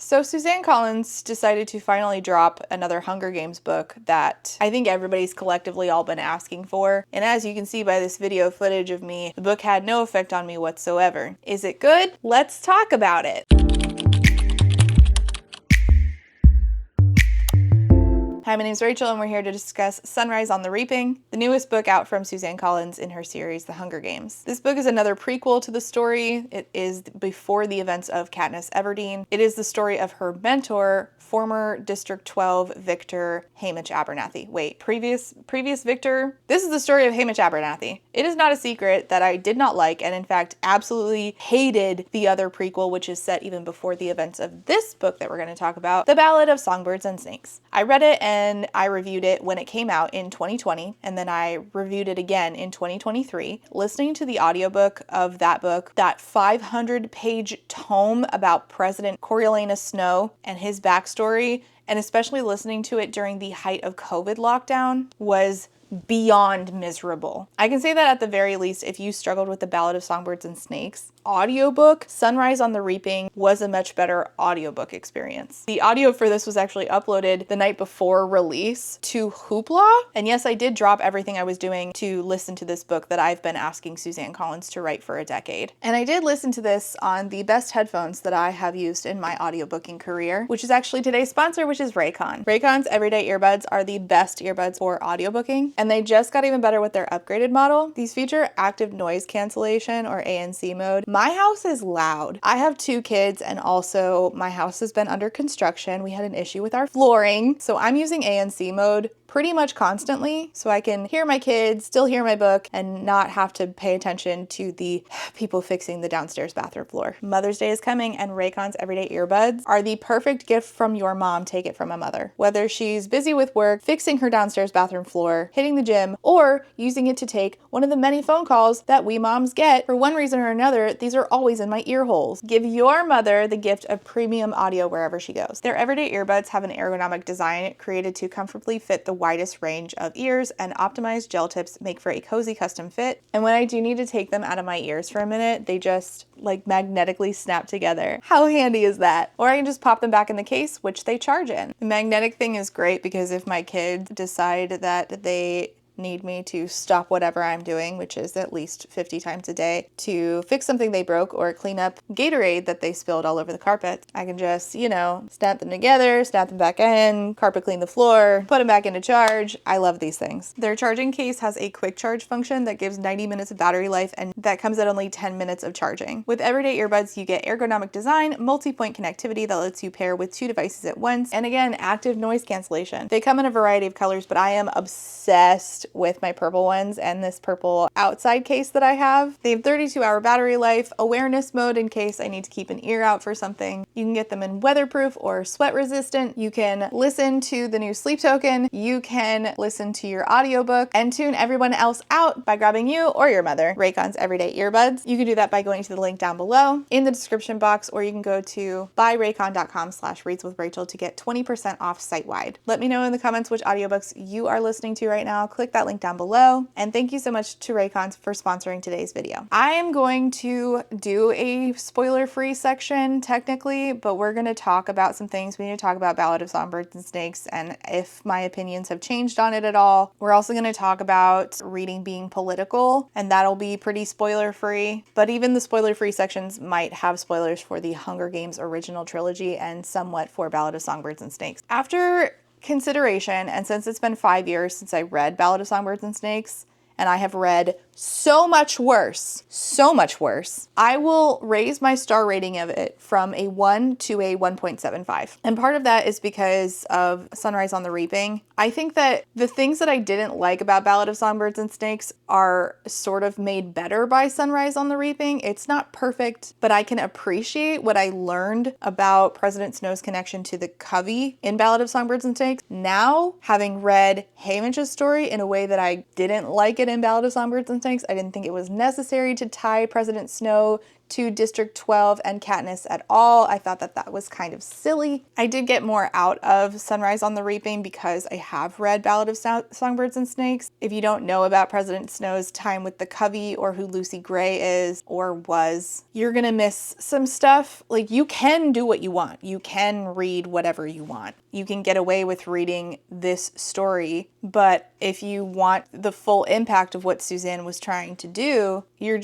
So Suzanne Collins decided to finally drop another Hunger Games book that I think everybody's collectively all been asking for. And as you can see by this video footage of me, the book had no effect on me whatsoever. Is it good? Let's talk about it. Hi, my name is Rachel and we're here to discuss Sunrise on the Reaping, the newest book out from Suzanne Collins in her series, The Hunger Games. This book is another prequel to the story. It is before the events of Katniss Everdeen. It is the story of her mentor, former District 12 victor, Haymitch Abernathy. Wait, previous victor? This is the story of Haymitch Abernathy. It is not a secret that I did not like and in fact absolutely hated the other prequel, which is set even before the events of this book that we're going to talk about, The Ballad of Songbirds and Snakes. I read it and I reviewed it when it came out in 2020, and then I reviewed it again in 2023. Listening to the audiobook of that book, that 500-page tome about President Coriolanus Snow and his backstory, and especially listening to it during the height of COVID lockdown, was beyond miserable. I can say that at the very least, if you struggled with The Ballad of Songbirds and Snakes audiobook, Sunrise on the Reaping was a much better audiobook experience. The audio for this was actually uploaded the night before release to Hoopla. And yes, I did drop everything I was doing to listen to this book that I've been asking Suzanne Collins to write for a decade. And I did listen to this on the best headphones that I have used in my audiobooking career, which is actually today's sponsor, which is Raycon. Raycon's everyday earbuds are the best earbuds for audiobooking, and they just got even better with their upgraded model. These feature active noise cancellation, or ANC mode. My house is loud. I have 2 kids, and also my house has been under construction. We had an issue with our flooring, so I'm using ANC mode pretty much constantly so I can hear my kids, still hear my book, and not have to pay attention to the people fixing the downstairs bathroom floor. Mother's Day is coming, and Raycon's everyday earbuds are the perfect gift from your mom. Take it from a mother. Whether she's busy with work, fixing her downstairs bathroom floor, hitting the gym, or using it to take one of the many phone calls that we moms get, for one reason or another, these are always in my ear holes. Give your mother the gift of premium audio wherever she goes. Their everyday earbuds have an ergonomic design created to comfortably fit the widest range of ears, and optimized gel tips make for a cozy custom fit. And when I do need to take them out of my ears for a minute, they just like magnetically snap together. How handy is that? Or I can just pop them back in the case, which they charge in. The magnetic thing is great because if my kids decide that they need me to stop whatever I'm doing, which is at least 50 times a day, to fix something they broke or clean up Gatorade that they spilled all over the carpet, I can just, snap them together, snap them back in, carpet clean the floor, put them back into charge. I love these things. Their charging case has a quick charge function that gives 90 minutes of battery life, and that comes at only 10 minutes of charging. With everyday earbuds, you get ergonomic design, multi-point connectivity that lets you pair with 2 devices at once, and again, active noise cancellation. They come in a variety of colors, but I am obsessed with my purple ones and this purple outside case that I have. They have 32-hour battery life, awareness mode in case I need to keep an ear out for something. You can get them in weatherproof or sweat resistant. You can listen to the new sleep token. You can listen to your audiobook and tune everyone else out by grabbing you or your mother Raycon's everyday earbuds. You can do that by going to the link down below in the description box, or you can go to buyraycon.com/readswithrachel to get 20% off site-wide. Let me know in the comments which audiobooks you are listening to right now. Click that link down below. And thank you so much to Raycon for sponsoring today's video. I am going to do a spoiler-free section technically, but we're going to talk about some things. We need to talk about Ballad of Songbirds and Snakes and if my opinions have changed on it at all. We're also going to talk about reading being political, and that'll be pretty spoiler-free. But even the spoiler-free sections might have spoilers for the Hunger Games original trilogy and somewhat for Ballad of Songbirds and Snakes. After consideration, and since it's been 5 years since I read Ballad of Songbirds and Snakes, and I have read so much worse, I will raise my star rating of it from a 1 to a 1.75. And part of that is because of Sunrise on the Reaping. I think that the things that I didn't like about Ballad of Songbirds and Snakes are sort of made better by Sunrise on the Reaping. It's not perfect, but I can appreciate what I learned about President Snow's connection to the Covey in Ballad of Songbirds and Snakes. Now, having read Haymitch's story in a way that I didn't like it in Ballad of Songbirds and Snakes, I didn't think it was necessary to tie President Snow to District 12 and Katniss at all. I thought that that was kind of silly. I did get more out of Sunrise on the Reaping because I have read Ballad of Songbirds and Snakes. If you don't know about President Snow's time with the Covey or who Lucy Gray is or was, you're gonna miss some stuff. Like, you can do what you want. You can read whatever you want. You can get away with reading this story, but if you want the full impact of what Suzanne was trying to do, you're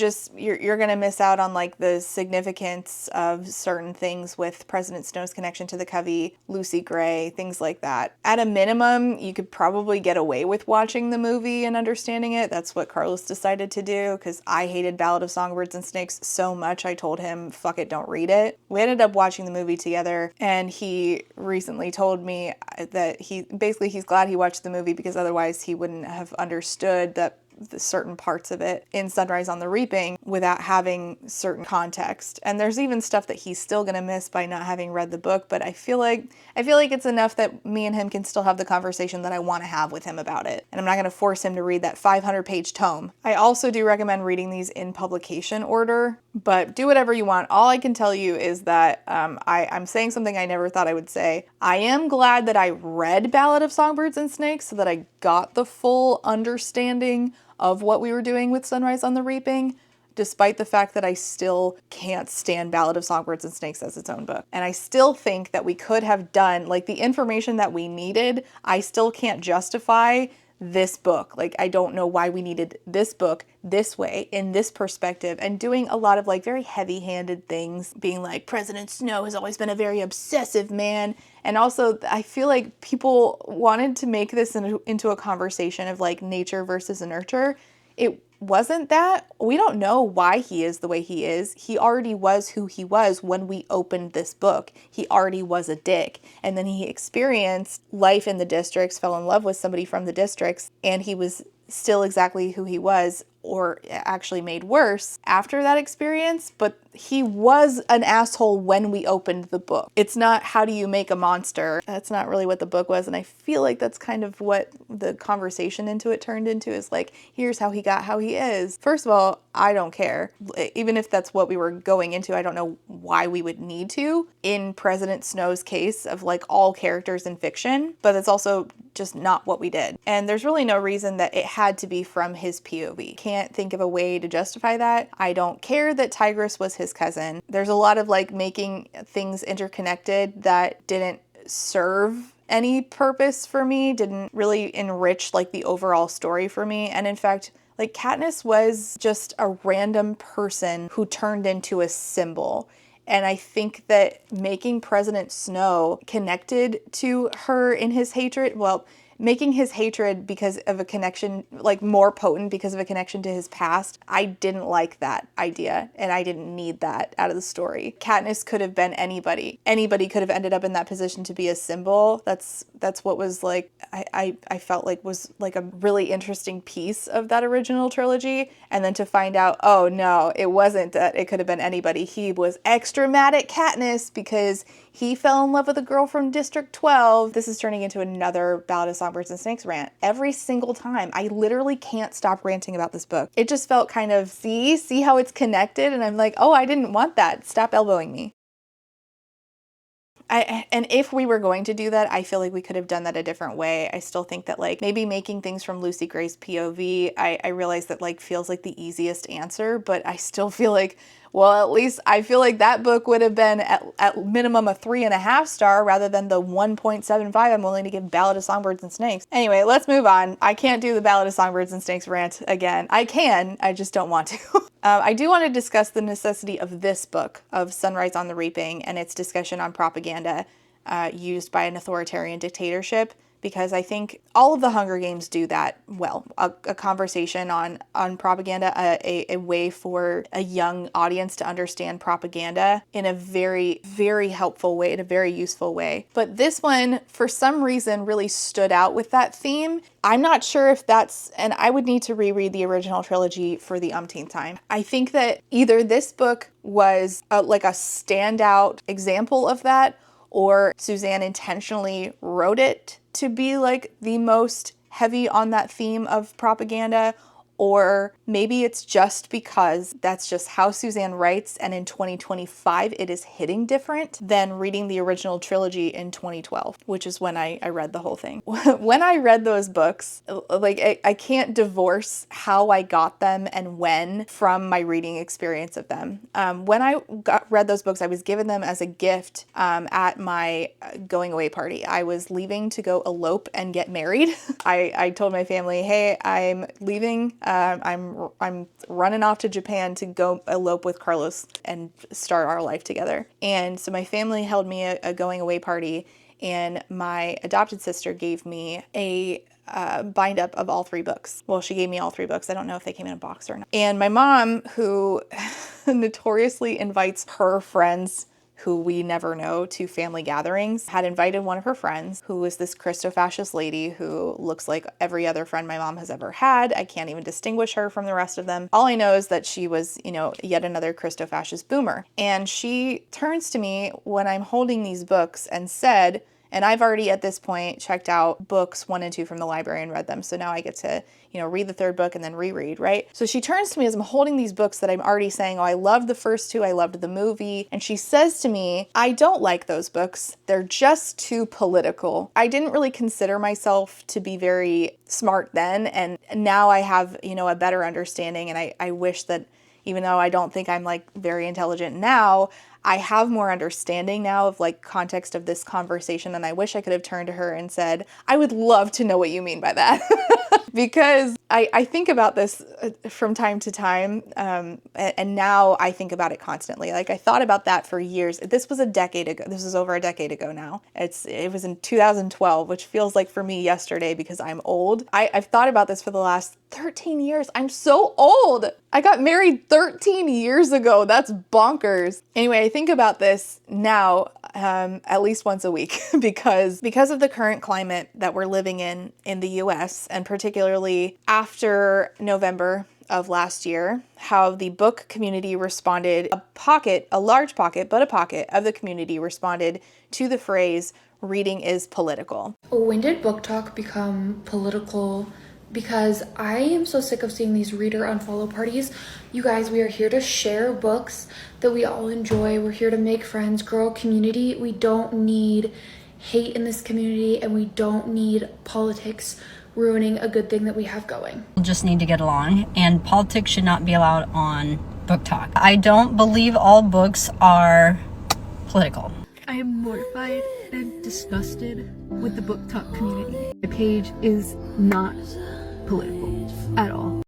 gonna miss out on like the significance of certain things with President Snow's connection to the Covey, Lucy Gray, things like that. At a minimum, you could probably get away with watching the movie and understanding it. That's what Carlos decided to do, because I hated Ballad of Songbirds and Snakes so much I told him, fuck it, don't read it. We ended up watching the movie together, and he recently told me that he's glad he watched the movie because otherwise he wouldn't have understood the certain parts of it in Sunrise on the Reaping without having certain context. And there's even stuff that he's still gonna miss by not having read the book, but I feel like it's enough that me and him can still have the conversation that I want to have with him about it. And I'm not gonna force him to read that 500-page tome. I also do recommend reading these in publication order, but do whatever you want. All I can tell you is that I'm saying something I never thought I would say. I am glad that I read Ballad of Songbirds and Snakes so that I got the full understanding of what we were doing with Sunrise on the Reaping, despite the fact that I still can't stand Ballad of Songbirds and Snakes as its own book. And I still think that we could have done, like, the information that we needed, I still can't justify this book. Like, I don't know why we needed this book this way, in this perspective, and doing a lot of like very heavy-handed things, being like, President Snow has always been a very obsessive man. And also, I feel like people wanted to make this into a conversation of like nature versus nurture. It wasn't that. We don't know why he is the way he is. He already was who he was when we opened this book. He already was a dick. And then he experienced life in the districts, fell in love with somebody from the districts, and he was still exactly who he was, or actually made worse after that experience, but he was an asshole when we opened the book. It's not how do you make a monster. That's not really what the book was, and I feel like that's kind of what the conversation into it turned into, is like, here's how he got how he is. First of all, I don't care. Even if that's what we were going into, I don't know why we would need to in President Snow's case of like all characters in fiction, but it's also just not what we did. And there's really no reason that it had to be from his POV. Can't think of a way to justify that. I don't care that Tigris was his cousin. There's a lot of like making things interconnected that didn't serve any purpose for me, didn't really enrich like the overall story for me. And in fact, like, Katniss was just a random person who turned into a symbol. And I think that making President Snow connected to her in his hatred, well, making his hatred because of a connection, like more potent because of a connection to his past, I didn't like that idea, and I didn't need that out of the story. Katniss could have been anybody. Anybody could have ended up in that position to be a symbol. That's what was like, I felt like was like a really interesting piece of that original trilogy. And then to find out, oh no, it wasn't that it could have been anybody. He was extra mad at Katniss because he fell in love with a girl from District 12. This is turning into another Ballad of Songbirds and Snakes rant. Every single time. I literally can't stop ranting about this book. It just felt kind of, see how it's connected? And I'm like, oh, I didn't want that. Stop elbowing me. And if we were going to do that, I feel like we could have done that a different way. I still think that like maybe making things from Lucy Gray's POV, I realize that like feels like the easiest answer, but I still feel like, well, at least I feel like that book would have been at minimum a 3.5 star rather than the 1.75 I'm willing to give Ballad of Songbirds and Snakes. Anyway, let's move on. I can't do the Ballad of Songbirds and Snakes rant again. I can, I just don't want to. I do want to discuss the necessity of this book, of Sunrise on the Reaping, and its discussion on propaganda used by an authoritarian dictatorship, because I think all of the Hunger Games do that well. A conversation on propaganda, a way for a young audience to understand propaganda in a very, very helpful way, in a very useful way. But this one, for some reason, really stood out with that theme. I'm not sure if that's, and I would need to reread the original trilogy for the umpteenth time. I think that either this book was like a standout example of that, or Suzanne intentionally wrote it to be like the most heavy on that theme of propaganda, or maybe it's just because that's just how Suzanne writes, and in 2025 it is hitting different than reading the original trilogy in 2012, which is when I read the whole thing. When I read those books, like I can't divorce how I got them and when from my reading experience of them. When I read those books, I was given them as a gift at my going away party. I was leaving to go elope and get married. I told my family, hey, I'm leaving. I'm running off to Japan to go elope with Carlos and start our life together. And so my family held me a going away party, and my adopted sister gave me a bind up of all 3 books. Well, she gave me all 3 books. I don't know if they came in a box or not. And my mom, who notoriously invites her friends who we never know to family gatherings, had invited one of her friends, who was this Christo-fascist lady who looks like every other friend my mom has ever had. I can't even distinguish her from the rest of them. All I know is that she was, yet another Christo-fascist boomer. And she turns to me when I'm holding these books and said, and I've already at this point checked out books 1 and 2 from the library and read them. So now I get to, read the 3rd book and then reread, right? So she turns to me as I'm holding these books that I'm already saying, oh, I loved the first 2, I loved the movie. And she says to me, I don't like those books. They're just too political. I didn't really consider myself to be very smart then. And now I have, a better understanding. And I wish that even though I don't think I'm like very intelligent now, I have more understanding now of like context of this conversation, and I wish I could have turned to her and said, I would love to know what you mean by that. Because I think about this from time to time, and now I think about it constantly. Like I thought about that for years. This was a decade ago. This is over a decade ago now. It was in 2012, which feels like for me yesterday because I'm old. I've thought about this for the last 13 years. I'm so old. I got married 13 years ago. That's bonkers. Anyway, I think about this now at least once a week because of the current climate that we're living in the US, and particularly after November of last year, how the book community responded, a large pocket of the community responded to the phrase, reading is political. When did book talk become political? Because I am so sick of seeing these reader unfollow parties. You guys, we are here to share books that we all enjoy. We're here to make friends, grow a community. We don't need hate in this community, and we don't need politics ruining a good thing that we have going. We'll just need to get along, and politics should not be allowed on book talk. I don't believe all books are political. I am mortified and disgusted with the book talk community. My page is not political at all.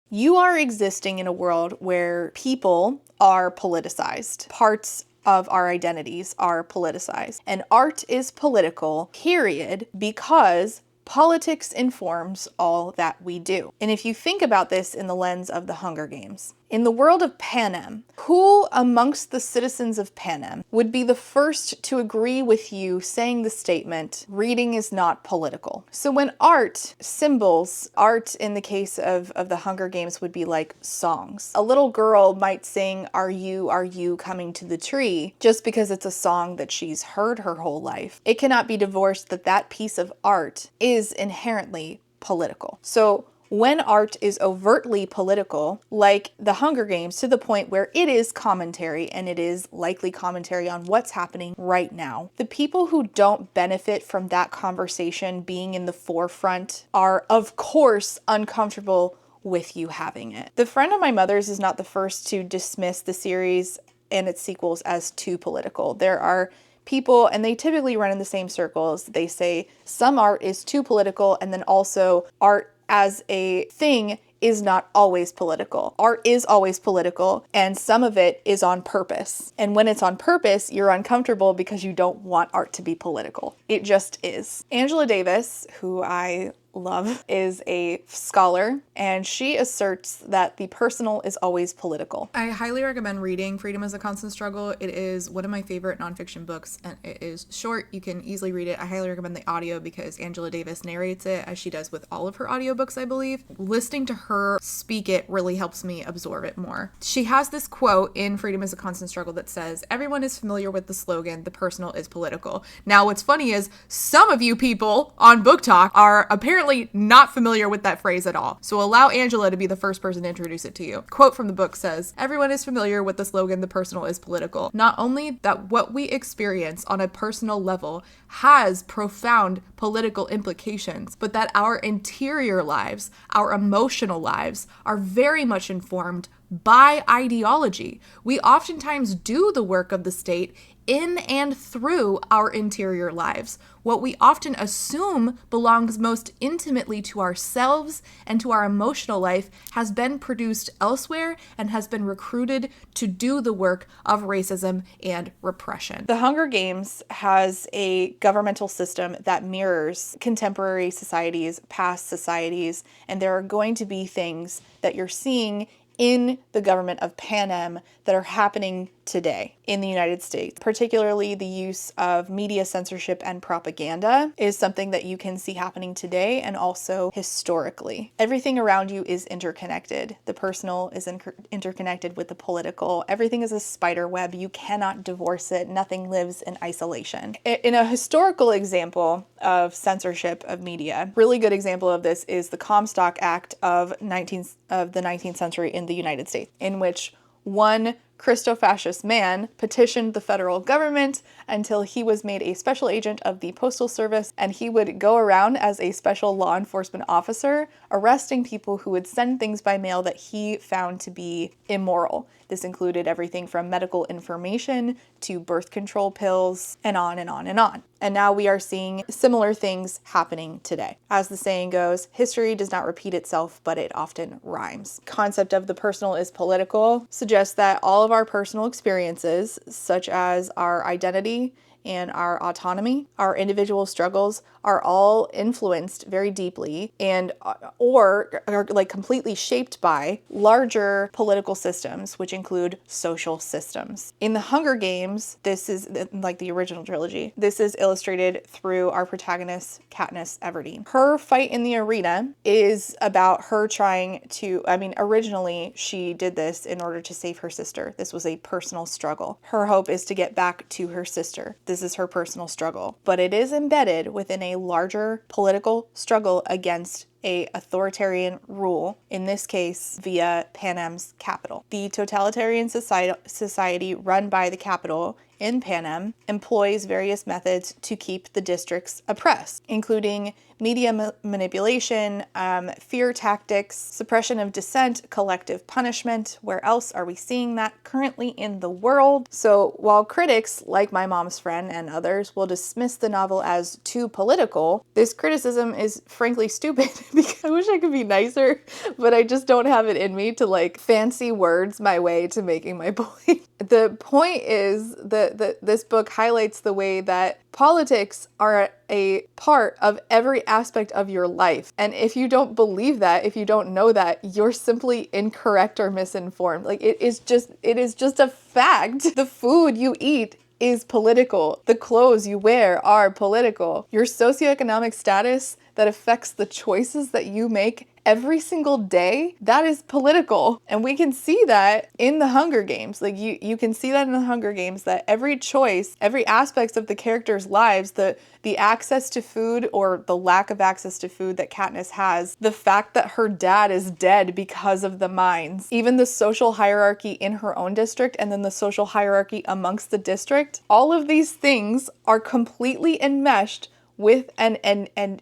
You are existing in a world where people are politicized. Parts of our identities are politicized. And art is political, period, because politics informs all that we do. And if you think about this in the lens of the Hunger Games, in the world of Panem, who amongst the citizens of Panem would be the first to agree with you saying the statement, reading is not political? So when art, symbols, art in the case of the Hunger Games would be like songs. A little girl might sing, are you coming to the tree, just because it's a song that she's heard her whole life. It cannot be divorced that piece of art is inherently political. So when art is overtly political, like the Hunger Games, to the point where it is commentary, and it is likely commentary on what's happening right now, the people who don't benefit from that conversation being in the forefront are, of course, uncomfortable with you having it. The Friend of My Mother's is not the first to dismiss the series and its sequels as too political. There are people, and they typically run in the same circles. They say some art is too political, and then also art as a thing is not always political. Art is always political, and some of it is on purpose. And when it's on purpose, you're uncomfortable because you don't want art to be political. It just is. Angela Davis, who I love is a scholar, and she asserts that the personal is always political. I highly recommend reading Freedom is a Constant Struggle. It is one of my favorite nonfiction books, and it is short. You can easily read it. I highly recommend the audio because Angela Davis narrates it, as she does with all of her audiobooks, I believe. Listening to her speak it really helps me absorb it more. She has this quote in Freedom is a Constant Struggle that says, "Everyone is familiar with the slogan, the personal is political." Now, what's funny is some of you people on Book Talk are apparently not familiar with that phrase at all. So allow Angela to be the first person to introduce it to you. Quote from the book says, "Everyone is familiar with the slogan, the personal is political. Not only that what we experience on a personal level has profound political implications, but that our interior lives, our emotional lives, are very much informed by ideology. We oftentimes do the work of the state in and through our interior lives. What we often assume belongs most intimately to ourselves and to our emotional life has been produced elsewhere and has been recruited to do the work of racism and repression." The Hunger Games has a governmental system that mirrors contemporary societies, past societies, and there are going to be things that you're seeing in the government of Panem that are happening today in the United States. Particularly the use of media censorship and propaganda is something that you can see happening today and also historically. Everything around you is interconnected. The personal is interconnected with the political. Everything is a spider web. You cannot divorce it. Nothing lives in isolation. In a historical example of censorship of media, really good example of this is the Comstock Act of the 19th century in the United States, in which one Christo-fascist man petitioned the federal government until he was made a special agent of the Postal Service, and he would go around as a special law enforcement officer arresting people who would send things by mail that he found to be immoral. This included everything from medical information to birth control pills and on and on and on. And now we are seeing similar things happening today. As the saying goes, history does not repeat itself, but it often rhymes. Concept of the personal is political suggests that all of our personal experiences, such as our identity and our autonomy, our individual struggles, are all influenced very deeply and or are like completely shaped by larger political systems, which include social systems. In the Hunger Games, this is like the original trilogy. This is illustrated through our protagonist, Katniss Everdeen. Her fight in the arena is about her trying to, originally she did this in order to save her sister. This was a personal struggle. Her hope is to get back to her sister. This is her personal struggle, but it is embedded within a larger political struggle against a authoritarian rule, in this case via Panem's capital. The totalitarian society run by the capital in Panem employs various methods to keep the districts oppressed, including media manipulation, fear tactics, suppression of dissent, collective punishment. Where else are we seeing that currently in the world? So while critics, like my mom's friend and others, will dismiss the novel as too political, this criticism is frankly stupid because I wish I could be nicer, but I just don't have it in me to like fancy words my way to making my point. The point is that this book highlights the way that politics are a part of every aspect of your life. And if you don't believe that, if you don't know that, you're simply incorrect or misinformed. Like it is just a fact. The food you eat is political. The clothes you wear are political. Your socioeconomic status that affects the choices that you make every single day, that is political. And we can see that in the Hunger Games. Like you can see that in the Hunger Games, that every choice, every aspect of the characters' lives, the access to food or the lack of access to food that Katniss has, the fact that her dad is dead because of the mines, even the social hierarchy in her own district and then the social hierarchy amongst the district, all of these things are completely enmeshed with and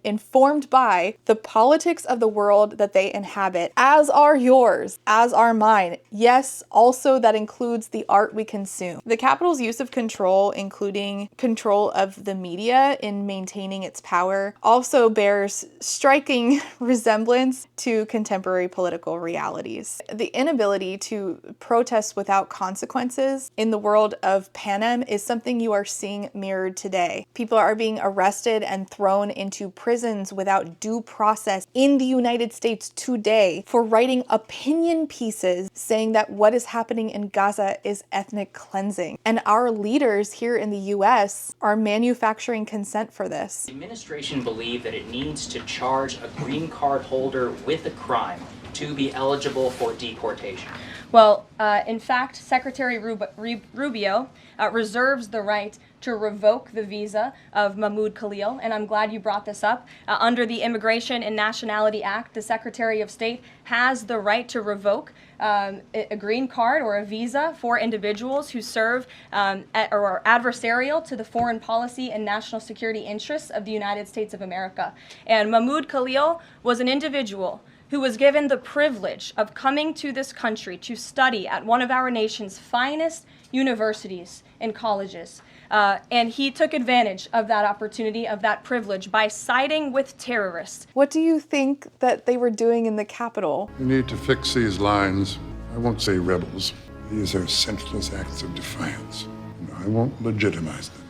informed by the politics of the world that they inhabit, as are yours, as are mine. Yes, also that includes the art we consume. The capital's use of control, including control of the media in maintaining its power, also bears striking resemblance to contemporary political realities. The inability to protest without consequences in the world of Panem is something you are seeing mirrored today. People are being arrested and thrown into prisons without due process in the United States today for writing opinion pieces saying that what is happening in Gaza is ethnic cleansing. And our leaders here in the US are manufacturing consent for this. The administration believes that it needs to charge a green card holder with a crime to be eligible for deportation. Well, in fact, Secretary Rubio reserves the right to revoke the visa of Mahmoud Khalil, and I'm glad you brought this up. Under the Immigration and Nationality Act, the Secretary of State has the right to revoke a green card or a visa for individuals who serve or are adversarial to the foreign policy and national security interests of the United States of America. And Mahmoud Khalil was an individual who was given the privilege of coming to this country to study at one of our nation's finest universities and colleges. And he took advantage of that opportunity, of that privilege, by siding with terrorists. What do you think that they were doing in the Capitol? We need to fix these lines. I won't say rebels. These are senseless acts of defiance. And I won't legitimize them.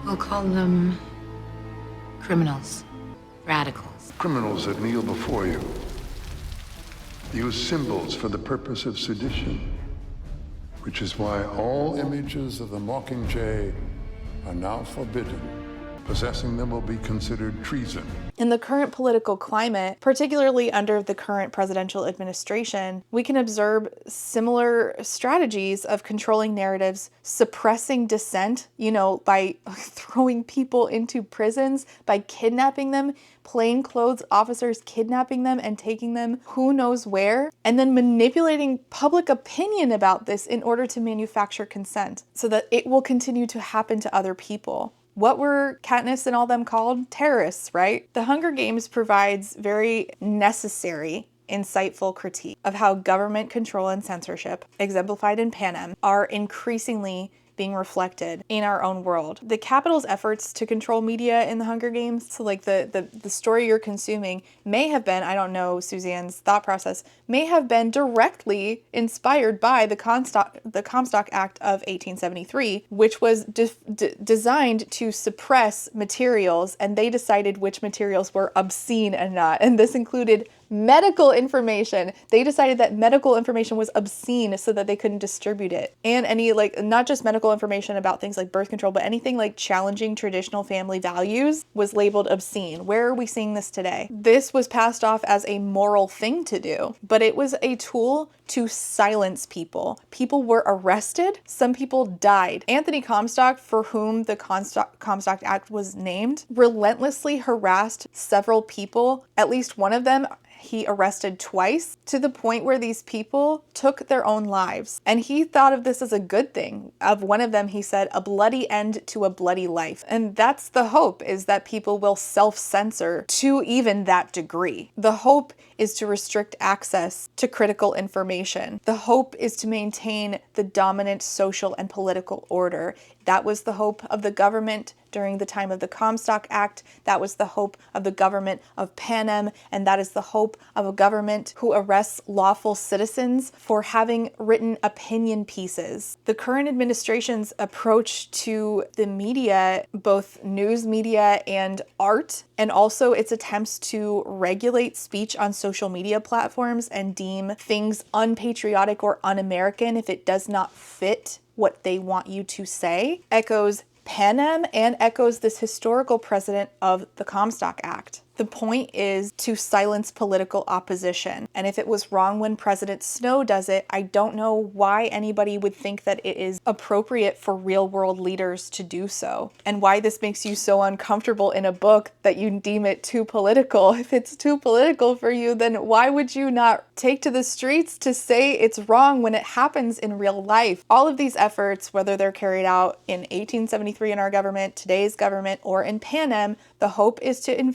We'll call them criminals, radicals. Criminals that kneel before you use symbols for the purpose of sedition, which is why all images of the Mockingjay are now forbidden. Possessing them will be considered treason. In the current political climate, particularly under the current presidential administration, we can observe similar strategies of controlling narratives, suppressing dissent, by throwing people into prisons, by kidnapping them, plainclothes officers kidnapping them and taking them who knows where, and then manipulating public opinion about this in order to manufacture consent so that it will continue to happen to other people. What were Katniss and all them called? Terrorists, right? The Hunger Games provides very necessary, insightful critique of how government control and censorship, exemplified in Panem, are increasingly being reflected in our own world. The Capitol's efforts to control media in the Hunger Games, so like the story you're consuming, may have been, I don't know Suzanne's thought process, may have been directly inspired by the Comstock Act of 1873, which was designed to suppress materials, and they decided which materials were obscene and not. And this included medical information. They decided that medical information was obscene so that they couldn't distribute it. And any, not just medical information about things like birth control, but anything like challenging traditional family values was labeled obscene. Where are we seeing this today? This was passed off as a moral thing to do, but it was a tool to silence people. People were arrested. Some people died. Anthony Comstock, for whom the Comstock Act was named, relentlessly harassed several people. At least one of them he arrested twice, to the point where these people took their own lives. And he thought of this as a good thing. Of one of them, he said, "A bloody end to a bloody life." And that's the hope, is that people will self-censor to even that degree. The hope is to restrict access to critical information. The hope is to maintain the dominant social and political order. That was the hope of the government during the time of the Comstock Act. That was the hope of the government of Panem, and that is the hope of a government who arrests lawful citizens for having written opinion pieces. The current administration's approach to the media, both news media and art, and also its attempts to regulate speech on social media platforms and deem things unpatriotic or un-American if it does not fit what they want you to say, echoes Panem and echoes this historical precedent of the Comstock Act. The point is to silence political opposition. And if it was wrong when President Snow does it, I don't know why anybody would think that it is appropriate for real world leaders to do so. And why this makes you so uncomfortable in a book that you deem it too political. If it's too political for you, then why would you not take to the streets to say it's wrong when it happens in real life? All of these efforts, whether they're carried out in 1873 in our government, today's government, or in Panem, the hope is to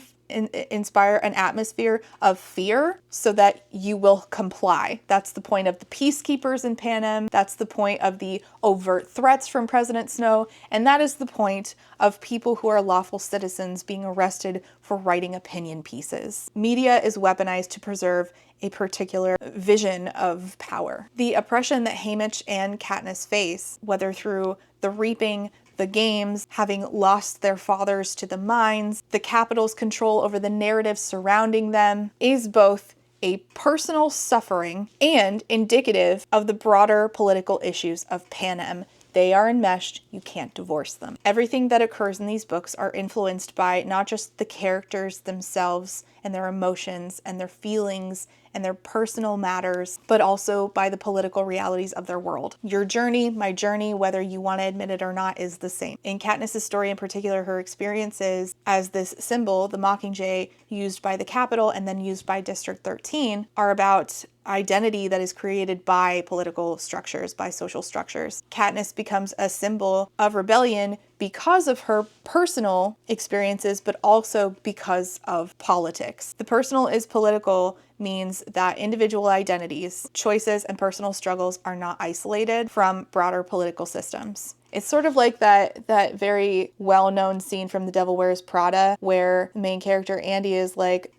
inspire an atmosphere of fear so that you will comply. That's the point of the peacekeepers in Panem. That's the point of the overt threats from President Snow. And that is the point of people who are lawful citizens being arrested for writing opinion pieces. Media is weaponized to preserve a particular vision of power. The oppression that Haymitch and Katniss face, whether through the reaping, the games, having lost their fathers to the mines, the capital's control over the narrative surrounding them, is both a personal suffering and indicative of the broader political issues of Panem. They are enmeshed, you can't divorce them. Everything that occurs in these books are influenced by not just the characters themselves and their emotions and their feelings and their personal matters, but also by the political realities of their world. Your journey, my journey, whether you want to admit it or not, is the same. In Katniss's story in particular, her experiences as this symbol, the Mockingjay, used by the Capitol and then used by District 13, are about identity that is created by political structures, by social structures. Katniss becomes a symbol of rebellion because of her personal experiences, but also because of politics. The personal is political means that individual identities, choices, and personal struggles are not isolated from broader political systems. It's sort of like that very well-known scene from The Devil Wears Prada where the main character Andy is like,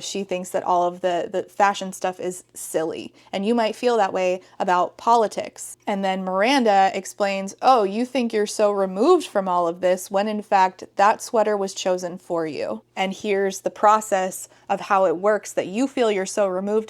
she thinks that all of the fashion stuff is silly. And you might feel that way about politics. And then Miranda explains, oh, you think you're so removed from all of this when in fact that sweater was chosen for you. And here's the process of how it works that you feel you're so removed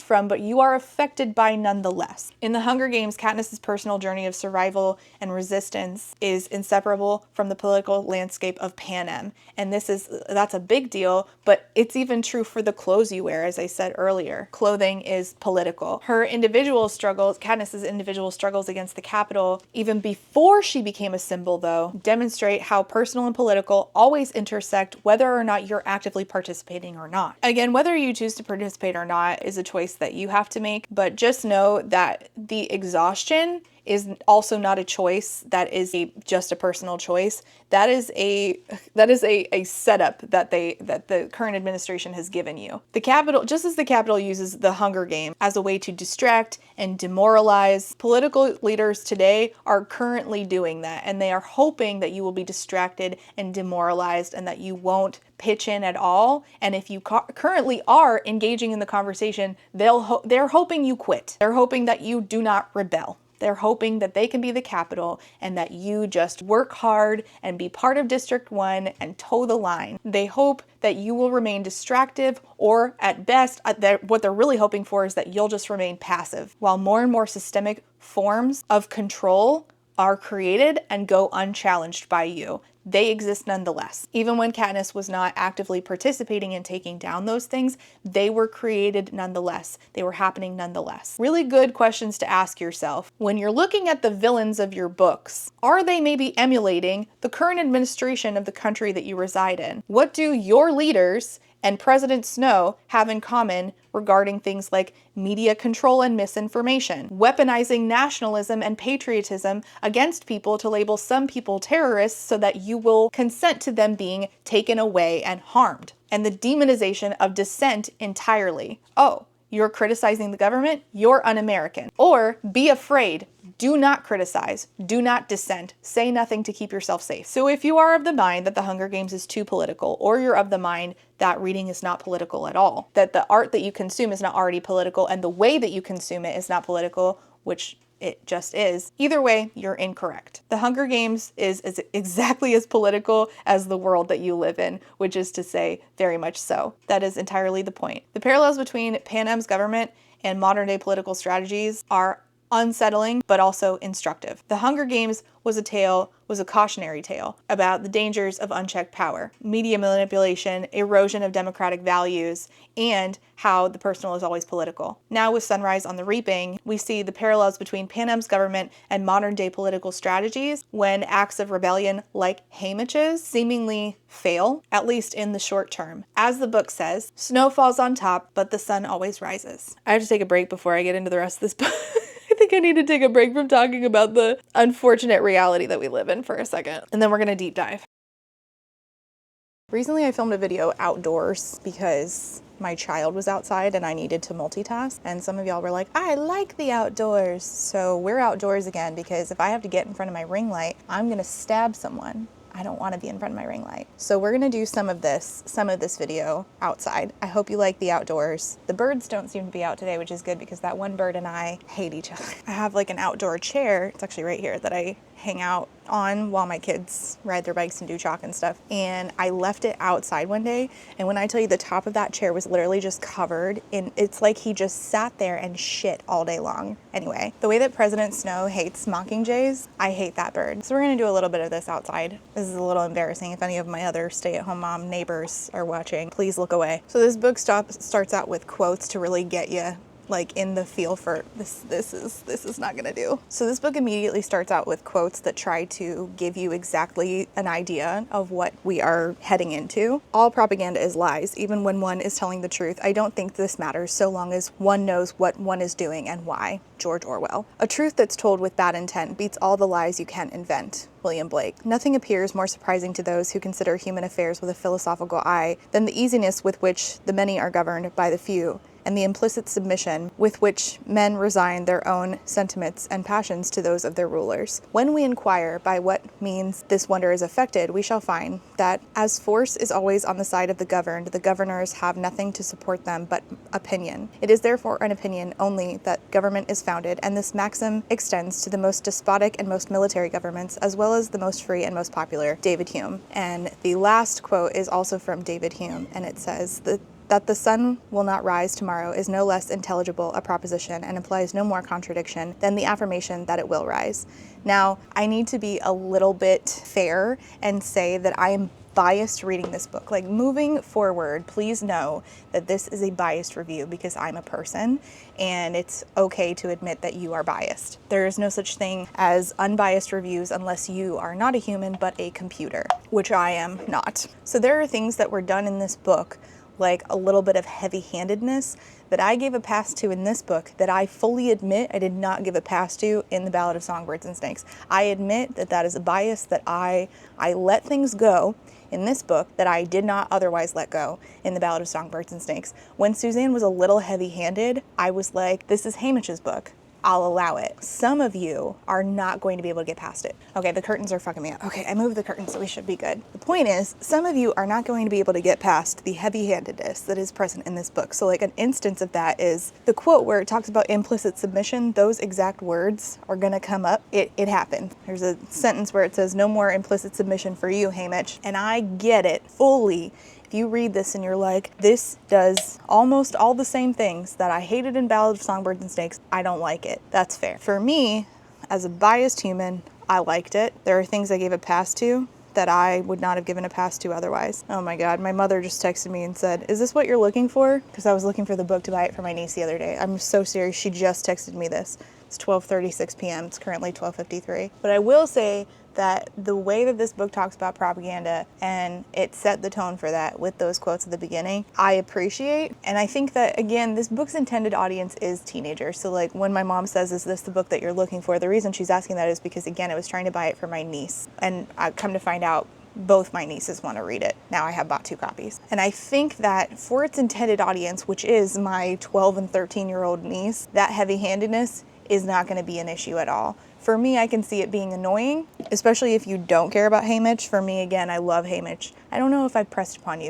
from, but you are affected by nonetheless. In The Hunger Games, Katniss's personal journey of survival and resistance is inseparable from the political landscape of Panem. And that's a big deal, but it's even true for the clothes you wear, as I said earlier. Clothing is political. Her individual struggles, Katniss's individual struggles against the Capitol, even before she became a symbol though, demonstrate how personal and political always intersect whether or not you're actively participating or not. Again, whether you choose to participate or not is a choice that you have to make, but just know that the exhaustion is also not a choice that is just a personal choice. That is a setup that the current administration has given you. The Capitol, just as the Capitol uses the Hunger Game as a way to distract and demoralize, political leaders today are currently doing that, and they are hoping that you will be distracted and demoralized and that you won't pitch in at all. And if you currently are engaging in the conversation, they're hoping you quit. They're hoping that you do not rebel. They're hoping that they can be the Capitol and that you just work hard and be part of District 1 and toe the line. They hope that you will remain distractive, or at best, what they're really hoping for is that you'll just remain passive, while more and more systemic forms of control are created and go unchallenged by you. They exist nonetheless. Even when Katniss was not actively participating in taking down those things, they were created nonetheless. They were happening nonetheless. Really good questions to ask yourself. When you're looking at the villains of your books, are they maybe emulating the current administration of the country that you reside in? What do your leaders and President Snow have in common regarding things like media control and misinformation, weaponizing nationalism and patriotism against people to label some people terrorists so that you will consent to them being taken away and harmed, and the demonization of dissent entirely. Oh, you're criticizing the government? You're un-American. Or be afraid. Do not criticize. Do not dissent. Say nothing to keep yourself safe. So if you are of the mind that The Hunger Games is too political, or you're of the mind that reading is not political at all, that the art that you consume is not already political, and the way that you consume it is not political, which it just is. Either way, you're incorrect. The Hunger Games is exactly as political as the world that you live in, which is to say, very much so. That is entirely the point. The parallels between Panem's government and modern day political strategies are unsettling, but also instructive. The Hunger Games was a cautionary tale about the dangers of unchecked power, media manipulation, erosion of democratic values, and how the personal is always political. Now with Sunrise on the Reaping, we see the parallels between Panem's government and modern day political strategies when acts of rebellion like Haymitch's seemingly fail, at least in the short term. As the book says, snow falls on top, but the sun always rises. I have to take a break before I get into the rest of this book. I think I need to take a break from talking about the unfortunate reality that we live in for a second, and then we're gonna deep dive. Recently I filmed a video outdoors because my child was outside and I needed to multitask, and some of y'all were like, I like the outdoors. So we're outdoors again because if I have to get in front of my ring light, I'm gonna stab someone. I don't want to be in front of my ring light. So we're gonna do some of this video outside. I hope you like the outdoors. The birds don't seem to be out today, which is good because that one bird and I hate each other. I have like an outdoor chair, it's actually right here, that I hang out on while my kids ride their bikes and do chalk and stuff. And I left it outside one day, and when I tell you the top of that chair was literally just covered in, it's like he just sat there and shit all day long. Anyway, the way that President Snow hates mockingjays, I hate that bird. So we're gonna do a little bit of this outside. This is a little embarrassing. If any of my other stay-at-home mom neighbors are watching, please look away. So this book starts out with quotes to really get you like in the feel for this is not gonna do. So this book immediately starts out with quotes that try to give you exactly an idea of what we are heading into. All propaganda is lies, even when one is telling the truth. I don't think this matters so long as one knows what one is doing and why. George Orwell. A truth that's told with bad intent beats all the lies you can invent. William Blake. Nothing appears more surprising to those who consider human affairs with a philosophical eye than the easiness with which the many are governed by the few, and the implicit submission with which men resign their own sentiments and passions to those of their rulers. When we inquire by what means this wonder is effected, we shall find that as force is always on the side of the governed, the governors have nothing to support them but opinion. It is therefore an opinion only that government is founded, and this maxim extends to the most despotic and most military governments, as well as the most free and most popular. David Hume. And the last quote is also from David Hume, and it says that the sun will not rise tomorrow is no less intelligible a proposition and implies no more contradiction than the affirmation that it will rise. Now, I need to be a little bit fair and say that I am biased reading this book. Like, moving forward, please know that this is a biased review because I'm a person, and it's okay to admit that you are biased. There is no such thing as unbiased reviews unless you are not a human but a computer, which I am not. So there are things that were done in this book, like a little bit of heavy-handedness, that I gave a pass to in this book that I fully admit I did not give a pass to in The Ballad of Songbirds and Snakes. I admit that that is a bias, that I let things go in this book that I did not otherwise let go in The Ballad of Songbirds and Snakes. When Suzanne was a little heavy-handed, I was like, this is Hamish's book. I'll allow it. Some of you are not going to be able to get past it. Okay, the curtains are fucking me up. Okay, I moved the curtains, so we should be good. The point is, some of you are not going to be able to get past the heavy-handedness that is present in this book. So like an instance of that is the quote where it talks about implicit submission. Those exact words are gonna come up. It happened. There's a sentence where it says, no more implicit submission for you, Hamish. And I get it fully. If you read this and you're like, this does almost all the same things that I hated in Ballad of Songbirds and Snakes, I don't like it. That's fair. For me, as a biased human, I liked it. There are things I gave a pass to that I would not have given a pass to otherwise. Oh my God, my mother just texted me and said, is this what you're looking for? Because I was looking for the book to buy it for my niece the other day. I'm so serious, she just texted me this. It's 12:36 p.m., it's currently 12:53. But I will say that the way that this book talks about propaganda, and it set the tone for that with those quotes at the beginning, I appreciate. And I think that, again, this book's intended audience is teenagers. So like when my mom says, is this the book that you're looking for? The reason she's asking that is because, again, I was trying to buy it for my niece. And I've come to find out both my nieces want to read it. Now I have bought 2 copies. And I think that for its intended audience, which is my 12 and 13-year-old niece, that heavy-handedness is not going to be an issue at all. For me, I can see it being annoying, especially if you don't care about Hamish. For me, again, I love Hamish. I don't know if I've impressed upon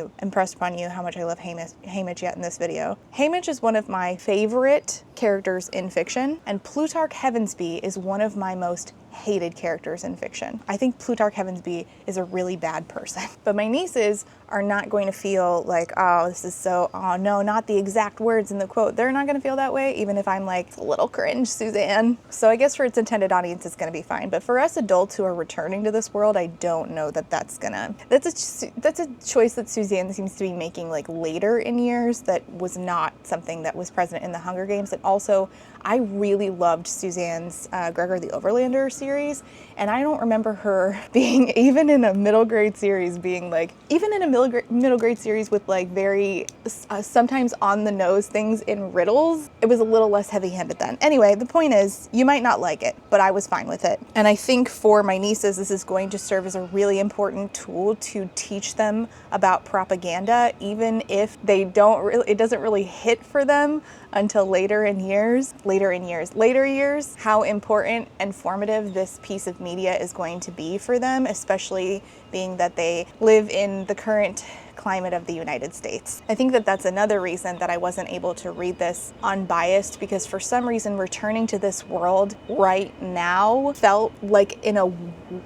you how much I love Hamish yet in this video. Hamish is one of my favorite characters in fiction, and Plutarch Heavensbee is one of my most hated characters in fiction. I think Plutarch Heavensbee is a really bad person. But my nieces are not going to feel like, oh, this is so, oh no, not the exact words in the quote. They're not gonna feel that way, even if I'm like, a little cringe, Suzanne. So I guess for its intended audience, it's gonna be fine. But for us adults who are returning to this world, I don't know that that's a choice that Suzanne seems to be making like later in years that was not something that was present in the Hunger Games. And also, I really loved Suzanne's Gregor the Overlander series, and I don't remember her being, even in a middle grade series, being like, even in a middle grade series with like very sometimes on the nose things in riddles, it was a little less heavy-handed then. Anyway, the point is, you might not like it, but I was fine with it. And I think for my nieces, this is going to serve as a really important tool to teach them about propaganda, even if they don't really, it doesn't really hit for them until later in years. later years, how important and formative this piece of media is going to be for them, especially being that they live in the current climate of the United States. I think that that's another reason that I wasn't able to read this unbiased, because for some reason returning to this world right now felt like, in a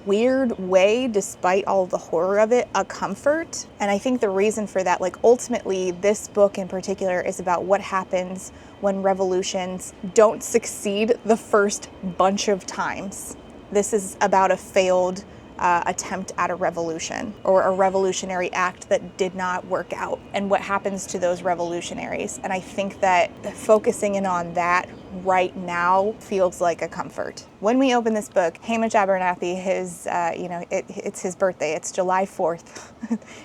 weird way, despite all the horror of it, a comfort. And I think the reason for that, like, ultimately this book in particular is about what happens when revolutions don't succeed the first bunch of times. This is about a failed attempt at a revolution, or a revolutionary act that did not work out, and what happens to those revolutionaries. And I think that focusing in on that right now feels like a comfort. When we open this book, Hamish Abernathy, it's his birthday. It's July 4th.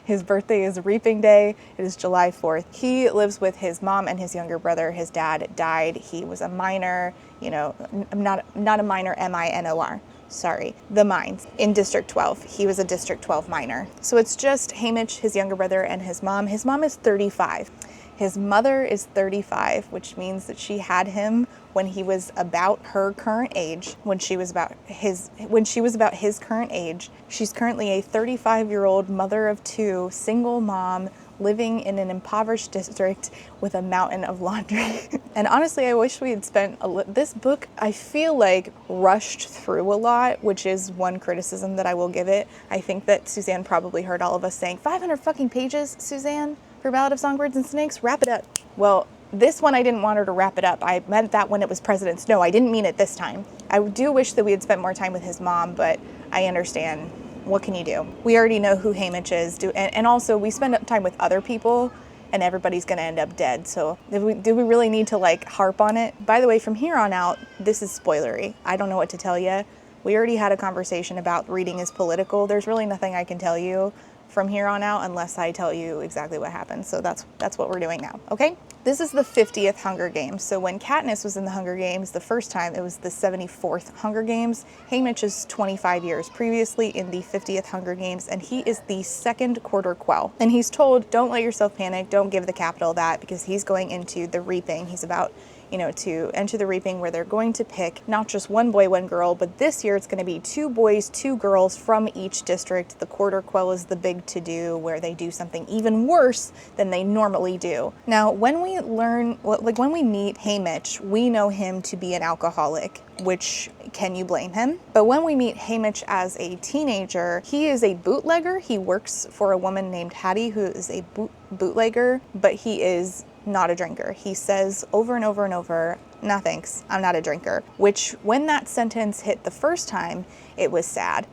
His birthday is Reaping Day. It is July 4th. He lives with his mom and his younger brother. His dad died. He was a minor, not a minor, M-I-N-O-R. Sorry, the mines in District 12. He was a District 12 miner. So it's just Hamish, his younger brother, and his mom. His mom is 35. His mother is 35, which means that she had him when he was about her current age, when she was about his current age. She's currently a 35-year-old mother of two, single mom, living in an impoverished district with a mountain of laundry. And honestly, I wish we had spent this book, I feel like, rushed through a lot, which is one criticism that I will give it. I think that Suzanne probably heard all of us saying, 500 fucking pages, Suzanne, for Ballad of Songbirds and Snakes, wrap it up. Well, this one I didn't want her to wrap it up. I meant that when it was President Snow. I didn't mean it this time. I do wish that we had spent more time with his mom, but I understand. What can you do? We already know who Hamish is, and also we spend time with other people, and everybody's gonna end up dead. So do we really need to like harp on it? By the way, from here on out, this is spoilery. I don't know what to tell you. We already had a conversation about reading is political. There's really nothing I can tell you from here on out unless I tell you exactly what happened. So that's what we're doing now, okay? This is the 50th Hunger Games. So when Katniss was in the Hunger Games the first time, it was the 74th Hunger Games. Hamish is 25 years previously in the 50th Hunger Games, and he is the second quarter quell. And he's told, don't let yourself panic, don't give the Capitol that, because he's going into the Reaping. He's about to enter the Reaping, where they're going to pick not just one boy, one girl, but this year it's going to be 2 boys, 2 girls from each district. The quarter quell is the big to-do, where they do something even worse than they normally do. Now, when we meet Hamish, we know him to be an alcoholic, which, can you blame him? But when we meet Hamish as a teenager, he is a bootlegger. He works for a woman named Hattie, who is a bootlegger, but he is not a drinker. He says over and over and over, "No thanks, I'm not a drinker." Which, when that sentence hit the first time, it was sad.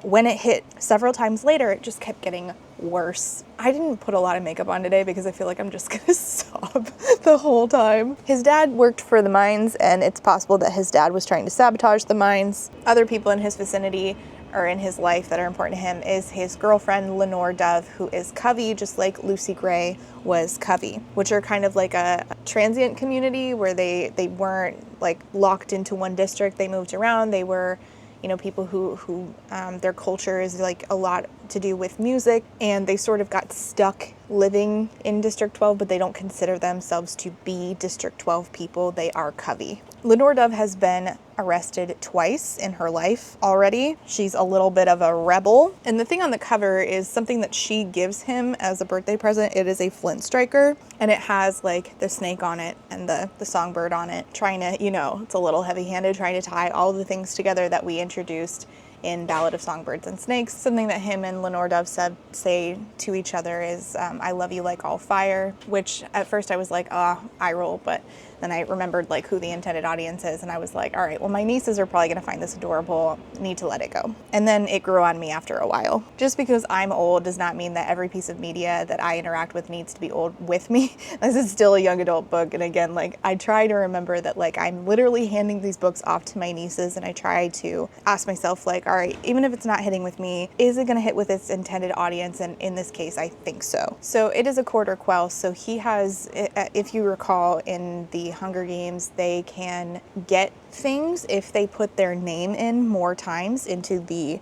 When it hit several times later, it just kept getting worse. I didn't put a lot of makeup on today because I feel like I'm just gonna sob the whole time. His dad worked for the mines, and it's possible that his dad was trying to sabotage the mines. Other people in his vicinity or in his life that are important to him is his girlfriend Lenore Dove, who is Covey, just like Lucy Gray was Covey, which are kind of like a transient community where they weren't like locked into one district. They moved around. They were, people who their culture is like a lot to do with music, and they sort of got stuck living in District 12, but they don't consider themselves to be District 12 people. They are Covey. Lenore Dove has been arrested twice in her life already. She's a little bit of a rebel. And the thing on the cover is something that she gives him as a birthday present. It is a flint striker, and it has like the snake on it and the songbird on it, trying to, it's a little heavy-handed, trying to tie all the things together that we introduced in Ballad of Songbirds and Snakes. Something that him and Lenore Dove say to each other is, "I love you like all fire," which at first I was like, eye roll, but then I remembered like who the intended audience is, and I was like, all right, well, my nieces are probably gonna find this adorable, need to let it go. And then it grew on me after a while. Just because I'm old does not mean that every piece of media that I interact with needs to be old with me. This is still a young adult book, and again, like, I try to remember that like I'm literally handing these books off to my nieces, and I try to ask myself like, all right, even if it's not hitting with me, is it gonna hit with its intended audience? And in this case, I think so. So it is a quarter quell, so he has, if you recall, in the Hunger Games, they can get things if they put their name in more times into the,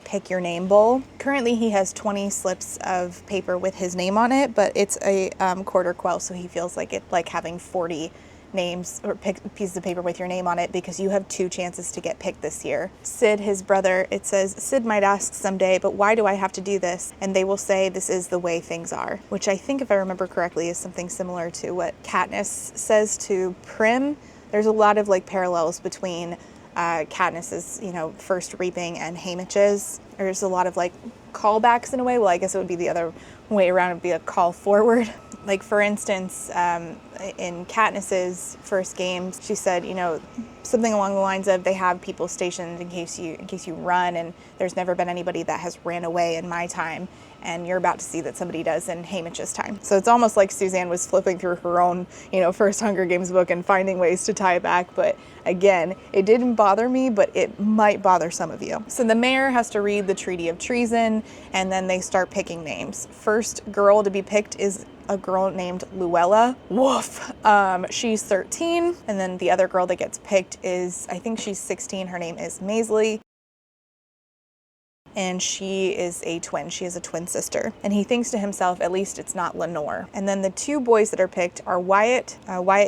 pick your name bowl. Currently, he has 20 slips of paper with his name on it, but it's a quarter quell, so he feels like it's like having 40 names or pieces of paper with your name on it because you have 2 chances to get picked this year. Sid, his brother, it says, Sid might ask someday, but why do I have to do this? And they will say this is the way things are, which I think, if I remember correctly, is something similar to what Katniss says to Prim. There's a lot of like parallels between Katniss's, first reaping and Haymitch's. There's a lot of like callbacks in a way. Well, I guess it would be the other way around. It'd be a call forward. Like, for instance, in Katniss's first games, she said, something along the lines of, they have people stationed in case you run, and there's never been anybody that has ran away in my time, and you're about to see that somebody does in Haymitch's time. So it's almost like Suzanne was flipping through her own, first Hunger Games book and finding ways to tie it back. But again, it didn't bother me, but it might bother some of you. So the mayor has to read the Treaty of Treason, and then they start picking names. First girl to be picked is a girl named Luella. Woof. She's 13, and then the other girl that gets picked is, I think she's 16. Her name is Maisley. And she is a twin. She is a twin sister. And he thinks to himself, at least it's not Lenore. And then the 2 boys that are picked are Wyatt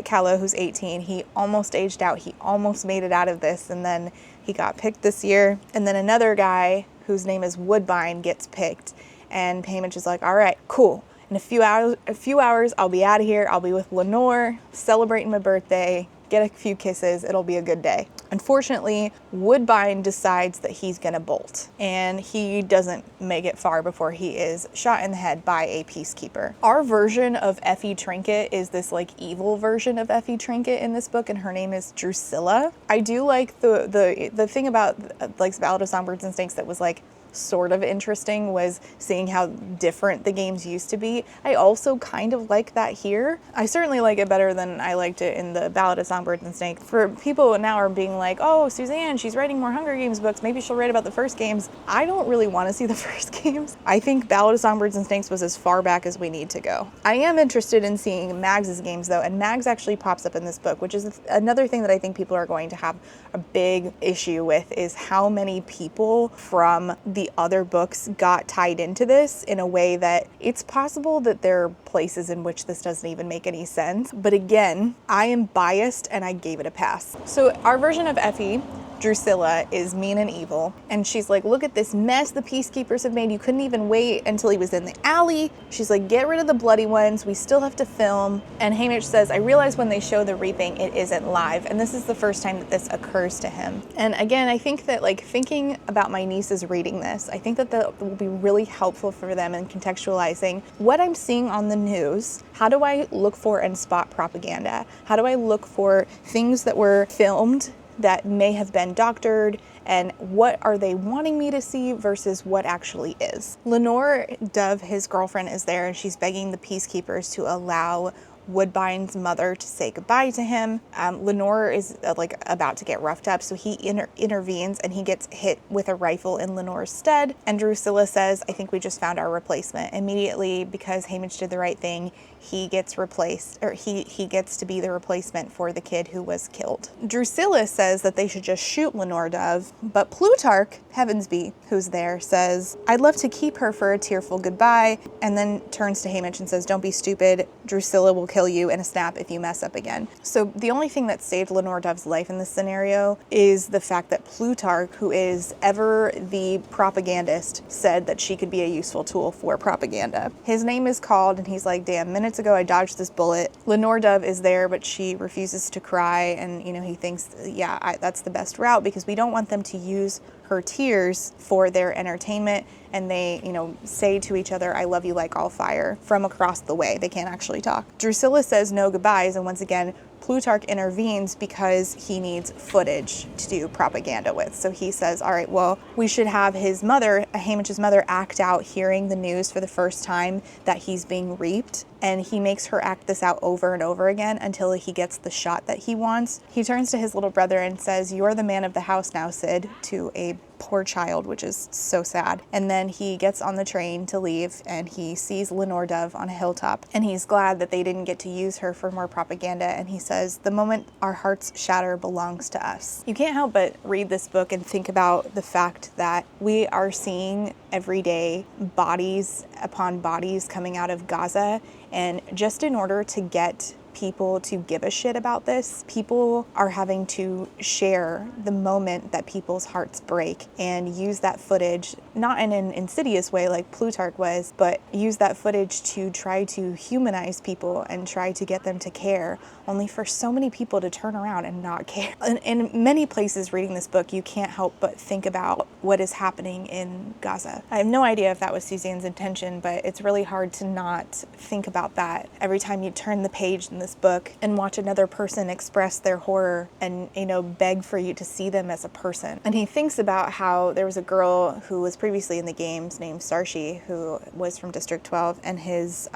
Callow, who's 18. He almost aged out. He almost made it out of this, and then he got picked this year. And then another guy whose name is Woodbine gets picked. And Haymitch is like, all right, cool. In a few hours, I'll be out of here. I'll be with Lenore, celebrating my birthday, get a few kisses. It'll be a good day. Unfortunately, Woodbine decides that he's gonna bolt, and he doesn't make it far before he is shot in the head by a peacekeeper. Our version of Effie Trinket is this like evil version of Effie Trinket in this book, and her name is Drusilla. I do like the thing about like Ballad of Songbirds and Snakes that was like sort of interesting was seeing how different the games used to be. I also kind of like that here. I certainly like it better than I liked it in the Ballad of Songbirds and Snakes. For people now are being like, oh, Suzanne, she's writing more Hunger Games books, maybe she'll write about the first games. I don't really want to see the first games. I think Ballad of Songbirds and Snakes was as far back as we need to go. I am interested in seeing Mags's games though, and Mags actually pops up in this book, which is another thing that I think people are going to have a big issue with, is how many people from the other books got tied into this in a way that it's possible that there are places in which this doesn't even make any sense. But again, I am biased and I gave it a pass. So our version of Effie, Drusilla, is mean and evil, and she's like, look at this mess the peacekeepers have made. You couldn't even wait until he was in the alley. She's like, get rid of the bloody ones, we still have to film. And Haymitch says, I realize when they show the reaping it isn't live, and this is the first time that this occurs to him. And again, I think that like thinking about my nieces reading this, I think that will be really helpful for them in contextualizing what I'm seeing on the news. How do I look for and spot propaganda? How do I look for things that were filmed that may have been doctored, and what are they wanting me to see versus what actually is? Lenore Dove, his girlfriend, is there, and she's begging the peacekeepers to allow Woodbine's mother to say goodbye to him. Lenore is like about to get roughed up, so he intervenes and he gets hit with a rifle in Lenore's stead. And Drusilla says, I think we just found our replacement. Immediately, because Haymitch did the right thing, he gets replaced, or he gets to be the replacement for the kid who was killed. Drusilla says that they should just shoot Lenore Dove, but Plutarch, Heavensby, who's there, says, I'd love to keep her for a tearful goodbye, and then turns to Haymitch and says, don't be stupid, Drusilla will kill you in a snap if you mess up again. So the only thing that saved Lenore Dove's life in this scenario is the fact that Plutarch, who is ever the propagandist, said that she could be a useful tool for propaganda. His name is called, and he's like, damn, minutes ago I dodged this bullet. Lenore Dove is there, but she refuses to cry, and he thinks, yeah, that's the best route, because we don't want them to use her tears for their entertainment, and they, say to each other, I love you like all fire, from across the way. They can't actually talk. Drusilla says no goodbyes, and once again, Plutarch intervenes because he needs footage to do propaganda with. So he says, all right, well, we should have his mother, Haymitch's mother, act out hearing the news for the first time that he's being reaped. And he makes her act this out over and over again until he gets the shot that he wants. He turns to his little brother and says, you're the man of the house now, Sid, to a poor child, which is so sad. And then he gets on the train to leave, and he sees Lenore Dove on a hilltop, and he's glad that they didn't get to use her for more propaganda. And he says, the moment our hearts shatter belongs to us. You can't help but read this book and think about the fact that we are seeing every day bodies upon bodies coming out of Gaza, and just in order to get people to give a shit about this. People are having to share the moment that people's hearts break and use that footage, not in an insidious way like Plutarch was, but use that footage to try to humanize people and try to get them to care, only for so many people to turn around and not care. In many places reading this book, you can't help but think about what is happening in Gaza. I have no idea if that was Suzanne's intention, but it's really hard to not think about that every time you turn the page in this book and watch another person express their horror and, beg for you to see them as a person. And he thinks about how there was a girl who was previously in the games named Sarshi, who was from District 12, and his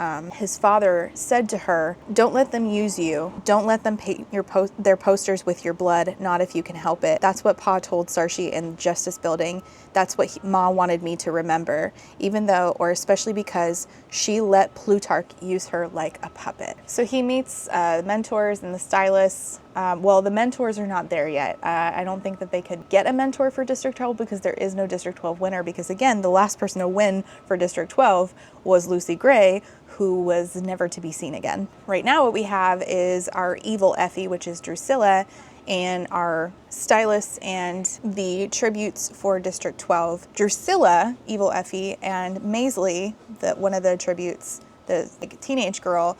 father said to her, "Don't let them use you. Don't let them paint their posters with your blood, not if you can help it." That's what Pa told Sarshi in Justice Building. That's what Ma wanted me to remember, even though, or especially because she let Plutarch use her like a puppet. So he meets mentors and the stylists. Well, the mentors are not there yet. I don't think that they could get a mentor for District 12 because there is no District 12 winner, because again, the last person to win for District 12 was Lucy Gray, who was never to be seen again. Right now what we have is our evil Effie, which is Drusilla, and our stylists and the tributes for District 12. Drusilla, evil Effie, and Maisley, one of the tributes, the teenage girl,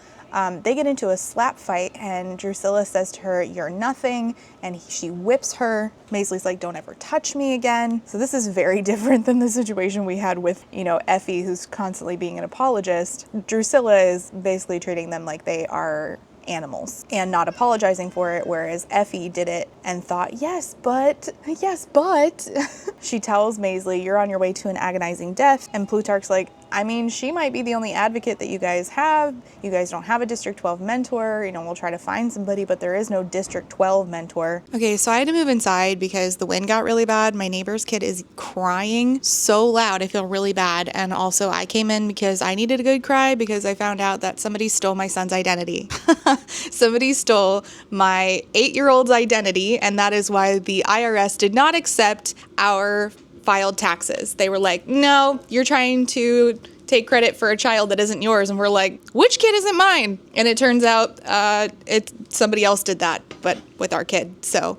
they get into a slap fight, and Drusilla says to her, "You're nothing," and she whips her. Maisley's like, "Don't ever touch me again." So this is very different than the situation we had with, Effie, who's constantly being an apologist. Drusilla is basically treating them like they are animals and not apologizing for it, whereas Effie did it and thought, yes, but she tells Maisley, "You're on your way to an agonizing death," and Plutarch's like, I mean, she might be the only advocate that you guys have. You guys don't have a District 12 mentor. We'll try to find somebody, but there is no District 12 mentor. Okay, so I had to move inside because the wind got really bad. My neighbor's kid is crying so loud. I feel really bad. And also I came in because I needed a good cry because I found out that somebody stole my son's identity. Somebody stole my 8-year-old's identity, and that is why the IRS did not accept our filed taxes. They were like, "No, you're trying to take credit for a child that isn't yours." And we're like, "Which kid isn't mine?" And it turns out somebody else did that, but with our kid. So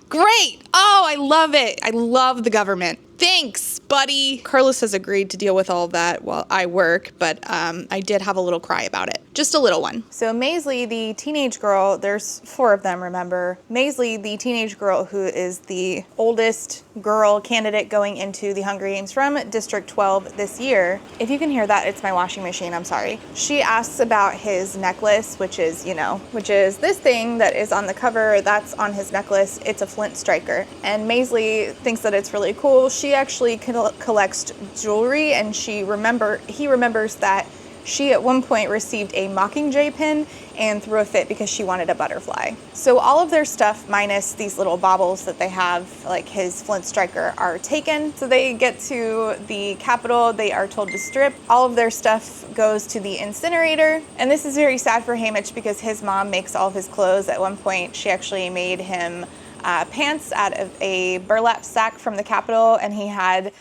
great. Oh, I love it. I love the government. Thanks, buddy. Carlos has agreed to deal with all of that while I work, but I did have a little cry about it. Just a little one. So Maisley, the teenage girl, there's 4 of them, remember. Maisley, the teenage girl who is the oldest girl candidate going into the Hunger Games from District 12 this year. If you can hear that, it's my washing machine, I'm sorry. She asks about his necklace, which is this thing that is on the cover. That's on his necklace. It's a flint striker. And Maisley thinks that it's really cool. She actually collects jewelry, and he remembers that she at one point received a Mockingjay pin and threw a fit because she wanted a butterfly. So all of their stuff, minus these little baubles that they have, like his flint striker, are taken. So they get to the Capitol, they are told to strip. All of their stuff goes to the incinerator. And this is very sad for Haymitch because his mom makes all of his clothes. At one point, she actually made him pants out of a burlap sack from the Capitol, and he had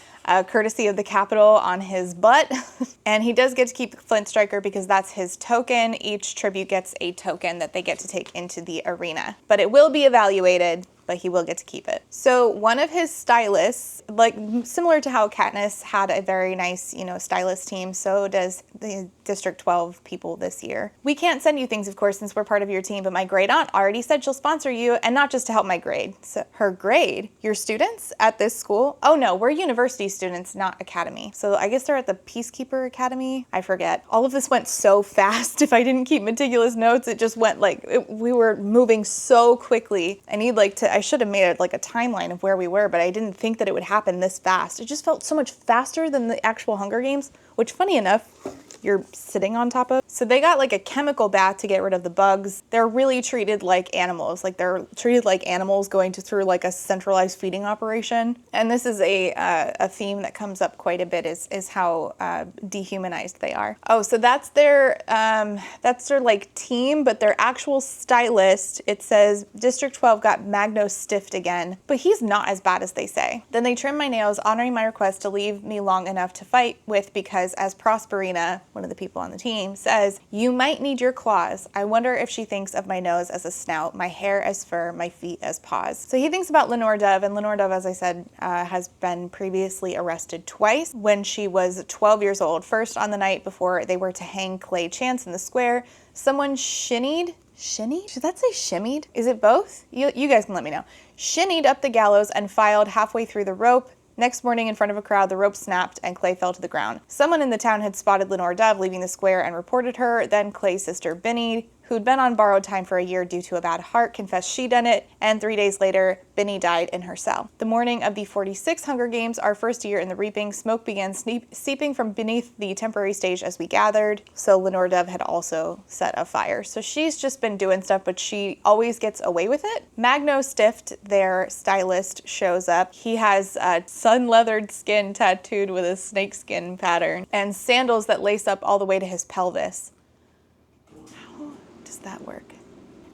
courtesy of the Capitol on his butt. And he does get to keep the flint striker because that's his token. Each tribute gets a token that they get to take into the arena, but it will be evaluated, but he will get to keep it. So one of his stylists, like similar to how Katniss had a very nice, stylist team, so does the District 12 people this year. We can't send you things, of course, since we're part of your team, but my great aunt already said she'll sponsor you, and not just to help my grade. So her grade? Your students at this school? Oh no, we're university students, not academy. So I guess they're at the Peacekeeper Academy? I forget. All of this went so fast. If I didn't keep meticulous notes, it just went we were moving so quickly. I should have made it like a timeline of where we were, but I didn't think that it would happen this fast. It just felt so much faster than the actual Hunger Games, which, funny enough, you're sitting on top of. So they got like a chemical bath to get rid of the bugs. They're really treated like animals. Like they're treated like animals going through like a centralized feeding operation. And this is a theme that comes up quite a bit is how dehumanized they are. Oh, so that's their like team, but their actual stylist, it says District 12 got Magno stiffed again, but he's not as bad as they say. Then they trim my nails, honoring my request to leave me long enough to fight with because as Prosperina, one of the people on the team, says, "You might need your claws. I wonder if she thinks of my nose as a snout, my hair as fur, my feet as paws." So he thinks about Lenore Dove, and Lenore Dove, as I said, has been previously arrested twice when she was 12 years old. First, on the night before they were to hang Clay Chance in the square, someone shinnied? Should that say shimmied? Is it both? You guys can let me know. Shinnied up the gallows and filed halfway through the rope. Next morning, in front of a crowd, the rope snapped and Clay fell to the ground. Someone in the town had spotted Lenore Dove leaving the square and reported her. Then Clay's sister, Binny, who'd been on borrowed time for a year due to a bad heart, confessed she done it, and 3 days later, Binny died in her cell. The morning of the 46 Hunger Games, our first year in the reaping, smoke began seeping from beneath the temporary stage as we gathered. So Lenore Dove had also set a fire. So she's just been doing stuff, but she always gets away with it. Magno Stift, their stylist, shows up. He has sun-leathered skin tattooed with a snakeskin pattern and sandals that lace up all the way to his pelvis. That work.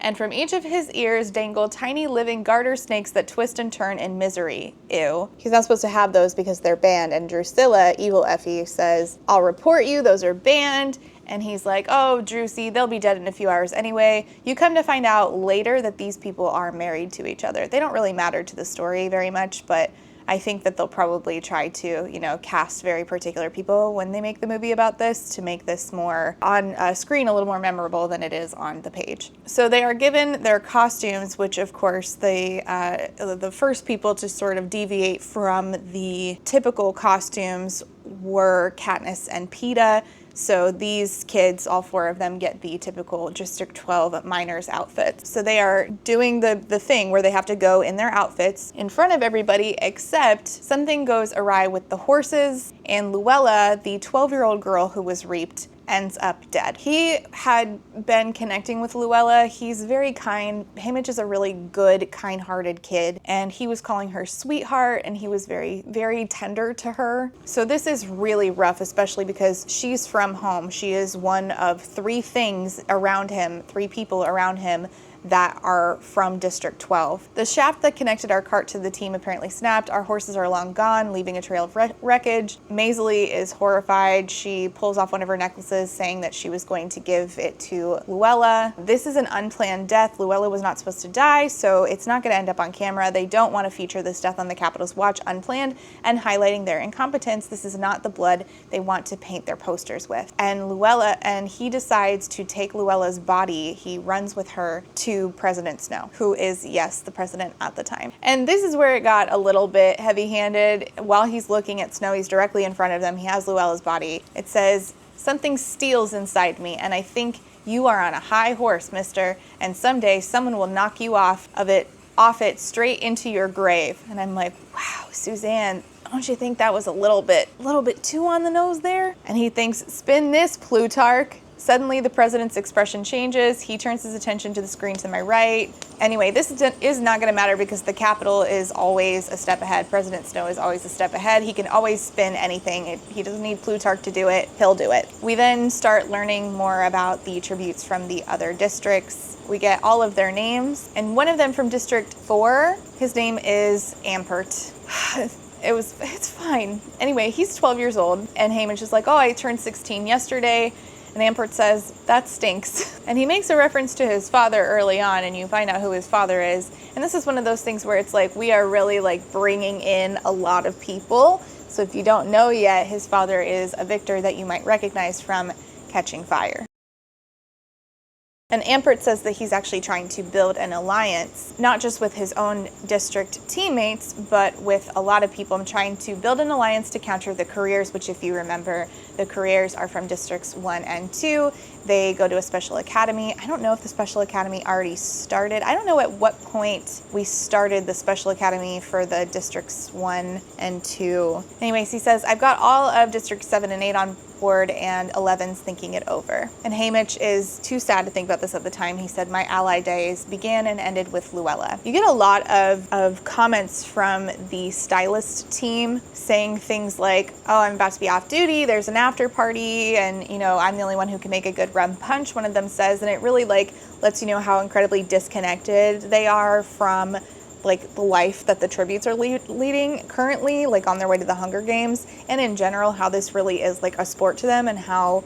And from each of his ears dangle tiny living garter snakes that twist and turn in misery. Ew. He's not supposed to have those because they're banned. And Drusilla, evil Effie, says, "I'll report you, those are banned." And he's like, "Oh, Drusy, they'll be dead in a few hours anyway." You come to find out later that these people are married to each other. They don't really matter to the story very much, but I think that they'll probably try to, cast very particular people when they make the movie about this to make this more on screen a little more memorable than it is on the page. So they are given their costumes, which of course the first people to sort of deviate from the typical costumes were Katniss and Peeta. So these kids, all four of them, get the typical District 12 miners outfits. So they are doing the thing where they have to go in their outfits in front of everybody, except something goes awry with the horses, and Luella, the 12-year-old girl who was reaped, ends up dead. He had been connecting with Luella. He's very kind. Haymitch is a really good, kind-hearted kid, and he was calling her sweetheart, and he was very, very tender to her. So this is really rough, especially because she's from home. She is one of three things around him, three people around him that are from District 12. The shaft that connected our cart to the team apparently snapped. Our horses are long gone, leaving a trail of wreckage. Maisley is horrified. She pulls off one of her necklaces, saying that she was going to give it to Luella. This is an unplanned death. Luella was not supposed to die, so it's not going to end up on camera. They don't want to feature this death on the Capitol's watch unplanned and highlighting their incompetence. This is not the blood they want to paint their posters with. And he decides to take Luella's body. He runs with her to President Snow, who is, yes, the president at the time. And this is where it got a little bit heavy-handed. While he's looking at Snow, he's directly in front of them. He has Luella's body. It says, "Something steals inside me, and I think you are on a high horse, mister, and someday someone will knock you off it straight into your grave." And I'm like, wow, Suzanne, don't you think that was a little bit too on the nose there? And he thinks, "Spin this, Plutarch." Suddenly, the president's expression changes. He turns his attention to the screen to my right. Anyway, this is not going to matter because the Capitol is always a step ahead. President Snow is always a step ahead. He can always spin anything. He doesn't need Plutarch to do it. He'll do it. We then start learning more about the tributes from the other districts. We get all of their names, and one of them from District 4, his name is Ampert. It's fine. Anyway, he's 12 years old, and Haymitch is like, "Oh, I turned 16 yesterday." And Ampert says, "That stinks." And he makes a reference to his father early on, and you find out who his father is. And this is one of those things where it's like, we are really like bringing in a lot of people. So if you don't know yet, his father is a victor that you might recognize from Catching Fire. And Ampert says that he's actually trying to build an alliance, not just with his own district teammates, but with a lot of people. I'm trying to build an alliance to counter the careers, which if you remember, the careers are from Districts 1 and 2. They go to a special academy. I don't know if the special academy already started. I don't know at what point we started the special academy for the Districts 1 and 2. Anyways, he says, "I've got all of District 7 and 8 on board, and 11's thinking it over." And Haymitch is too sad to think about this at the time. He said, "My ally days began and ended with Luella." You get a lot of comments from the stylist team saying things like, "Oh, I'm about to be off duty, there's an after party, and I'm the only one who can make a good rum punch," one of them says, and it really lets you know how incredibly disconnected they are from the life that the tributes are leading currently, on their way to the Hunger Games, and in general how this really is a sport to them, and how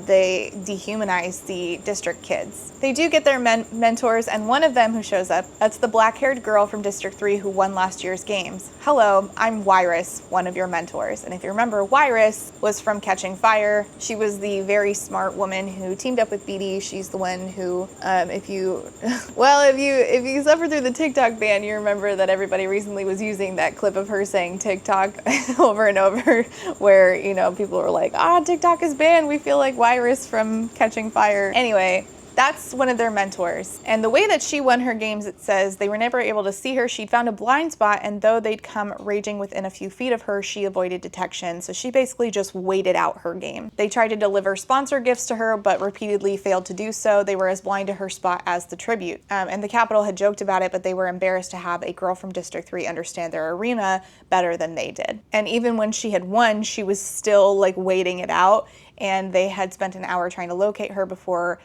they dehumanize the district kids. They do get their mentors, and one of them who shows up, that's the black-haired girl from District 3 who won last year's games. Hello, I'm Wyrus, one of your mentors. And if you remember, Wyrus was from Catching Fire. She was the very smart woman who teamed up with Beatty. She's the one who, if you suffer through the TikTok ban, you remember that everybody recently was using that clip of her saying TikTok over and over, where, you know, people were like, TikTok is banned. We feel like Wyrus from Catching Fire. Anyway, that's one of their mentors. And the way that she won her games, it says they were never able to see her. She'd found a blind spot, and though they'd come raging within a few feet of her, she avoided detection. So she basically just waited out her game. They tried to deliver sponsor gifts to her, but repeatedly failed to do so. They were as blind to her spot as the tribute. And the Capitol had joked about it, but they were embarrassed to have a girl from District 3 understand their arena better than they did. And even when she had won, she was still like waiting it out, and they had spent an hour trying to locate her before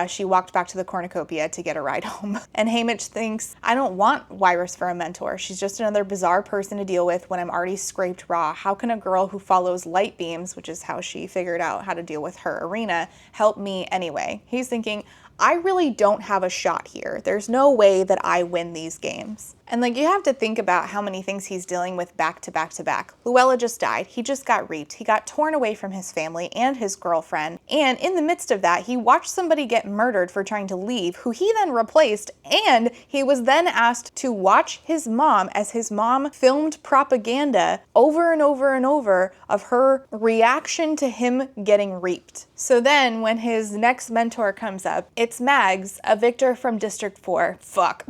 she walked back to the cornucopia to get a ride home. And Haymitch thinks, I don't want Wyrus for a mentor. She's just another bizarre person to deal with when I'm already scraped raw. How can a girl who follows light beams, which is how she figured out how to deal with her arena, help me anyway? He's thinking, I really don't have a shot here. There's no way that I win these games. And like, you have to think about how many things he's dealing with back to back to back. Luella just died. He just got reaped. He got torn away from his family and his girlfriend. And in the midst of that, he watched somebody get murdered for trying to leave, who he then replaced. And he was then asked to watch his mom as his mom filmed propaganda over and over and over of her reaction to him getting reaped. So then when his next mentor comes up, it's Mags, a victor from District 4. Fuck.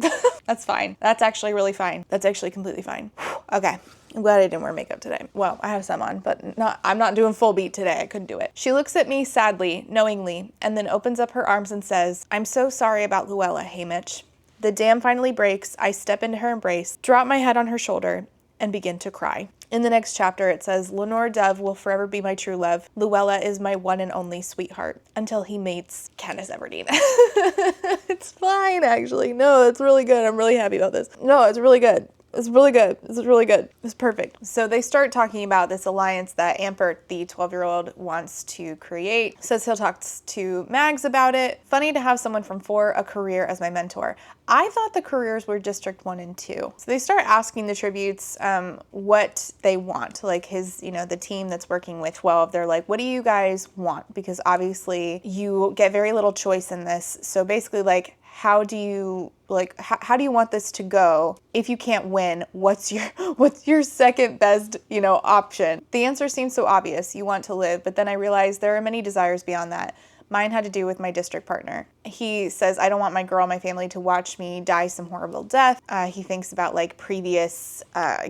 That's fine. That's actually really fine. That's actually completely fine. Okay. I'm glad I didn't wear makeup today. Well, I have some on, but I'm not doing full beat today. I couldn't do it. She looks at me sadly, knowingly, and then opens up her arms and says, I'm so sorry about Luella, Haymitch. The dam finally breaks. I step into her embrace, drop my head on her shoulder, and begin to cry. In the next chapter, it says, Lenore Dove will forever be my true love. Luella is my one and only sweetheart until he mates Candace Everdeen. It's fine, actually. No, it's really good. I'm really happy about this. No, it's really good. It's really good. It's really good. It's perfect. So they start talking about this alliance that Ampert, the 12-year-old, wants to create. Says he'll talk to Mags about it. Funny to have someone from 4 a career as my mentor. I thought the careers were District 1 and 2. So they start asking the tributes what they want. Like the team that's working with 12, they're like, what do you guys want? Because obviously you get very little choice in this. So basically, like, how do you want this to go? If you can't win, what's your second best, option? The answer seems so obvious. You want to live, but then I realized there are many desires beyond that. Mine had to do with my district partner. He says, I don't want my girl, my family to watch me die some horrible death. He thinks about like previous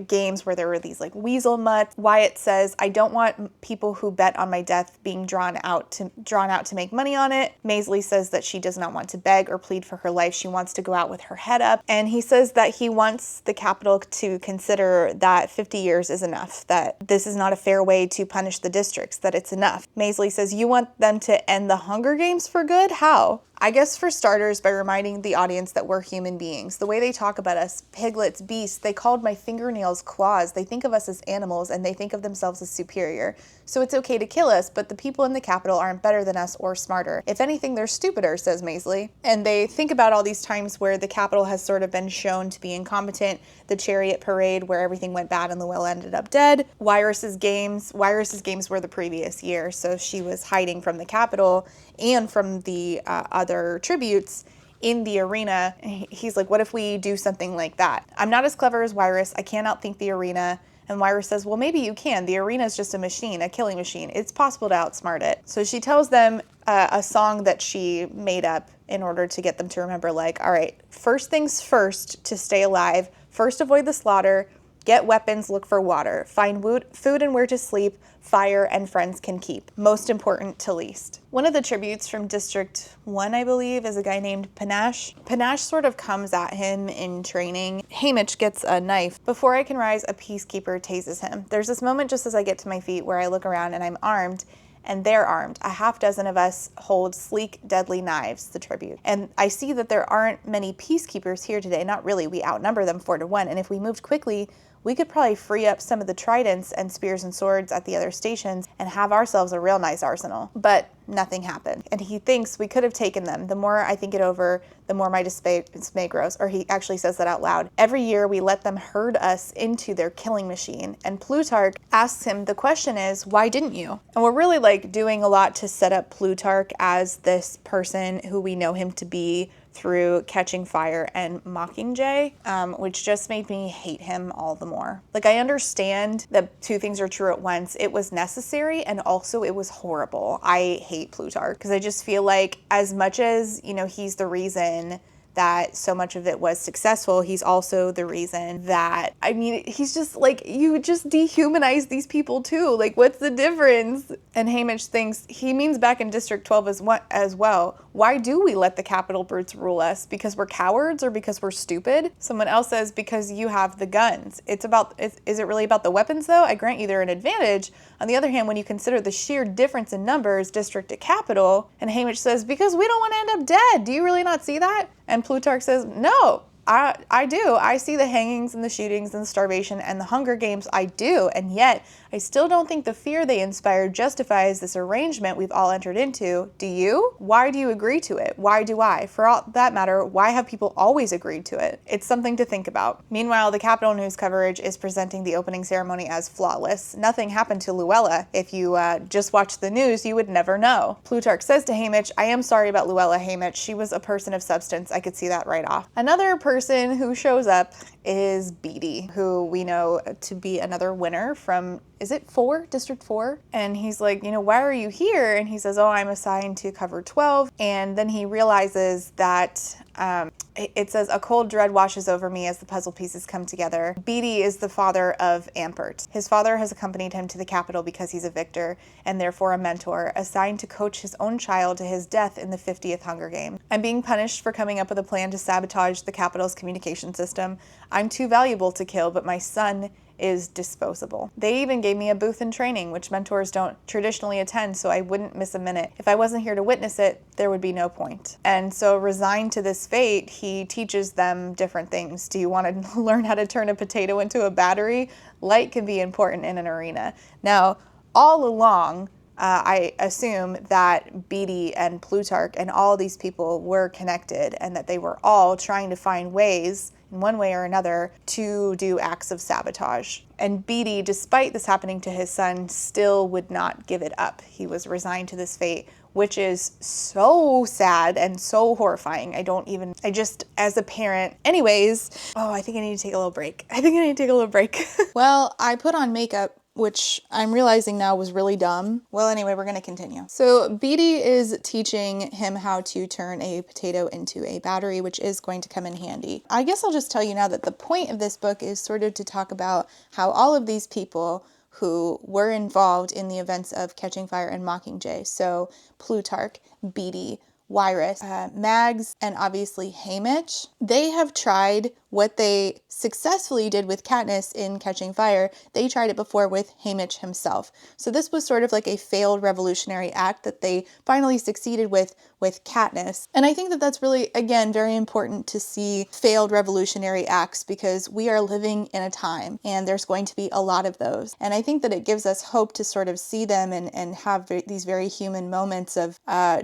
games where there were these like weasel mutts. Wyatt says, I don't want people who bet on my death being drawn out to make money on it. Maisley says that she does not want to beg or plead for her life. She wants to go out with her head up. And he says that he wants the Capitol to consider that 50 years is enough, that this is not a fair way to punish the districts, that it's enough. Maisley says, you want them to end the Hunger Games for good? How? I guess for starters, by reminding the audience that we're human beings. The way they talk about us, piglets, beasts, they called my fingernails claws. They think of us as animals and they think of themselves as superior. So it's okay to kill us, but the people in the Capitol aren't better than us or smarter. If anything, they're stupider, says Maisley. And they think about all these times where the Capitol has sort of been shown to be incompetent. The Chariot Parade where everything went bad and Luella ended up dead. Wyrus's games were the previous year, so she was hiding from the Capitol and from the other tributes in the arena. He's like, what if we do something like that? I'm not as clever as Wyrus. I can't outthink the arena. And Wyrus says, well, maybe you can. The arena is just a machine, a killing machine. It's possible to outsmart it. So she tells them a song that she made up in order to get them to remember, like, all right, first things first to stay alive. First, avoid the slaughter. Get weapons, look for water. Find food and where to sleep. Fire and friends can keep. Most important to least. One of the tributes from District 1, I believe, is a guy named Panache. Panache sort of comes at him in training. Haymitch gets a knife. Before I can rise, a peacekeeper tases him. There's this moment just as I get to my feet where I look around and I'm armed, and they're armed. A half dozen of us hold sleek, deadly knives, the tribute. And I see that there aren't many peacekeepers here today. Not really. We outnumber them 4-1. And if we moved quickly, we could probably free up some of the tridents and spears and swords at the other stations and have ourselves a real nice arsenal. But nothing happened. And he thinks we could have taken them. The more I think it over, the more my dismay grows. Or he actually says that out loud. Every year we let them herd us into their killing machine. And Plutarch asks him, the question is, why didn't you? And we're really like doing a lot to set up Plutarch as this person who we know him to be through Catching Fire and Mockingjay, which just made me hate him all the more. Like, I understand that two things are true at once. It was necessary, and also it was horrible. I hate Plutarch because I just feel like as much as, you know, he's the reason that so much of it was successful, he's also the reason that, I mean, he's just like, you just dehumanize these people too. Like, what's the difference? And Haymitch thinks he means back in District 12 as well. Why do we let the capital brutes rule us? Because we're cowards or because we're stupid? Someone else says, because you have the guns. Is it really about the weapons though? I grant you they're an advantage. On the other hand, when you consider the sheer difference in numbers, district to capital, and Haymitch says, because we don't want to end up dead. Do you really not see that? And Plutarch says, no, I do. I see the hangings and the shootings and the starvation and the Hunger Games. I do. And yet, I still don't think the fear they inspired justifies this arrangement we've all entered into. Do you? Why do you agree to it? Why do I? For all that matter, why have people always agreed to it? It's something to think about. Meanwhile, the Capitol News coverage is presenting the opening ceremony as flawless. Nothing happened to Luella. If you just watched the news, you would never know. Plutarch says to Haymitch, I am sorry about Luella, Haymitch. She was a person of substance. I could see that right off. Another person who shows up is Beatty, who we know to be another winner from, is it 4? District 4? And he's like, you know, why are you here? And he says, oh, I'm assigned to cover 12. And then he realizes that it says, a cold dread washes over me as the puzzle pieces come together. Beatty is the father of Ampert. His father has accompanied him to the capital because he's a victor and therefore a mentor, assigned to coach his own child to his death in the 50th Hunger Game. I'm being punished for coming up with a plan to sabotage the capital's communication system. I'm too valuable to kill, but my son is disposable. They even gave me a booth in training, which mentors don't traditionally attend, so I wouldn't miss a minute. If I wasn't here to witness it, there would be no point. And so, resigned to this fate, he teaches them different things. Do you want to learn how to turn a potato into a battery? Light can be important in an arena. Now, all along, I assume that Beatty and Plutarch and all these people were connected and that they were all trying to find ways, in one way or another, to do acts of sabotage. And Beatty, despite this happening to his son, still would not give it up. He was resigned to this fate, which is so sad and so horrifying. I just, as a parent, anyways, I think I need to take a little break. Well, I put on makeup, which I'm realizing now was really dumb. Well, anyway, we're going to continue. So Beatty is teaching him how to turn a potato into a battery, which is going to come in handy. I guess I'll just tell you now that the point of this book is sort of to talk about how all of these people who were involved in the events of Catching Fire and Mockingjay, so Plutarch, Beatty, Wyrus, Mags, and obviously Haymitch, they have tried what they successfully did with Katniss in Catching Fire. They tried it before with Haymitch himself. So this was sort of like a failed revolutionary act that they finally succeeded with Katniss. And I think that that's really, again, very important to see failed revolutionary acts because we are living in a time and there's going to be a lot of those. And I think that it gives us hope to sort of see them and have these very human moments of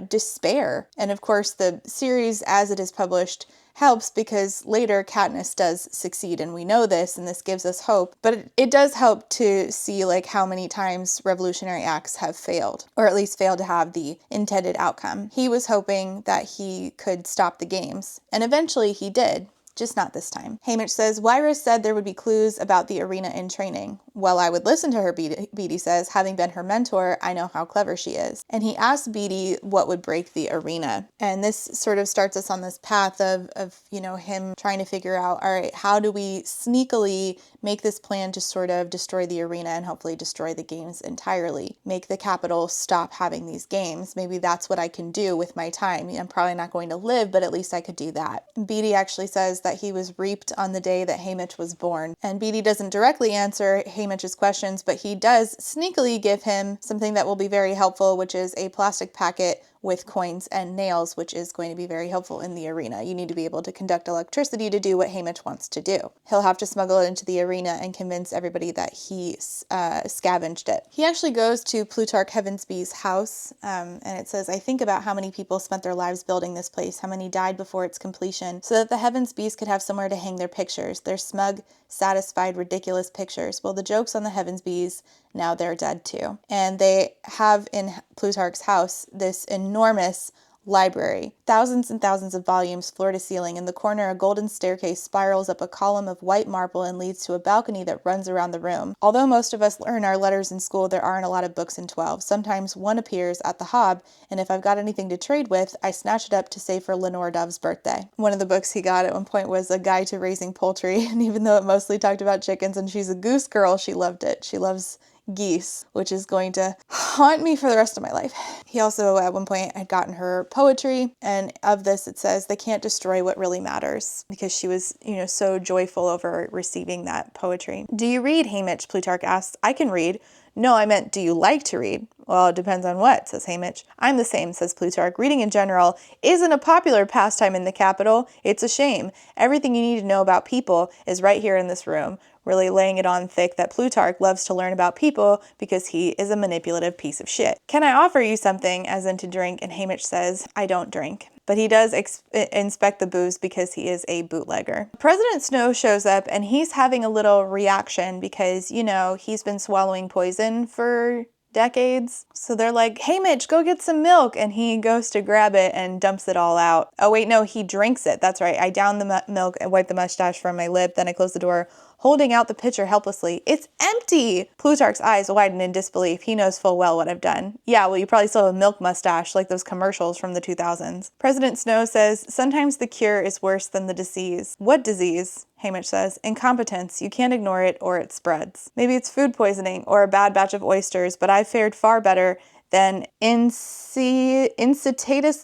despair. And of course, the series as it is published helps because later Katniss does succeed and we know this and this gives us hope, but it does help to see like how many times revolutionary acts have failed, or at least failed to have the intended outcome. He was hoping that he could stop the games, and eventually he did. Just not this time. Haymitch says, Wyrus said there would be clues about the arena in training. Well, I would listen to her, Beatty says. Having been her mentor, I know how clever she is. And he asked Beatty what would break the arena. And this sort of starts us on this path of him trying to figure out, all right, how do we sneakily make this plan to sort of destroy the arena and hopefully destroy the games entirely? Make the capital stop having these games. Maybe that's what I can do with my time. I'm probably not going to live, but at least I could do that. Beatty actually says that he was reaped on the day that Haymitch was born. And Beatty doesn't directly answer Haymitch's questions, but he does sneakily give him something that will be very helpful, which is a plastic packet with coins and nails, which is going to be very helpful in the arena. You need to be able to conduct electricity to do what Haymitch wants to do. He'll have to smuggle it into the arena and convince everybody that he scavenged it. He actually goes to Plutarch Heavensby's house, and it says, I think about how many people spent their lives building this place, how many died before its completion, so that the Heavensbys could have somewhere to hang their pictures, their smug, satisfied, ridiculous pictures. Well, the joke's on the Heavensbys, now they're dead too. And they have in Plutarch's house this enormous library, thousands and thousands of volumes floor to ceiling. In the corner, a golden staircase spirals up a column of white marble and leads to a balcony that runs around the room. Although most of us learn our letters in school, there aren't a lot of books in 12. Sometimes one appears at the Hob, and if I've got anything to trade with, I snatch it up to save for Lenore Dove's birthday. One of the books he got at one point was A Guide to Raising Poultry, and even though it mostly talked about chickens and she's a goose girl, she loved it. She loves geese, which is going to haunt me for the rest of my life. He also at one point had gotten her poetry, and of this it says they can't destroy what really matters, because she was, so joyful over receiving that poetry. Do you read, Haymitch? Plutarch asks. I can read. No, I meant, do you like to read? Well, it depends on what, says Haymitch. I'm the same, says Plutarch. Reading in general isn't a popular pastime in the capital. It's a shame. Everything you need to know about people is right here in this room, really laying it on thick that Plutarch loves to learn about people because he is a manipulative piece of shit. Can I offer you something, as in to drink? And Haymitch says, I don't drink. But he does inspect the booze because he is a bootlegger. President Snow shows up and he's having a little reaction because, he's been swallowing poison for decades. So they're like, Haymitch, go get some milk. And he goes to grab it and dumps it all out. Oh, wait, no, he drinks it. That's right. I down the milk and wipe the mustache from my lip. Then I close the door, holding out the pitcher helplessly. It's empty! Plutarch's eyes widen in disbelief. He knows full well what I've done. Yeah, well, you probably still have a milk mustache like those commercials from the 2000s. President Snow says, sometimes the cure is worse than the disease. What disease? Haymitch says, incompetence. You can't ignore it or it spreads. Maybe it's food poisoning or a bad batch of oysters, but I've fared far better than incitatus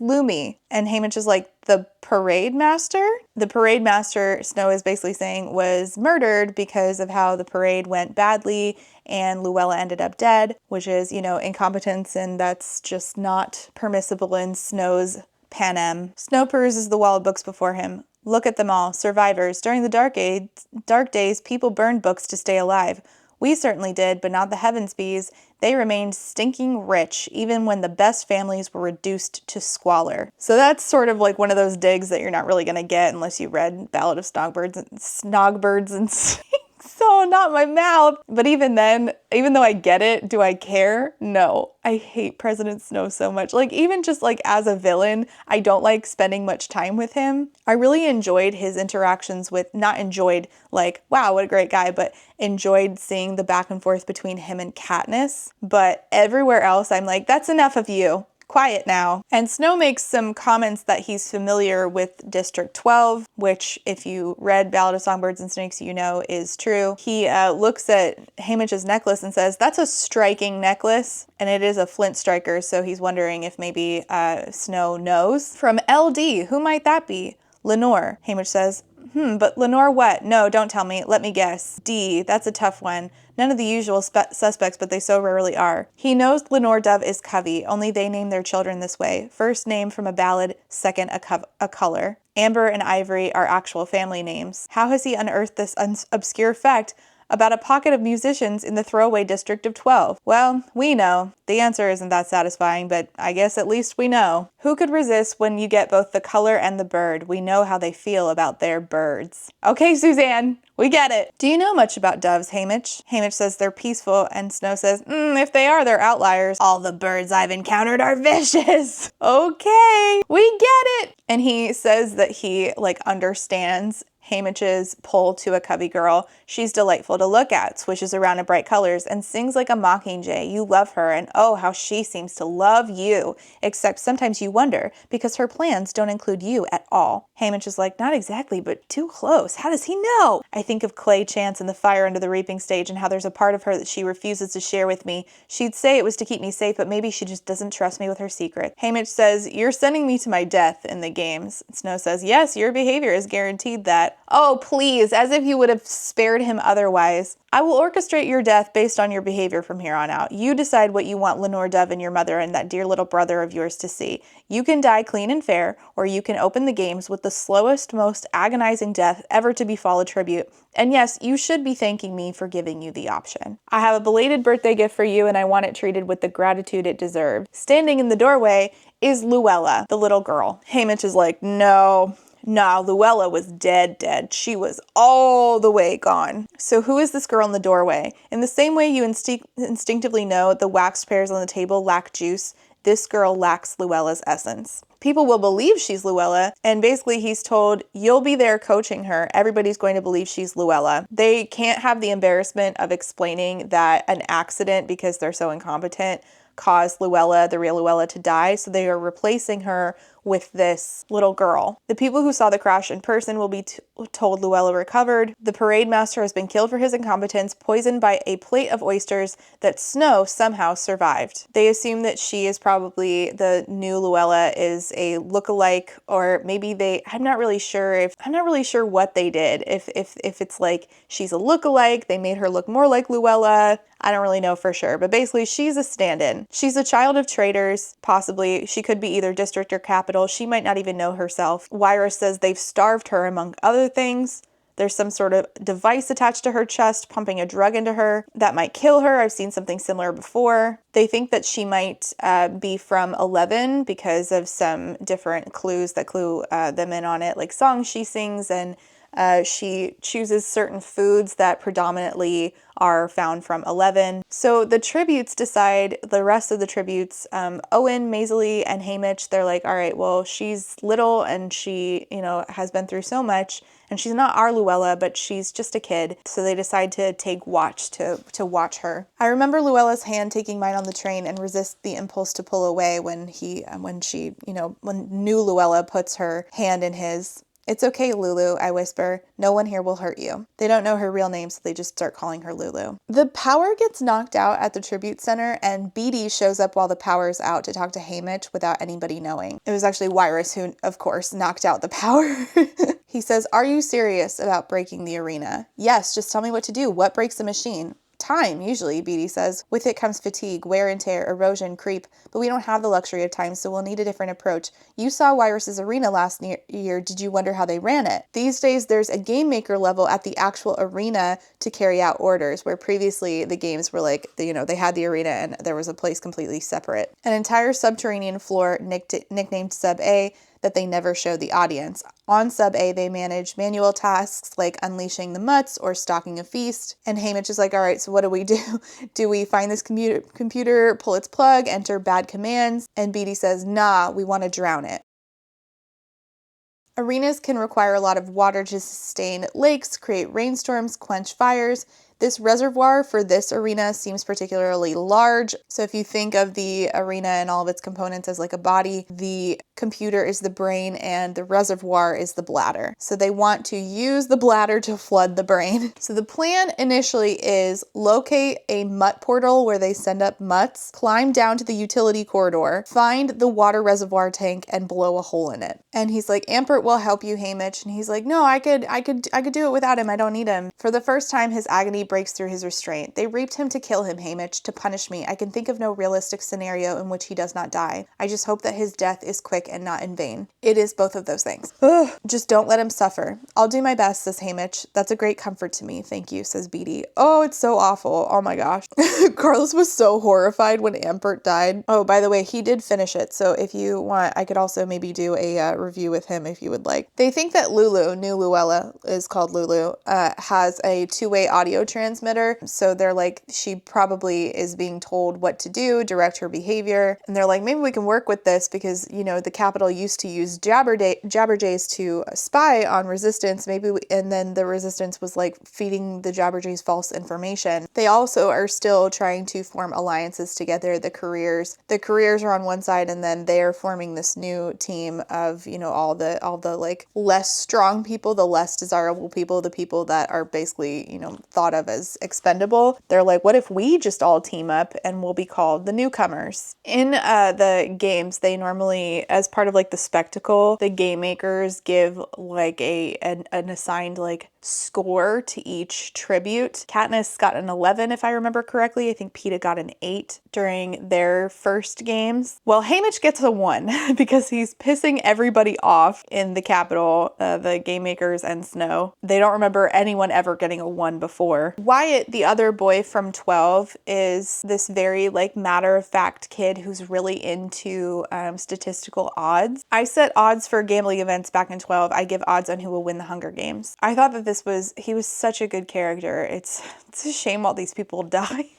lumi. And Haymitch is like, the parade master? The parade master, Snow is basically saying, was murdered because of how the parade went badly and Luella ended up dead, which is, incompetence, and that's just not permissible in Snow's Panem. Snow peruses the wall of books before him. Look at them all. Survivors. During the dark days, people burned books to stay alive. We certainly did, but not the Heavensbys. They remained stinking rich, even when the best families were reduced to squalor. So that's sort of like one of those digs that you're not really going to get unless you read Ballad of Snogbirds and So not my mouth. But even then, even though I get it, do I care? No. I hate President Snow so much. Even just as a villain, I don't like spending much time with him. I really enjoyed his interactions with, not enjoyed wow, what a great guy, but enjoyed seeing the back and forth between him and Katniss. But everywhere else, I'm like, that's enough of you. Quiet now. And Snow makes some comments that he's familiar with District 12, which if you read Ballad of Songbirds and Snakes, is true. He looks at Haymitch's necklace and says, that's a striking necklace. And it is a flint striker, so he's wondering if maybe Snow knows. From LD, who might that be? Lenore. Haymitch says, but Lenore what? No, don't tell me. Let me guess. D, that's a tough one. None of the usual suspects, but they so rarely are. He knows Lenore Dove is Covey, only they name their children this way. First name from a ballad, second a color. Amber and Ivory are actual family names. How has he unearthed this obscure fact about a pocket of musicians in the throwaway district of 12? Well, we know. The answer isn't that satisfying, but I guess at least we know. Who could resist when you get both the color and the bird? We know how they feel about their birds. Okay, Suzanne, we get it. Do you know much about doves, Haymitch? Haymitch says they're peaceful, and Snow says, if they are, they're outliers. All the birds I've encountered are vicious. Okay, we get it. And he says that he understands Haymitch's pull to a cubby girl. She's delightful to look at, swishes around in bright colors, and sings like a mockingjay. You love her, and oh, how she seems to love you. Except sometimes you wonder, because her plans don't include you at all. Haymitch is like, not exactly, but too close. How does he know? I think of Clay Chance in The Fire Under the Reaping stage and how there's a part of her that she refuses to share with me. She'd say it was to keep me safe, but maybe she just doesn't trust me with her secret. Haymitch says, you're sending me to my death in the games. Snow says, yes, your behavior has guaranteed that. Oh, please, as if you would have spared him otherwise. I will orchestrate your death based on your behavior from here on out. You decide what you want Lenore Dove and your mother and that dear little brother of yours to see. You can die clean and fair, or you can open the games with the slowest, most agonizing death ever to befall a tribute. And yes, you should be thanking me for giving you the option. I have a belated birthday gift for you, and I want it treated with the gratitude it deserved. Standing in the doorway is Luella, the little girl. Haymitch is like, no. Nah, Luella was dead. She was all the way gone. So who is this girl in the doorway? In the same way you instinctively know the waxed pears on the table lack juice, this girl lacks Luella's essence. People will believe she's Luella, and basically he's told, you'll be there coaching her. Everybody's going to believe she's Luella. They can't have the embarrassment of explaining that an accident, because they're so incompetent, caused Luella, the real Luella, to die, so they are replacing her with this little girl. The people who saw the crash in person will be told Luella recovered. The parade master has been killed for his incompetence, poisoned by a plate of oysters that Snow somehow survived. They assume that she is probably the new Luella, is a lookalike, or maybe I'm not really sure what they did. If it's like she's a lookalike, they made her look more like Luella. I don't really know for sure, but basically she's a stand-in. She's a child of traitors, possibly. She could be either district or capital. She might not even know herself. Wyra says they've starved her, among other things. There's some sort of device attached to her chest, pumping a drug into her that might kill her. I've seen something similar before. They think that she might be from 11 because of some different clues that clue them in on it, like songs she sings, and she chooses certain foods that predominantly are found from 11. So the tributes decide, the rest of the tributes, Owen, Maisley, and Haymitch, they're like, all right, well, she's little and she, has been through so much, and she's not our Luella, but she's just a kid. So they decide to take watch, to watch her. I remember Luella's hand taking mine on the train and resist the impulse to pull away when new Luella puts her hand in his. It's okay, Lulu, I whisper. No one here will hurt you. They don't know her real name, so they just start calling her Lulu. The power gets knocked out at the tribute center, and Beatty shows up while the power's out to talk to Haymitch without anybody knowing. It was actually Wyrus who, of course, knocked out the power. He says, are you serious about breaking the arena? Yes, just tell me what to do. What breaks the machine? Time, usually, Beatty says. With it comes fatigue, wear and tear, erosion, creep, but we don't have the luxury of time, so we'll need a different approach. You saw Wyrus's arena last year. Did you wonder how they ran it? These days, there's a game maker level at the actual arena to carry out orders, where previously the games were like, they had the arena and there was a place completely separate. An entire subterranean floor nicknamed Sub A that they never show the audience. On Sub A, they manage manual tasks like unleashing the mutts or stocking a feast. And Haymitch is like, all right, so what do we do? Do we find this computer, pull its plug, enter bad commands? And Beatty says, nah, we want to drown it. Arenas can require a lot of water to sustain lakes, create rainstorms, quench fires. This reservoir for this arena seems particularly large. So if you think of the arena and all of its components as like a body, the computer is the brain and the reservoir is the bladder. So they want to use the bladder to flood the brain. So the plan initially is locate a mutt portal where they send up mutts, climb down to the utility corridor, find the water reservoir tank and blow a hole in it. And he's like, Ampert will help you, Haymitch. And he's like, no, I could do it without him. I don't need him. For the first time, his agony breaks through his restraint. They raped him to kill him, Haymitch, to punish me. I can think of no realistic scenario in which he does not die. I just hope that his death is quick and not in vain. It is both of those things. Ugh, just don't let him suffer. I'll do my best, says Haymitch. That's a great comfort to me. Thank you, says Beatty. Oh, it's so awful. Oh my gosh. Carlos was so horrified when Ampert died. Oh, by the way, he did finish it. So if you want, I could also maybe do a review with him if you would like. They think that Lulu, new Luella is called Lulu, has a two-way audio transmitter. So they're like, she probably is being told what to do, direct her behavior. And they're like, maybe we can work with this because, the Capitol used to use Jabberjays to spy on resistance. And then the resistance was like feeding the Jabberjays false information. They also are still trying to form alliances together. The careers are on one side, and then they are forming this new team of, all the like less strong people, the less desirable people, the people that are basically, thought of as expendable. They're like, what if we just all team up and we'll be called the newcomers? In the games, they normally, as as part of like the spectacle, the game makers give like an assigned like score to each tribute. Katniss got an 11 if I remember correctly. I think Peeta got an 8 during their first games. Well, Haymitch gets a 1 because he's pissing everybody off in the Capitol, the game makers and Snow. They don't remember anyone ever getting a 1 before. Wyatt, the other boy from 12, is this very like matter-of-fact kid who's really into statistical odds. I set odds for gambling events back in 12. I give odds on who will win the Hunger Games. I thought that he was such a good character. It's a shame all these people die.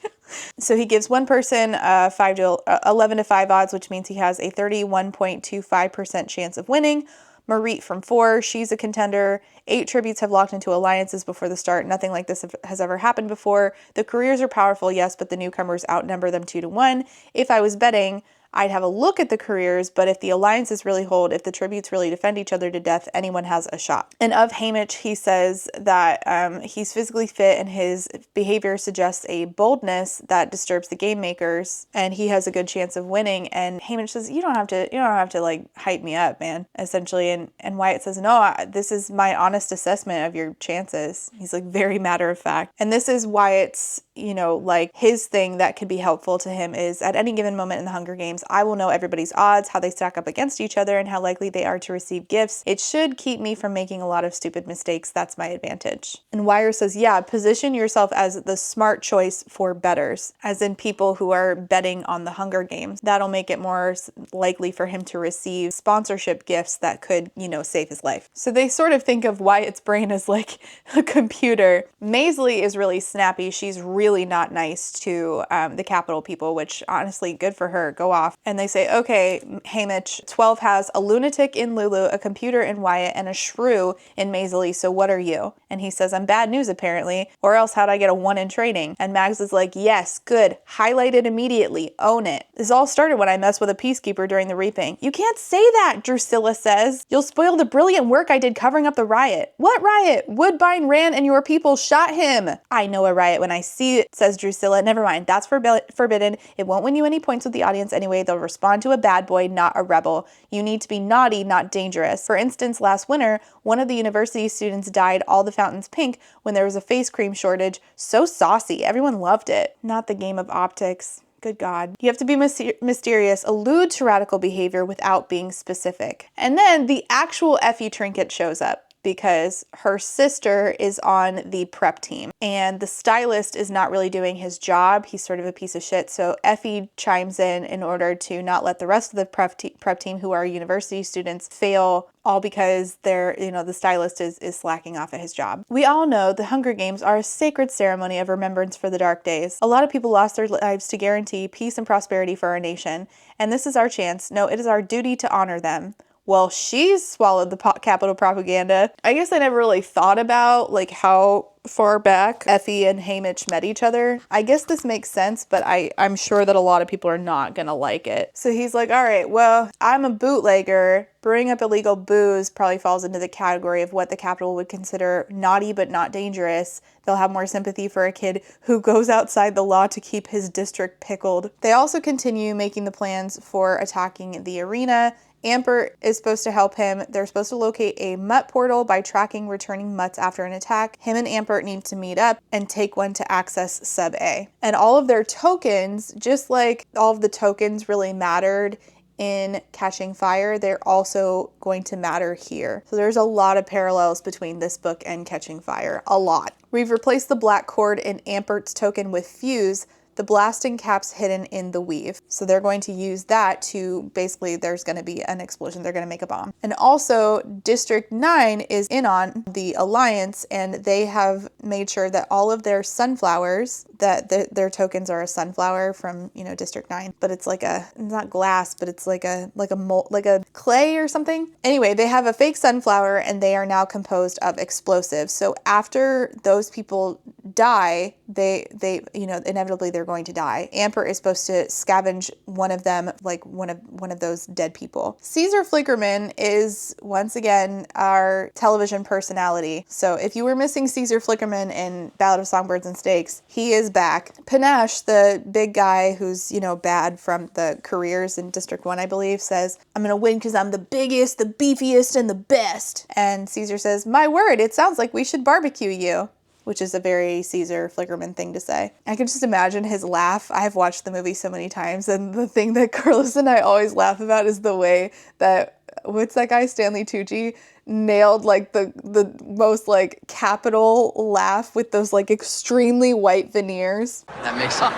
So he gives one person 11 to 5 odds, which means he has a 31.25% chance of winning. Marit from 4, she's a contender. 8 tributes have locked into alliances before the start. Nothing like this has ever happened before. The careers are powerful, yes, but the newcomers outnumber them 2 to 1. If I was betting, I'd have a look at the careers, but if the alliances really hold, if the tributes really defend each other to death, anyone has a shot. And of Haymitch, he says that he's physically fit and his behavior suggests a boldness that disturbs the game makers, and he has a good chance of winning. And Haymitch says, you don't have to like hype me up, man, essentially. And Wyatt says, no, this is my honest assessment of your chances. He's like very matter of fact. And this is Wyatt's, like his thing that could be helpful to him is at any given moment in the Hunger Games, I will know everybody's odds, how they stack up against each other, and how likely they are to receive gifts. It should keep me from making a lot of stupid mistakes. That's my advantage. And Wire says, yeah, position yourself as the smart choice for bettors, as in people who are betting on the Hunger Games. That'll make it more likely for him to receive sponsorship gifts that could, save his life. So they sort of think of Wyatt's brain as like a computer. Maisley is really snappy. She's really not nice to the Capitol people, which honestly, good for her. Go off. And they say, okay, Haymitch, 12 has a lunatic in Lulu, a computer in Wyatt, and a shrew in Maisley, so what are you? And he says, I'm bad news apparently, or else how'd I get a 1 in training? And Mags is like, yes, good, highlight it immediately, own it. This all started when I messed with a peacekeeper during the reaping. You can't say that, Drusilla says. You'll spoil the brilliant work I did covering up the riot. What riot? Woodbine ran and your people shot him. I know a riot when I see it, says Drusilla. Never mind, that's forbidden. It won't win you any points with the audience anyway. They'll respond to a bad boy, not a rebel. You need to be naughty, not dangerous. For instance, last winter, one of the university students dyed all the fountains pink when there was a face cream shortage. So saucy. Everyone loved it. Not the game of optics. Good God. You have to be mysterious, allude to radical behavior without being specific. And then the actual Effie Trinket shows up, because her sister is on the prep team and the stylist is not really doing his job. He's sort of a piece of shit. So Effie chimes in order to not let the rest of the prep team, who are university students, fail, all because the stylist is slacking off at his job. We all know the Hunger Games are a sacred ceremony of remembrance for the dark days. A lot of people lost their lives to guarantee peace and prosperity for our nation. And this is our chance. No, it is our duty to honor them. Well, she's swallowed the Capitol propaganda. I guess I never really thought about like how far back Effie and Haymitch met each other. I guess this makes sense, but I'm sure that a lot of people are not gonna like it. So he's like, all right, well, I'm a bootlegger. Brewing up illegal booze probably falls into the category of what the Capitol would consider naughty but not dangerous. They'll have more sympathy for a kid who goes outside the law to keep his district pickled. They also continue making the plans for attacking the arena. Ampert is supposed to help him. They're supposed to locate a mutt portal by tracking returning mutts after an attack. Him and Ampert need to meet up and take one to access Sub A. And all of their tokens, just like all of the tokens really mattered in Catching Fire, they're also going to matter here. So there's a lot of parallels between this book and Catching Fire. A lot. We've replaced the black cord in Ampert's token with Fuse, the blasting caps hidden in the weave. So they're going to use that to basically, there's going to be an explosion. They're going to make a bomb. And also District 9 is in on the alliance, and they have made sure that all of their sunflowers, that their tokens are a sunflower from, District 9, but it's like not glass, but it's like a mold, like a clay or something. Anyway, they have a fake sunflower and they are now composed of explosives. So after those people die, they inevitably they're going to die. Amper is supposed to scavenge one of them, like one of those dead people. Caesar Flickerman is once again our television personality. So if you were missing Caesar Flickerman in Ballad of Songbirds and Snakes, he is back. Panache, the big guy who's, you know, bad from the careers in District 1, I believe, says, I'm gonna win because I'm the biggest, the beefiest, and the best. And Caesar says, my word, it sounds like we should barbecue you, which is a very Caesar Flickerman thing to say. I can just imagine his laugh. I've watched the movie so many times, and the thing that Carlos and I always laugh about is the way that, what's that guy, Stanley Tucci, nailed like the most like capital laugh with those like extremely white veneers. That makes sense.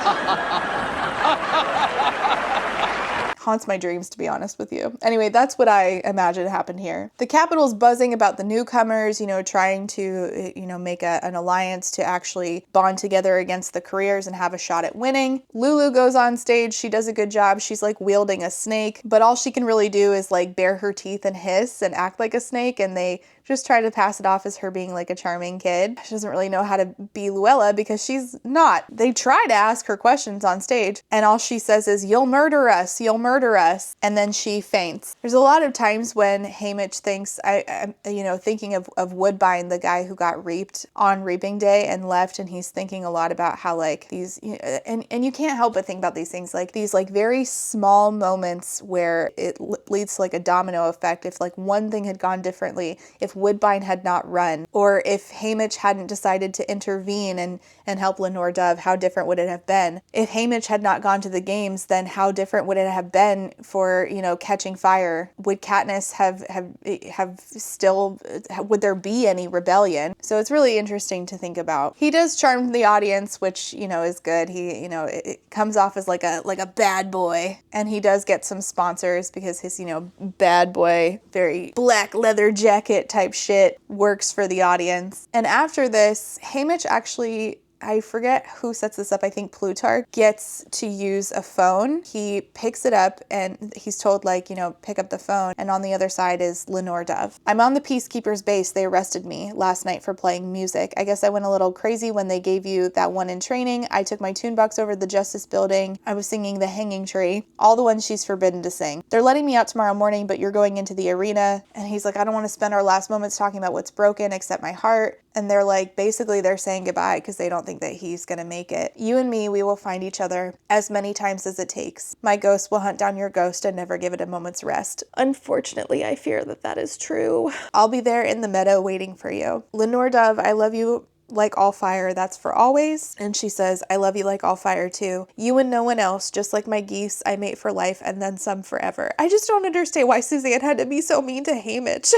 Haunts my dreams, to be honest with you. Anyway, that's what I imagine happened here. The Capitol's buzzing about the newcomers, you know, trying to, you know, make an alliance to actually bond together against the careers and have a shot at winning. Lulu goes on stage. She does a good job. She's like wielding a snake, but all she can really do is like bare her teeth and hiss and act like a snake, and they just try to pass it off as her being like a charming kid. She doesn't really know how to be Luella because she's not. They try to ask her questions on stage, and all she says is, you'll murder us, you'll murder us, and then she faints. There's a lot of times when Haymitch thinks, I'm you know, thinking of Woodbine, the guy who got reaped on reaping day and left, and he's thinking a lot about how like these, you know, and you can't help but think about these things, like these like very small moments where it leads to like a domino effect. If like one thing had gone differently, if Woodbine had not run, or if Haymitch hadn't decided to intervene and help Lenore Dove, how different would it have been? If Haymitch had not gone to the games, then how different would it have been for, you know, Catching Fire? Would Katniss have still, would there be any rebellion? So it's really interesting to think about. He does charm the audience, which, you know, is good. He, you know, it comes off as like a bad boy, and he does get some sponsors because his, you know, bad boy, very black leather jacket type shit works for the audience. And after this, Haymitch actually, I forget who sets this up, I think Plutarch, gets to use a phone. He picks it up and he's told, like, you know, pick up the phone, and on the other side is Lenore Dove. I'm on the Peacekeepers base. They arrested me last night for playing music. I guess I went a little crazy when they gave you that one in training. I took my tune box over to the Justice Building. I was singing The Hanging Tree, all the ones she's forbidden to sing. They're letting me out tomorrow morning, but you're going into the arena. And he's like, I don't want to spend our last moments talking about what's broken except my heart. And they're like, basically they're saying goodbye because they don't think that he's gonna make it. You and me, we will find each other as many times as it takes. My ghost will hunt down your ghost and never give it a moment's rest. Unfortunately, I fear that that is true. I'll be there in the meadow waiting for you. Lenore Dove, I love you like all fire, that's for always. And she says, I love you like all fire too. You and no one else, just like my geese, I mate for life and then some forever. I just don't understand why Suzanne had to be so mean to Haymitch.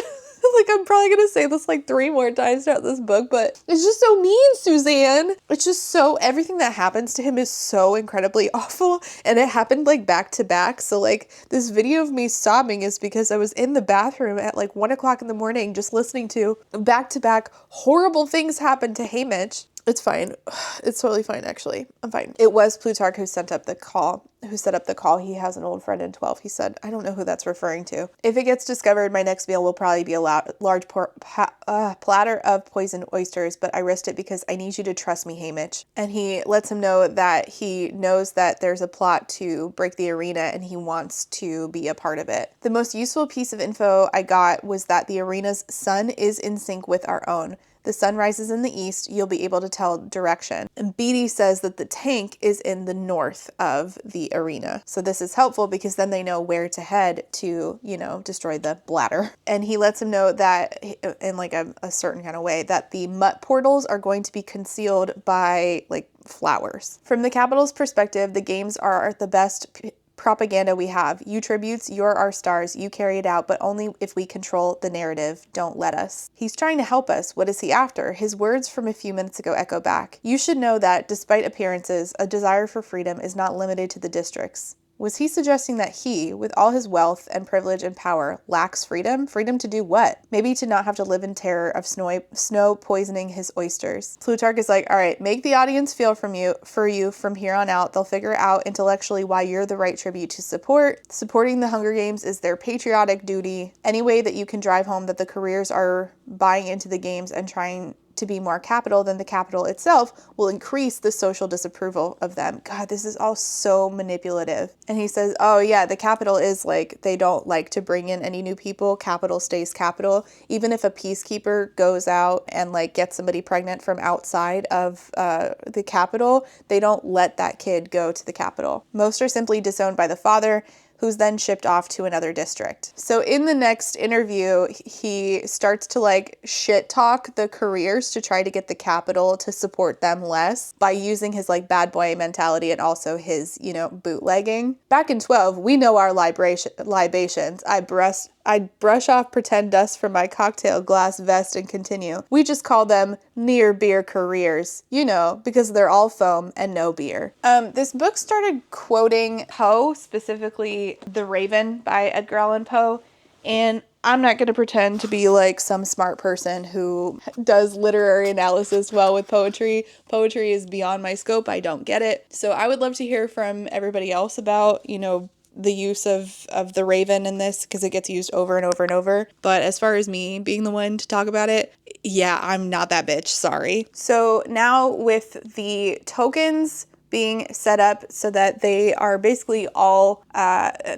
Like, I'm probably gonna say this like 3 more times throughout this book, but it's just so mean, Suzanne. It's just so, everything that happens to him is so incredibly awful, and it happened like back to back. So like this video of me sobbing is because I was in the bathroom at like 1 o'clock in the morning just listening to back to back horrible things happen to Haymitch. It's fine. It's totally fine, actually. I'm fine. It was Plutarch who set up the call. He has an old friend in 12. He said, I don't know who that's referring to. If it gets discovered, my next meal will probably be a large platter of poisoned oysters, but I risked it because I need you to trust me, Haymitch. And he lets him know that he knows that there's a plot to break the arena and he wants to be a part of it. The most useful piece of info I got was that the arena's sun is in sync with our own. The sun rises in the east, you'll be able to tell direction. And Beatty says that the tank is in the north of the arena. So this is helpful because then they know where to head to, you know, destroy the bladder. And he lets him know that, in like a certain kind of way, that the mutt portals are going to be concealed by like flowers. From the Capitol's perspective, the games are the best propaganda we have. You tributes, you're our stars, you carry it out, but only if we control the narrative. Don't let us. He's trying to help us. What is he after? His words from a few minutes ago echo back. You should know that, despite appearances, a desire for freedom is not limited to the districts. Was he suggesting that he, with all his wealth and privilege and power, lacks freedom? Freedom to do what? Maybe to not have to live in terror of snow poisoning his oysters. Plutarch is like, all right, make the audience feel for you from here on out. They'll figure out intellectually why you're the right tribute to support. Supporting the Hunger Games is their patriotic duty. Any way that you can drive home that the careers are buying into the games and trying to be more capital, then the capital itself will increase the social disapproval of them. God, this is all so manipulative. And he says, oh yeah, the capital is like, they don't like to bring in any new people. Capital stays capital. Even if a peacekeeper goes out and like gets somebody pregnant from outside of the capital, they don't let that kid go to the capital. Most are simply disowned by the father, who's then shipped off to another district. So in the next interview, he starts to like shit talk the careers to try to get the capital to support them less by using his like bad boy mentality and also his, you know, bootlegging. Back in 12, we know our libations. I'd brush off pretend dust from my cocktail glass vest and continue. We just call them near beer careers, you know, because they're all foam and no beer. This book started quoting Poe, specifically The Raven by Edgar Allan Poe, and I'm not going to pretend to be like some smart person who does literary analysis well with poetry. Poetry is beyond my scope. I don't get it. So I would love to hear from everybody else about, you know, the use of the Raven in this, because it gets used over and over and over. But as far as me being the one to talk about it, yeah, I'm not that bitch, sorry. So now with the tokens being set up so that they are basically all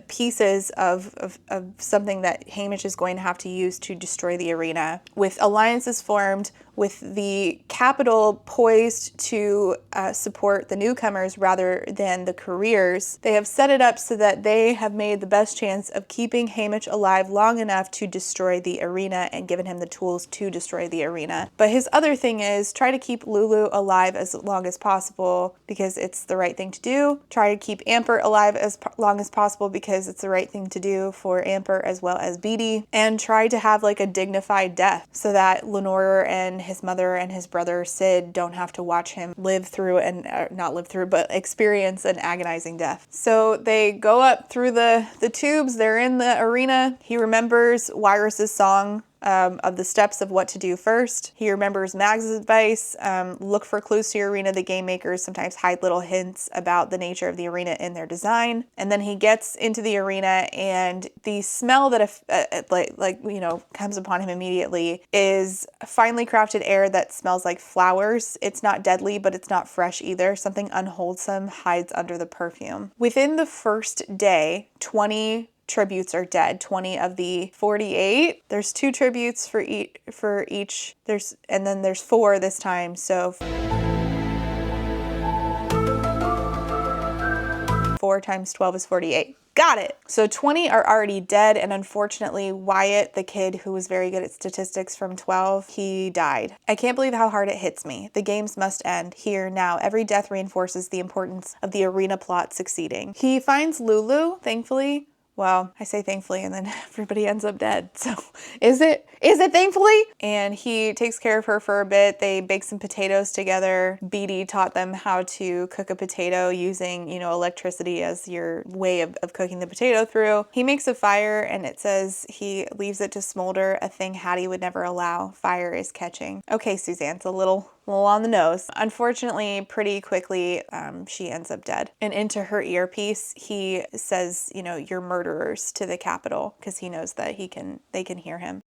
pieces of something that Haymitch is going to have to use to destroy the arena, with alliances formed, with the capital poised to support the newcomers rather than the careers. They have set it up so that they have made the best chance of keeping Haymitch alive long enough to destroy the arena and given him the tools to destroy the arena. But his other thing is try to keep Lulu alive as long as possible because it's the right thing to do. Try to keep Ampert alive as long as possible because it's the right thing to do for Ampert as well as Beatty. And try to have like a dignified death so that Lenore and his mother and his brother Sid don't have to watch him live through and not live through, but experience an agonizing death. So they go up through the tubes. They're in the arena. He remembers Wyrus's song of the steps of what to do first. He remembers Mag's advice, look for clues to your arena. The game makers sometimes hide little hints about the nature of the arena in their design. And then he gets into the arena, and the smell that you know, comes upon him immediately is finely crafted air that smells like flowers. It's not deadly, but it's not fresh either. Something unwholesome hides under the perfume. Within the first day, 20 tributes are dead. 20 of the 48. There's 2 tributes for each. And then there's 4 this time. So 4 times 12 is 48. Got it. So 20 are already dead, and unfortunately Wyatt, the kid who was very good at statistics from 12, he died. I can't believe how hard it hits me. The games must end here now. Every death reinforces the importance of the arena plot succeeding. He finds Lulu, thankfully. Well, I say thankfully, and then everybody ends up dead. So is it thankfully? And he takes care of her for a bit. They bake some potatoes together. Beatty taught them how to cook a potato using, you know, electricity as your way of cooking the potato through. He makes a fire, and it says he leaves it to smolder, a thing Hattie would never allow. Fire is catching. Okay, Suzanne's a little on the nose. Unfortunately, pretty quickly, she ends up dead. And into her earpiece, he says, you know, you're murderers to the capital, because he knows that they can hear him.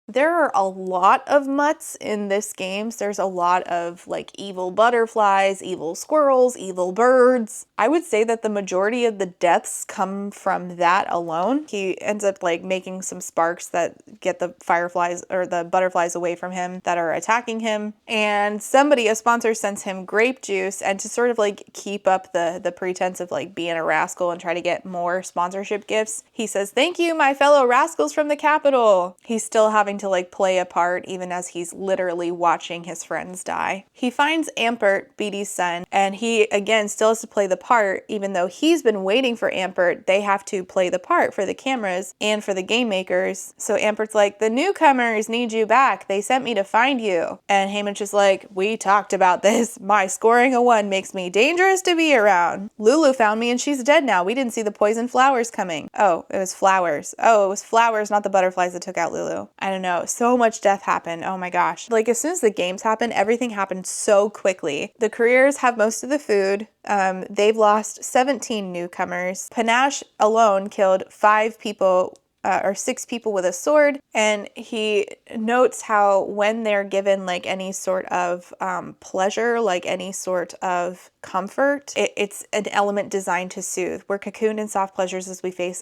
There are a lot of mutts in this game. There's a lot of like evil butterflies, evil squirrels, evil birds. I would say that the majority of the deaths come from that alone. He ends up like making some sparks that get the fireflies or the butterflies away from him that are attacking him. And a sponsor sends him grape juice, and to sort of like keep up the pretense of like being a rascal and try to get more sponsorship gifts, he says, "Thank you, my fellow rascals from the capital." He's still having to like play a part even as he's literally watching his friends die. He finds Ampert, Beatty's son, and he again still has to play the part. Even though he's been waiting for Ampert, they have to play the part for the cameras and for the game makers. So Ampert's like, "The newcomers need you back. They sent me to find you." And Haymitch is like, "We talked about this. My scoring a 1 makes me dangerous to be around. Lulu found me and she's dead now. We didn't see the poison flowers coming." Oh, it was flowers. Oh, it was flowers, not the butterflies that took out Lulu. I don't know. So much death happened. Oh my gosh. Like as soon as the games happened, everything happened so quickly. The careers have most of the food. They've lost 17 newcomers. Panache alone killed 5 people or 6 people with a sword, and he notes how when they're given like any sort of pleasure, like any sort of comfort, it's an element designed to soothe. We're cocooned in soft pleasures as we face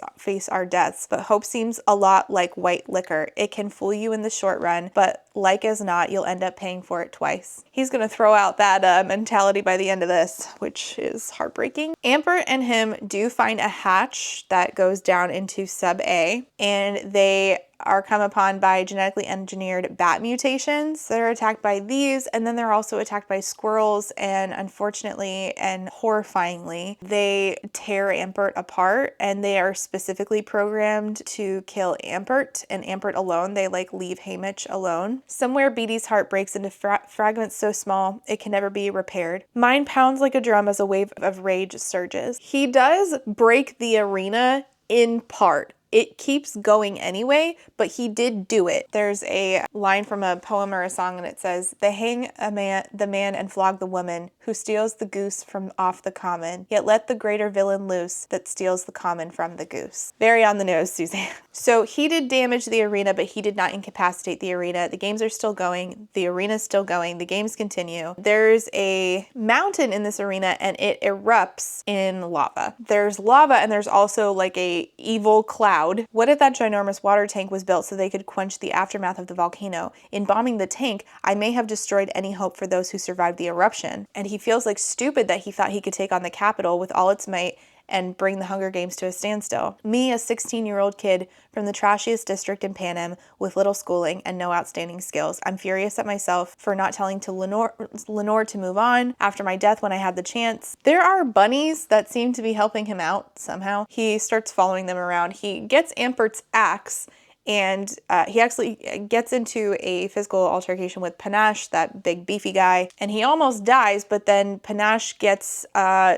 our deaths, but hope seems a lot like white liquor. It can fool you in the short run, but like as not, you'll end up paying for it twice. He's gonna throw out that mentality by the end of this, which is heartbreaking. Ampert and him do find a hatch that goes down into sub A, and they are come upon by genetically engineered bat mutations that are attacked by these, and then they're also attacked by squirrels, and unfortunately and horrifyingly, they tear Ampert apart, and they are specifically programmed to kill Ampert and Ampert alone. They like leave Haymitch alone. Somewhere Beatty's heart breaks into fragments so small it can never be repaired. Mine pounds like a drum as a wave of rage surges. He does break the arena in part. It keeps going anyway, but he did do it. There's a line from a poem or a song, and it says, "They hang the man and flog the woman who steals the goose from off the common, yet let the greater villain loose that steals the common from the goose." Very on the nose, Suzanne. So he did damage the arena, but he did not incapacitate the arena. The games are still going. The arena's still going. The games continue. There's a mountain in this arena, and it erupts in lava. There's lava, and there's also like a evil cloud. What if that ginormous water tank was built so they could quench the aftermath of the volcano? In bombing the tank, I may have destroyed any hope for those who survived the eruption. And he feels like stupid that he thought he could take on the capital with all its might and bring the Hunger Games to a standstill. Me, a 16-year-old kid from the trashiest district in Panem with little schooling and no outstanding skills. I'm furious at myself for not telling to Lenore to move on after my death when I had the chance. There are bunnies that seem to be helping him out somehow. He starts following them around. He gets Ampert's axe, and he actually gets into a physical altercation with Panache, that big beefy guy, and he almost dies, but then Panache gets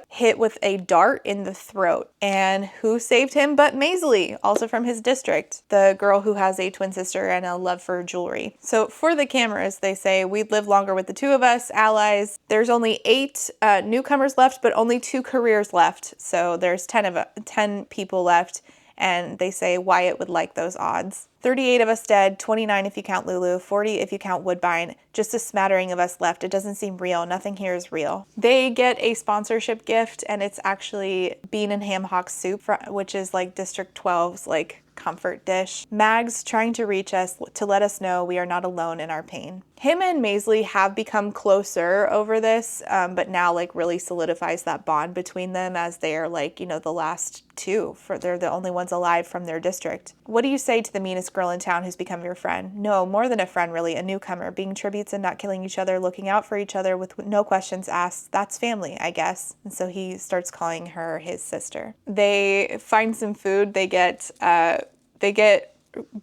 hit with a dart in the throat. And who saved him but Maisley, also from his district, the girl who has a twin sister and a love for jewelry. So for the cameras, they say, "We'd live longer with the two of us, allies." There's only 8 newcomers left, but only 2 careers left. So there's 10 people left. And they say Wyatt would like those odds. 38 of us dead, 29 if you count Lulu, 40 if you count Woodbine. Just a smattering of us left. It doesn't seem real. Nothing here is real. They get a sponsorship gift, and it's actually bean and ham hock soup, which is like District 12's like comfort dish. Mag's trying to reach us to let us know we are not alone in our pain. Him and Maisley have become closer over this, but now like really solidifies that bond between them as they are like, you know, the last 2. They're the only ones alive from their district. What do you say to the meanest girl in town who's become your friend? No, more than a friend really, a newcomer, being tributes and not killing each other, looking out for each other with no questions asked. That's family, I guess. And so he starts calling her his sister. They find some food. They get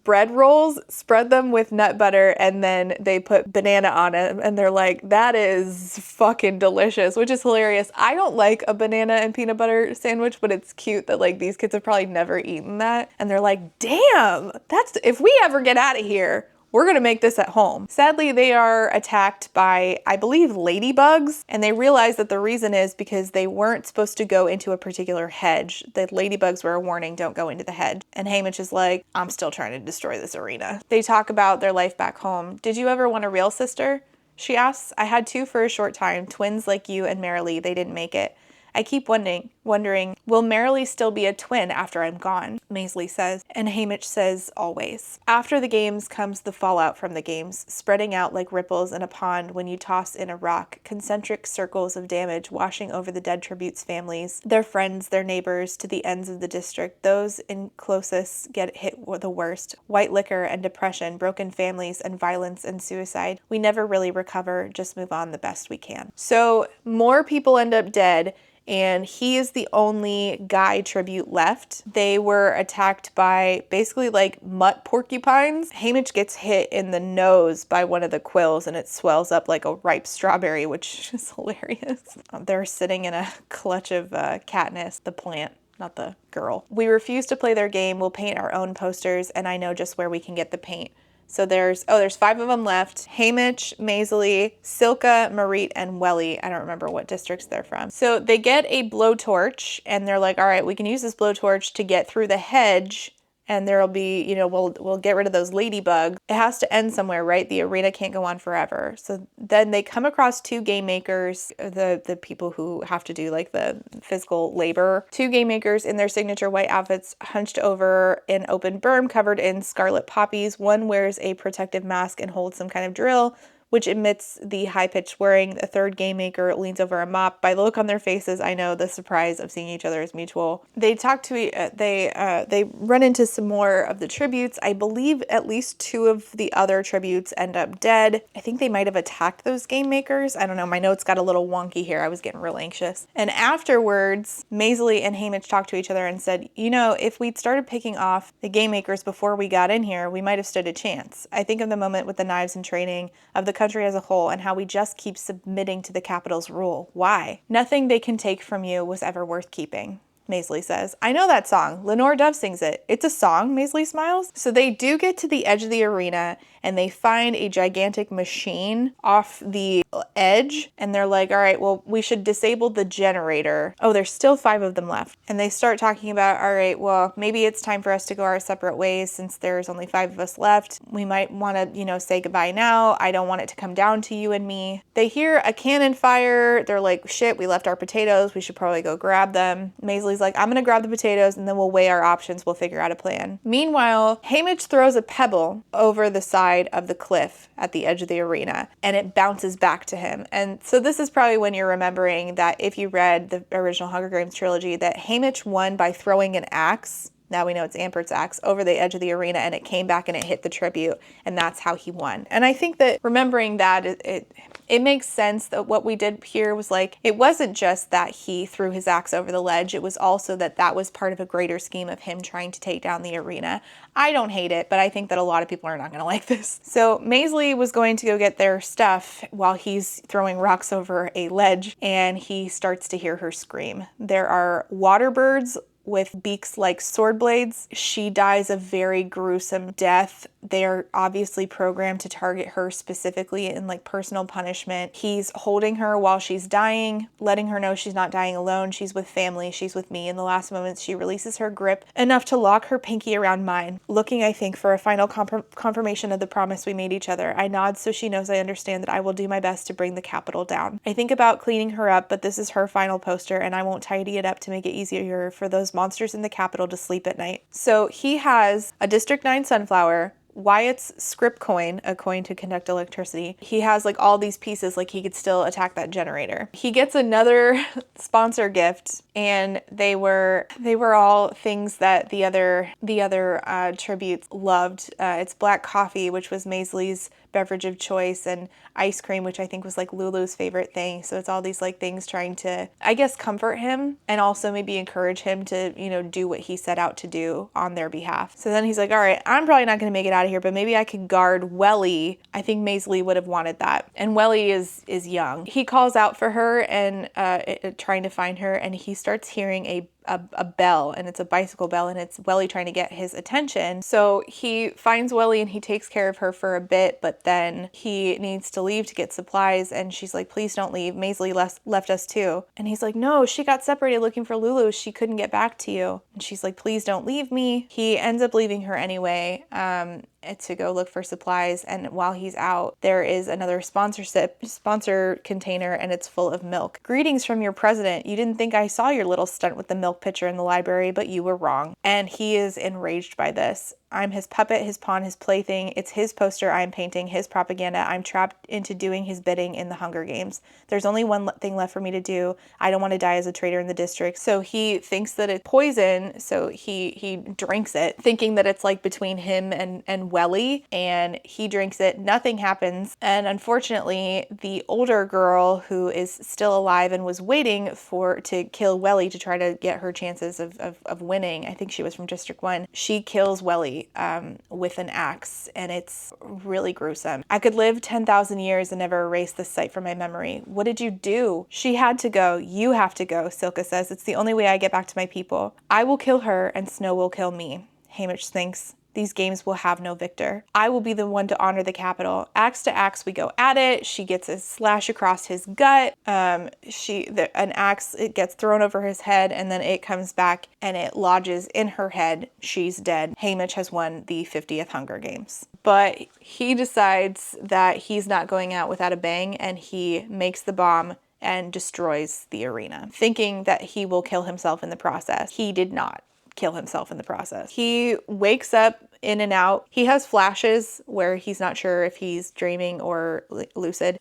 bread rolls, spread them with nut butter, and then they put banana on it, and they're like, that is fucking delicious, which is hilarious. I don't like a banana and peanut butter sandwich, but it's cute that like these kids have probably never eaten that, and they're like, damn, that's, if we ever get out of here, we're gonna make this at home. Sadly, they are attacked by, I believe, ladybugs, and they realize that the reason is because they weren't supposed to go into a particular hedge. The ladybugs were a warning, don't go into the hedge. And Haymitch is like, I'm still trying to destroy this arena. They talk about their life back home. Did you ever want a real sister? She asks. I had 2 for a short time, twins like you and Marilee. They didn't make it. I keep wondering, will Marilee still be a twin after I'm gone? Maisley says, and Haymitch says, always. After the games comes the fallout from the games, spreading out like ripples in a pond when you toss in a rock, concentric circles of damage washing over the dead tributes' families, their friends, their neighbors, to the ends of the district. Those in closest get hit the worst. White liquor and depression, broken families and violence and suicide. We never really recover, just move on the best we can. So more people end up dead, and he is the only guy tribute left. They were attacked by basically like mutt porcupines. Haymitch gets hit in the nose by one of the quills, and it swells up like a ripe strawberry, which is hilarious. They're sitting in a clutch of Katniss, the plant, not the girl. We refuse to play their game. We'll paint our own posters, and I know just where we can get the paint. So there's 5 of them left. Haymitch, Maisley, Silka, Marit, and Welly. I don't remember what districts they're from. So they get a blowtorch, and they're like, all right, we can use this blowtorch to get through the hedge and there'll be, we'll get rid of those ladybugs. It has to end somewhere, right? The arena can't go on forever. So then they come across 2 game makers, the people who have to do like the physical labor. 2 game makers in their signature white outfits, hunched over an open berm covered in scarlet poppies. One wears a protective mask and holds some kind of drill, which emits the high-pitched whirring. The third game maker leans over a mop. By the look on their faces, I know the surprise of seeing each other is mutual. They talk to they run into some more of the tributes. I believe at least 2 of the other tributes end up dead. I think they might have attacked those game makers. I don't know. My notes got a little wonky here. I was getting real anxious. And afterwards, Maisley and Haymitch talked to each other and said, if we'd started picking off the game makers before we got in here, we might have stood a chance. I think of the moment with the knives and training, of the country as a whole, and how we just keep submitting to the capital's rule. Why? Nothing they can take from you was ever worth keeping. Maisley says. I know that song. Lenore Dove sings it. It's a song, Maisley smiles. So they do get to the edge of the arena and they find a gigantic machine off the edge and they're like, all right, well, we should disable the generator. Oh, there's still 5 of them left. And they start talking about, all right, well, maybe it's time for us to go our separate ways since there's only 5 of us left. We might want to, say goodbye now. I don't want it to come down to you and me. They hear a cannon fire. They're like, shit, we left our potatoes. We should probably go grab them. Maisley's like, I'm going to grab the potatoes and then we'll weigh our options. We'll figure out a plan. Meanwhile, Haymitch throws a pebble over the side of the cliff at the edge of the arena and it bounces back to him. And so this is probably when you're remembering that if you read the original Hunger Games trilogy, that Haymitch won by throwing an axe. Now we know it's Ampert's axe over the edge of the arena and it came back and it hit the tribute and that's how he won. And I think that remembering that it makes sense that what we did here was like, it wasn't just that he threw his axe over the ledge. It was also that was part of a greater scheme of him trying to take down the arena. I don't hate it, but I think that a lot of people are not going to like this. So Maisley was going to go get their stuff while he's throwing rocks over a ledge and he starts to hear her scream. There are water birds with beaks like sword blades. She dies a very gruesome death. They're obviously programmed to target her specifically in like personal punishment. He's holding her while she's dying, letting her know she's not dying alone. She's with family. She's with me. In the last moments, she releases her grip enough to lock her pinky around mine, looking, I think, for a final confirmation of the promise we made each other. I nod so she knows I understand that I will do my best to bring the capital down. I think about cleaning her up, but this is her final poster and I won't tidy it up to make it easier for those monsters in the capital to sleep at night. So he has a District 9 sunflower, Wyatt's script coin, a coin to conduct electricity. He has like all these pieces, like he could still attack that generator. He gets another sponsor gift and they were all things that the other tributes loved. It's black coffee, which was Maisley's beverage of choice, and ice cream, which I think was like Lulu's favorite thing. So it's all these like things trying to, I guess, comfort him and also maybe encourage him to, do what he set out to do on their behalf. So then he's like, all right, I'm probably not going to make it out of here, but maybe I could guard Welly. I think Maisley would have wanted that. And Welly is young. He calls out for her and trying to find her, and he starts hearing a bell, and it's a bicycle bell, and it's Welly trying to get his attention. So he finds Welly and he takes care of her for a bit, but then he needs to leave to get supplies, and she's like, please don't leave. Maisley left us too. And he's like, no, she got separated looking for Lulu. She couldn't get back to you. And she's like, please don't leave me. He ends up leaving her anyway to go look for supplies, and while he's out, there is another sponsor container, and it's full of milk. Greetings from your president. You didn't think I saw your little stunt with the milk pitcher in the library, but you were wrong. And he is enraged by this. I'm his puppet, his pawn, his plaything. It's his poster I'm painting, his propaganda. I'm trapped into doing his bidding in the Hunger Games. There's only one thing left for me to do. I don't want to die as a traitor in the district. So he thinks that it's poison, so he drinks it, thinking that it's like between him and Welly, and he drinks it. Nothing happens. And unfortunately, the older girl who is still alive and was waiting to kill Welly to try to get her chances of winning, I think she was from District 1, she kills Welly with an axe, and it's really gruesome. I could live 10,000 years and never erase this sight from my memory. What did you do? She had to go. You have to go, Silka says. It's the only way I get back to my people. I will kill her and Snow will kill me. Haymitch thinks, these games will have no victor. I will be the one to honor the capital. Axe to axe we go at it. She gets a slash across his gut. An axe, it gets thrown over his head, and then it comes back and it lodges in her head. She's dead. Haymitch has won the 50th Hunger Games. But he decides that he's not going out without a bang, and he makes the bomb and destroys the arena, thinking that he will kill himself in the process. He did not kill himself in the process. He wakes up in and out. He has flashes where he's not sure if he's dreaming or lucid.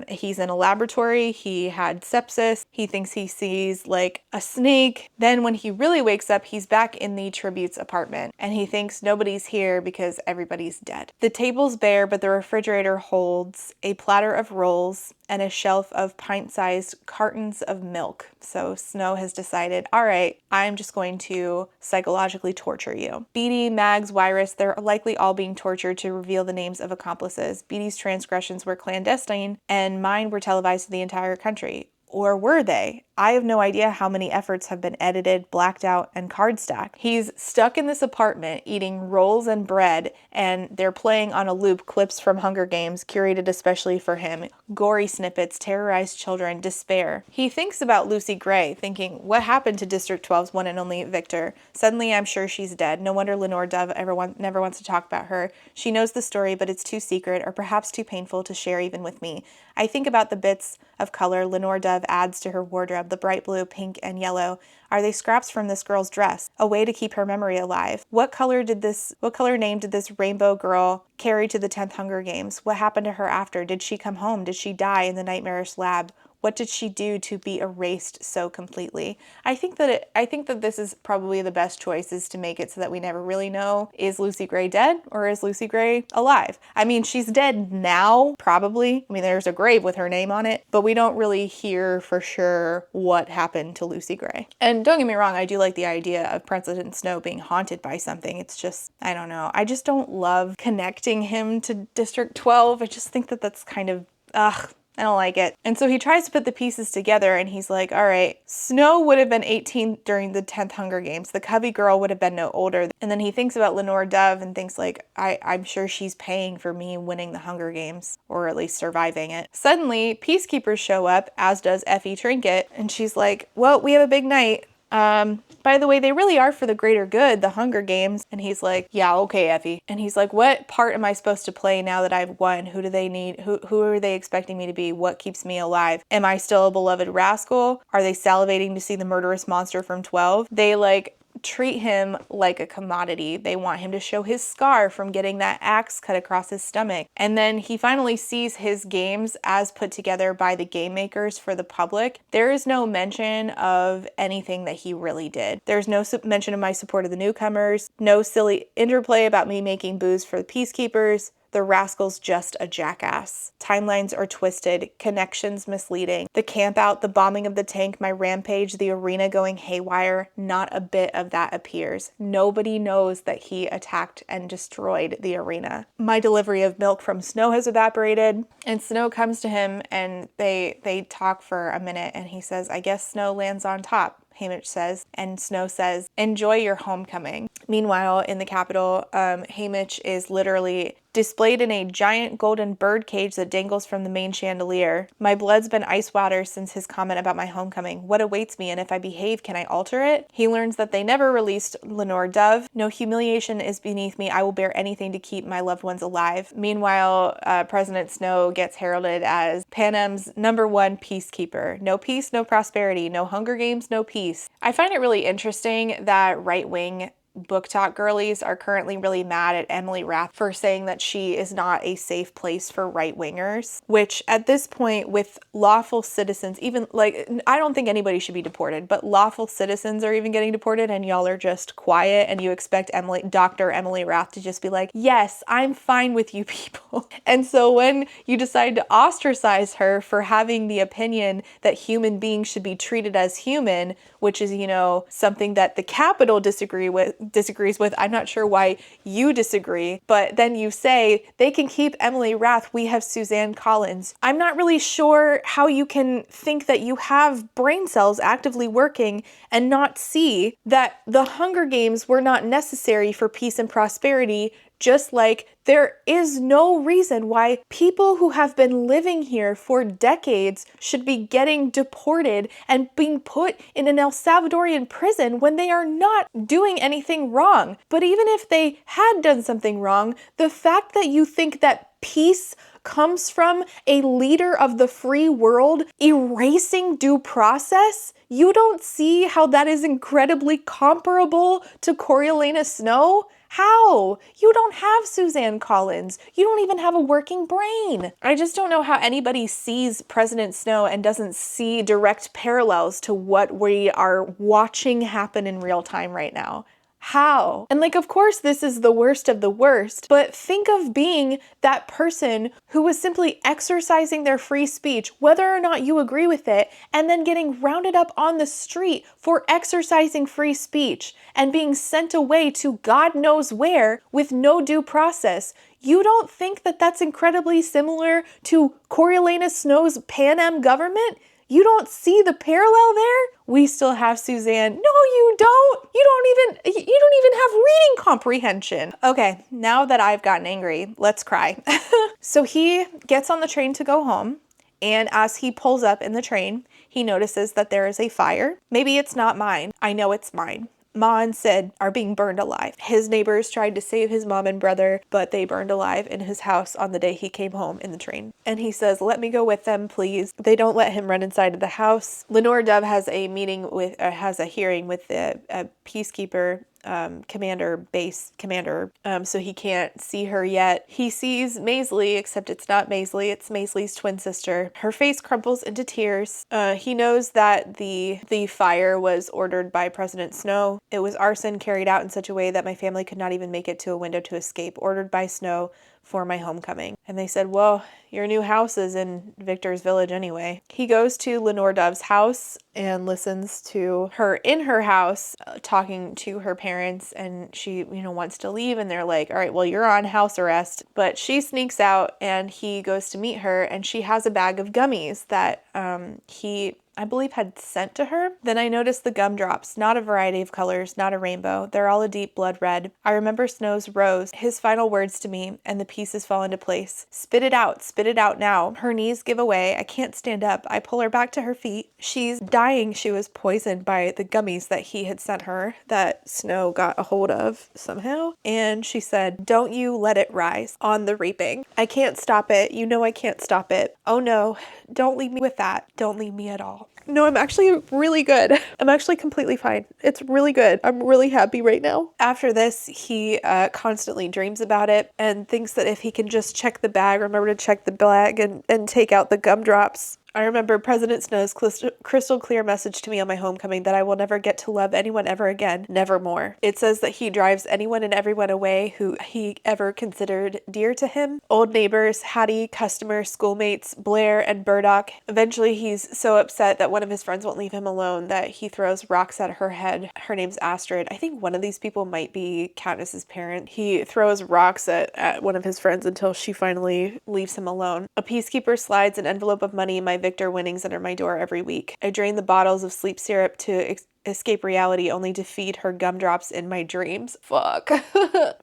He's in a laboratory. He had sepsis. He thinks he sees like a snake. Then when he really wakes up, he's back in the tribute's apartment, and he thinks nobody's here because everybody's dead. The table's bare, but the refrigerator holds a platter of rolls and a shelf of pint-sized cartons of milk. So Snow has decided, all right, I'm just going to psychologically torture you. Beatty, Mags, Wyrus, they're likely all being tortured to reveal the names of accomplices. Beatty's transgressions were clandestine, and mine were televised to the entire country. Or were they? I have no idea how many efforts have been edited, blacked out, and card stacked. He's stuck in this apartment eating rolls and bread, and they're playing on a loop clips from Hunger Games, curated especially for him. Gory snippets, terrorized children, despair. He thinks about Lucy Gray, thinking, what happened to District 12's one and only victor? Suddenly, I'm sure she's dead. No wonder Lenore Dove never wants to talk about her. She knows the story, but it's too secret, or perhaps too painful to share even with me. I think about the bits of color Lenore Dove adds to her wardrobe, the bright blue, pink, and yellow. Are they scraps from this girl's dress? A way to keep her memory alive. What color name did this rainbow girl carry to the 10th Hunger Games? What happened to her after? Did she come home? Did she die in the nightmarish lab? What did she do to be erased so completely? I think that this is probably the best choice, is to make it so that we never really know, is Lucy Gray dead or is Lucy Gray alive? I mean, she's dead now, probably. I mean, there's a grave with her name on it, but we don't really hear for sure what happened to Lucy Gray. And don't get me wrong, I do like the idea of President Snow being haunted by something. It's just, I don't know. I just don't love connecting him to District 12. I just think that that's kind of, I don't like it. And so he tries to put the pieces together, and he's like, all right, Snow would have been 18 during the 10th Hunger Games. The cubby girl would have been no older. And then he thinks about Lenore Dove and thinks like, I'm sure she's paying for me winning the Hunger Games, or at least surviving it. Suddenly, peacekeepers show up, as does Effie Trinket, and she's like, well, we have a big night. By the way, they really are for the greater good, the Hunger Games. And he's like, yeah, okay, Effie. And he's like, what part am I supposed to play now that I've won? Who do they need? Who are they expecting me to be? What keeps me alive? Am I still a beloved rascal? Are they salivating to see the murderous monster from 12? They treat him like a commodity. They want him to show his scar from getting that axe cut across his stomach. And then he finally sees his games as put together by the game makers for the public. There is no mention of anything that he really did. There's no mention of my support of the newcomers, no silly interplay about me making booze for the peacekeepers. The rascal's just a jackass. Timelines are twisted, connections misleading. The camp out, the bombing of the tank, my rampage, the arena going haywire, not a bit of that appears. Nobody knows that he attacked and destroyed the arena. My delivery of milk from Snow has evaporated, and Snow comes to him and they talk for a minute, and he says, I guess Snow lands on top. Haymitch says, and Snow says, enjoy your homecoming. Meanwhile, in the Capitol, Haymitch is literally displayed in a giant golden bird cage that dangles from the main chandelier. My blood's been ice water since his comment about my homecoming. What awaits me, and if I behave, can I alter it? He learns that they never released Lenore Dove. No humiliation is beneath me. I will bear anything to keep my loved ones alive. Meanwhile, President Snow gets heralded as Panem's #1 peacekeeper. No peace, no prosperity. No Hunger Games, no peace. I find it really interesting that right-wing book talk girlies are currently really mad at Emily Rath for saying that she is not a safe place for right-wingers, which at this point with lawful citizens, even I don't think anybody should be deported, but lawful citizens are even getting deported, and y'all are just quiet, and you expect Dr. Emily Rath to just be like, yes, I'm fine with you people. And so when you decide to ostracize her for having the opinion that human beings should be treated as human, which is, something that the Capitol disagrees disagrees with. I'm not sure why you disagree, but then you say they can keep Emily Rath. We have Suzanne Collins. I'm not really sure how you can think that you have brain cells actively working and not see that the Hunger Games were not necessary for peace and prosperity, just like there is no reason why people who have been living here for decades should be getting deported and being put in an El Salvadorian prison when they are not doing anything wrong. But even if they had done something wrong, the fact that you think that peace comes from a leader of the free world erasing due process, you don't see how that is incredibly comparable to Coriolanus Snow? How? You don't have Suzanne Collins. You don't even have a working brain. I just don't know how anybody sees President Snow and doesn't see direct parallels to what we are watching happen in real time right now. How? And like, of course, this is the worst of the worst, but think of being that person who was simply exercising their free speech, whether or not you agree with it, and then getting rounded up on the street for exercising free speech and being sent away to God knows where with no due process. You don't think that that's incredibly similar to Coriolanus Snow's Pan Am government? You don't see the parallel there? We still have Suzanne. No, you don't. You don't even have reading comprehension. Okay, now that I've gotten angry, let's cry. So he gets on the train to go home, and as he pulls up in the train, he notices that there is a fire. Maybe it's not mine. I know it's mine. Ma and Sid are being burned alive. His neighbors tried to save his mom and brother, but they burned alive in his house on the day he came home in the train. And he says, let me go with them, please. They don't let him run inside of the house. Lenore Dove has a hearing with the peacekeeper base commander, so he can't see her yet. He sees Maisley, except it's not Maisley, it's Maisley's twin sister. Her face crumples into tears. He knows that the fire was ordered by President Snow. It was arson carried out in such a way that my family could not even make it to a window to escape, ordered by Snow for my homecoming. And they said, well, your new house is in Victor's village anyway. He goes to Lenore Dove's house and listens to her in her house talking to her parents, and she, wants to leave, and they're like, all right, well, you're on house arrest. But she sneaks out and he goes to meet her, and she has a bag of gummies that he, I believe, had sent to her. Then I noticed the gumdrops, not a variety of colors, not a rainbow. They're all a deep blood red. I remember Snow's rose, his final words to me, and the pieces fall into place. Spit it out now. Her knees give away. I can't stand up. I pull her back to her feet. She's dying. She was poisoned by the gummies that he had sent her, that Snow got a hold of somehow. And she said, don't you let it rise on the reaping. I can't stop it. You know I can't stop it. Oh no, don't leave me with that. Don't leave me at all. No, I'm actually really good. I'm actually completely fine. It's really good. I'm really happy right now. After this, he constantly dreams about it and thinks that if he can just check the bag, remember to check the bag and take out the gumdrops. I remember President Snow's crystal clear message to me on my homecoming that I will never get to love anyone ever again, nevermore. It says that he drives anyone and everyone away who he ever considered dear to him. Old neighbors, Hattie, customers, schoolmates, Blair, and Burdock. Eventually, he's so upset that one of his friends won't leave him alone that he throws rocks at her head. Her name's Astrid. I think one of these people might be Katniss's parent. He throws rocks at one of his friends until she finally leaves him alone. A peacekeeper slides an envelope of money in my Victor winnings under my door every week. I drain the bottles of sleep syrup to escape reality only to feed her gumdrops in my dreams. Fuck.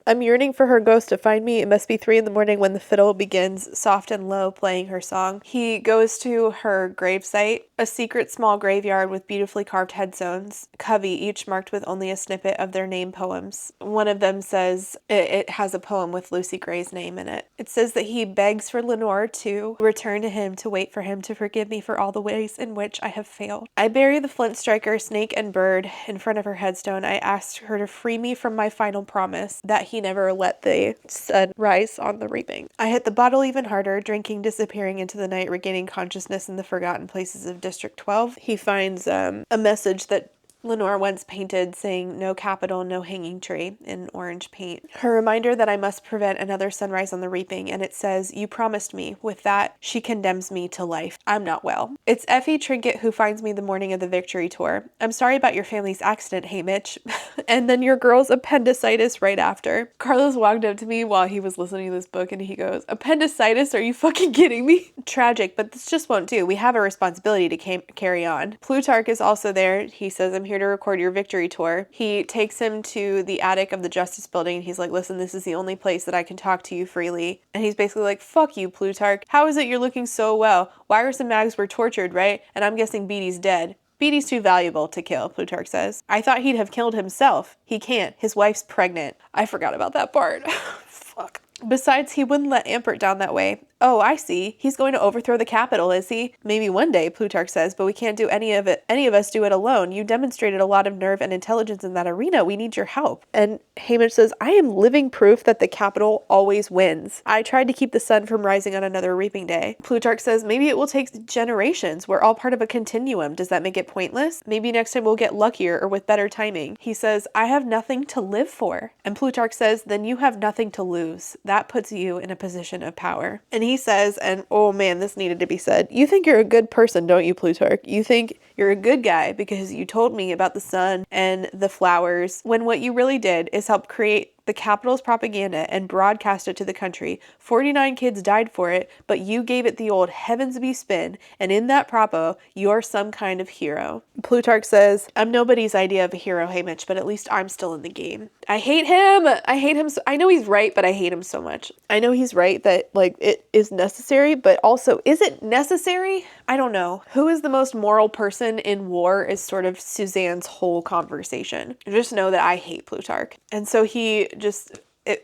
I'm yearning for her ghost to find me. It must be 3 a.m. when the fiddle begins soft and low playing her song. He goes to her gravesite, a secret small graveyard with beautifully carved headstones, cubby, each marked with only a snippet of their name poems. One of them says it has a poem with Lucy Gray's name in it. It says that he begs for Lenore to return to him, to wait for him to forgive me for all the ways in which I have failed. I bury the flint striker, snake, and bird in front of her headstone. I asked her to free me from my final promise that he never let the sun rise on the reaping. I hit the bottle even harder, drinking, disappearing into the night, regaining consciousness in the forgotten places of District 12. He finds a message that Lenore once painted saying no capital, no hanging tree in orange paint. Her reminder that I must prevent another sunrise on the reaping, and it says, you promised me. With that, she condemns me to life. I'm not well. It's Effie Trinket who finds me the morning of the victory tour. I'm sorry about your family's accident, hey Mitch. And then your girl's appendicitis right after. Carlos walked up to me while he was listening to this book and he goes, appendicitis? Are you fucking kidding me? Tragic, but this just won't do. We have a responsibility to carry on. Plutarch is also there. He says, I'm here to record your victory tour. He takes him to the attic of the Justice Building. He's like, listen, this is the only place that I can talk to you freely. And he's basically like, fuck you, Plutarch. How is it you're looking so well? Wyrus and Mags were tortured, right? And I'm guessing Beatty's dead. Beatty's too valuable to kill, Plutarch says. I thought he'd have killed himself. He can't. His wife's pregnant. I forgot about that part. Fuck. Besides, he wouldn't let Ampert down that way. Oh, I see. He's going to overthrow the capital, is he? Maybe one day, Plutarch says, but we can't do any of us do it alone. You demonstrated a lot of nerve and intelligence in that arena. We need your help. And Haymitch says, I am living proof that the capital always wins. I tried to keep the sun from rising on another reaping day. Plutarch says, maybe it will take generations. We're all part of a continuum. Does that make it pointless? Maybe next time we'll get luckier or with better timing. He says, I have nothing to live for. And Plutarch says, then you have nothing to lose. That puts you in a position of power. And he says, and oh man, this needed to be said, you think you're a good person, don't you, Plutarch? You think you're a good guy because you told me about the sun and the flowers, when what you really did is help create the capital's propaganda and broadcast it to the country. 49 kids died for it, but you gave it the old heavens-be spin, and in that propo, you're some kind of hero. Plutarch says, I'm nobody's idea of a hero, Haymitch, but at least I'm still in the game. I hate him! I hate him so I know he's right, but I hate him so much. I know he's right that, like, it is necessary, but also, is it necessary? I don't know. Who is the most moral person in war is sort of Suzanne's whole conversation. Just know that I hate Plutarch. And so he just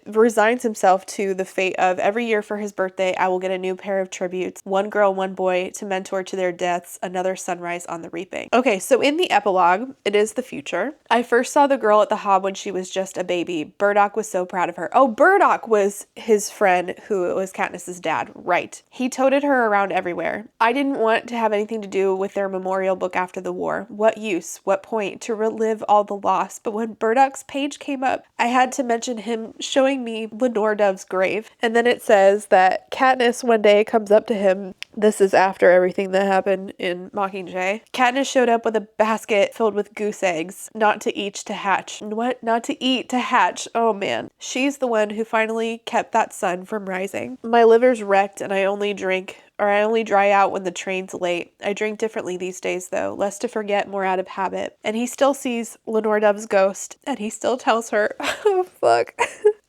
resigns himself to the fate of every year for his birthday, I will get a new pair of tributes, one girl, one boy, to mentor to their deaths, another sunrise on the reaping. Okay, so in the epilogue, it is the future. I first saw the girl at the Hob when she was just a baby. Burdock was so proud of her. Oh, Burdock was his friend who was Katniss's dad, right. He toted her around everywhere. I didn't want to have anything to do with their memorial book after the war. What use? What point? To relive all the loss. But when Burdock's page came up, I had to mention him showing me Lenore Dove's grave. And then it says that Katniss one day comes up to him. This is after everything that happened in Mockingjay. Katniss showed up with a basket filled with goose eggs, not to eat, to hatch. What? Not to eat, to hatch. Oh man. She's the one who finally kept that sun from rising. My liver's wrecked and I only dry out when the train's late. I drink differently these days though, less to forget, more out of habit. And he still sees Lenore Dove's ghost and he still tells her, oh fuck,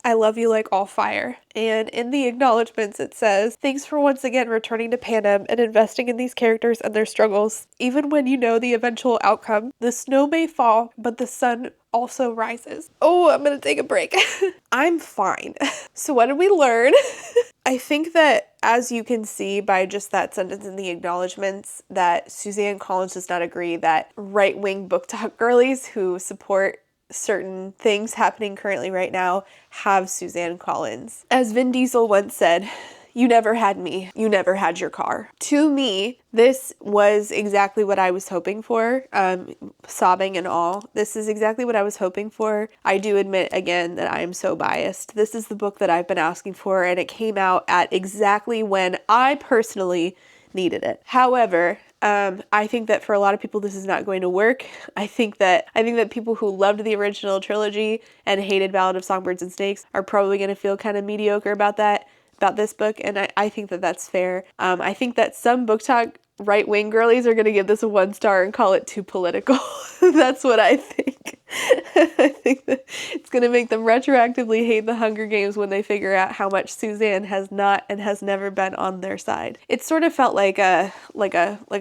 I love you like all fire. And in the acknowledgements it says, thanks for once again returning to Panem and investing in these characters and their struggles. Even when you know the eventual outcome, the snow may fall, but the sun also rises. Oh, I'm gonna take a break. I'm fine. So what did we learn? I think that, as you can see by just that sentence in the acknowledgements, that Suzanne Collins does not agree that right-wing book talk girlies who support certain things happening currently right now have Suzanne Collins. As Vin Diesel once said, you never had me, you never had your car. To me, this was exactly what I was hoping for, sobbing and all. This is exactly what I was hoping for. I do admit again that I am so biased. This is the book that I've been asking for, and it came out at exactly when I personally needed it. However, I think that for a lot of people this is not going to work. I think that people who loved the original trilogy and hated Ballad of Songbirds and Snakes are probably going to feel kind of mediocre about this book, and I think that that's fair. I think that some book talk right-wing girlies are going to give this a 1 star and call it too political. That's what I think. I think that it's going to make them retroactively hate the Hunger Games when they figure out how much Suzanne has not and has never been on their side. It sort of felt like a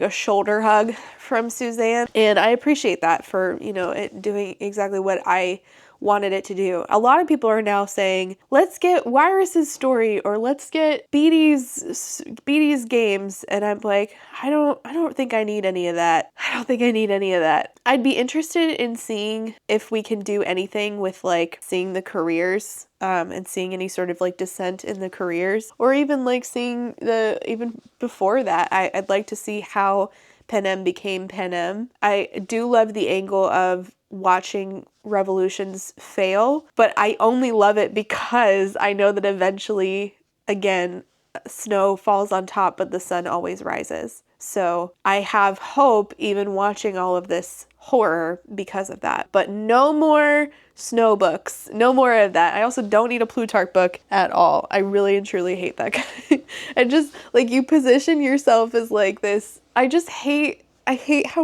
shoulder hug from Suzanne, and I appreciate that for, it doing exactly what I wanted it to do. A lot of people are now saying, let's get Wyrus's story or let's get Beatty's games, and I'm like, I don't think I need any of that. I'd be interested in seeing if we can do anything with like seeing the careers and seeing any sort of like descent in the careers, or even like seeing even before that, I'd like to see how Panem became Panem. I do love the angle of watching revolutions fail, but I only love it because I know that eventually, again, snow falls on top, but the sun always rises. So I have hope even watching all of this horror because of that. But no more snow books. No more of that. I also don't need a Plutarch book at all. I really and truly hate that guy. And just like you position yourself as like this. I hate how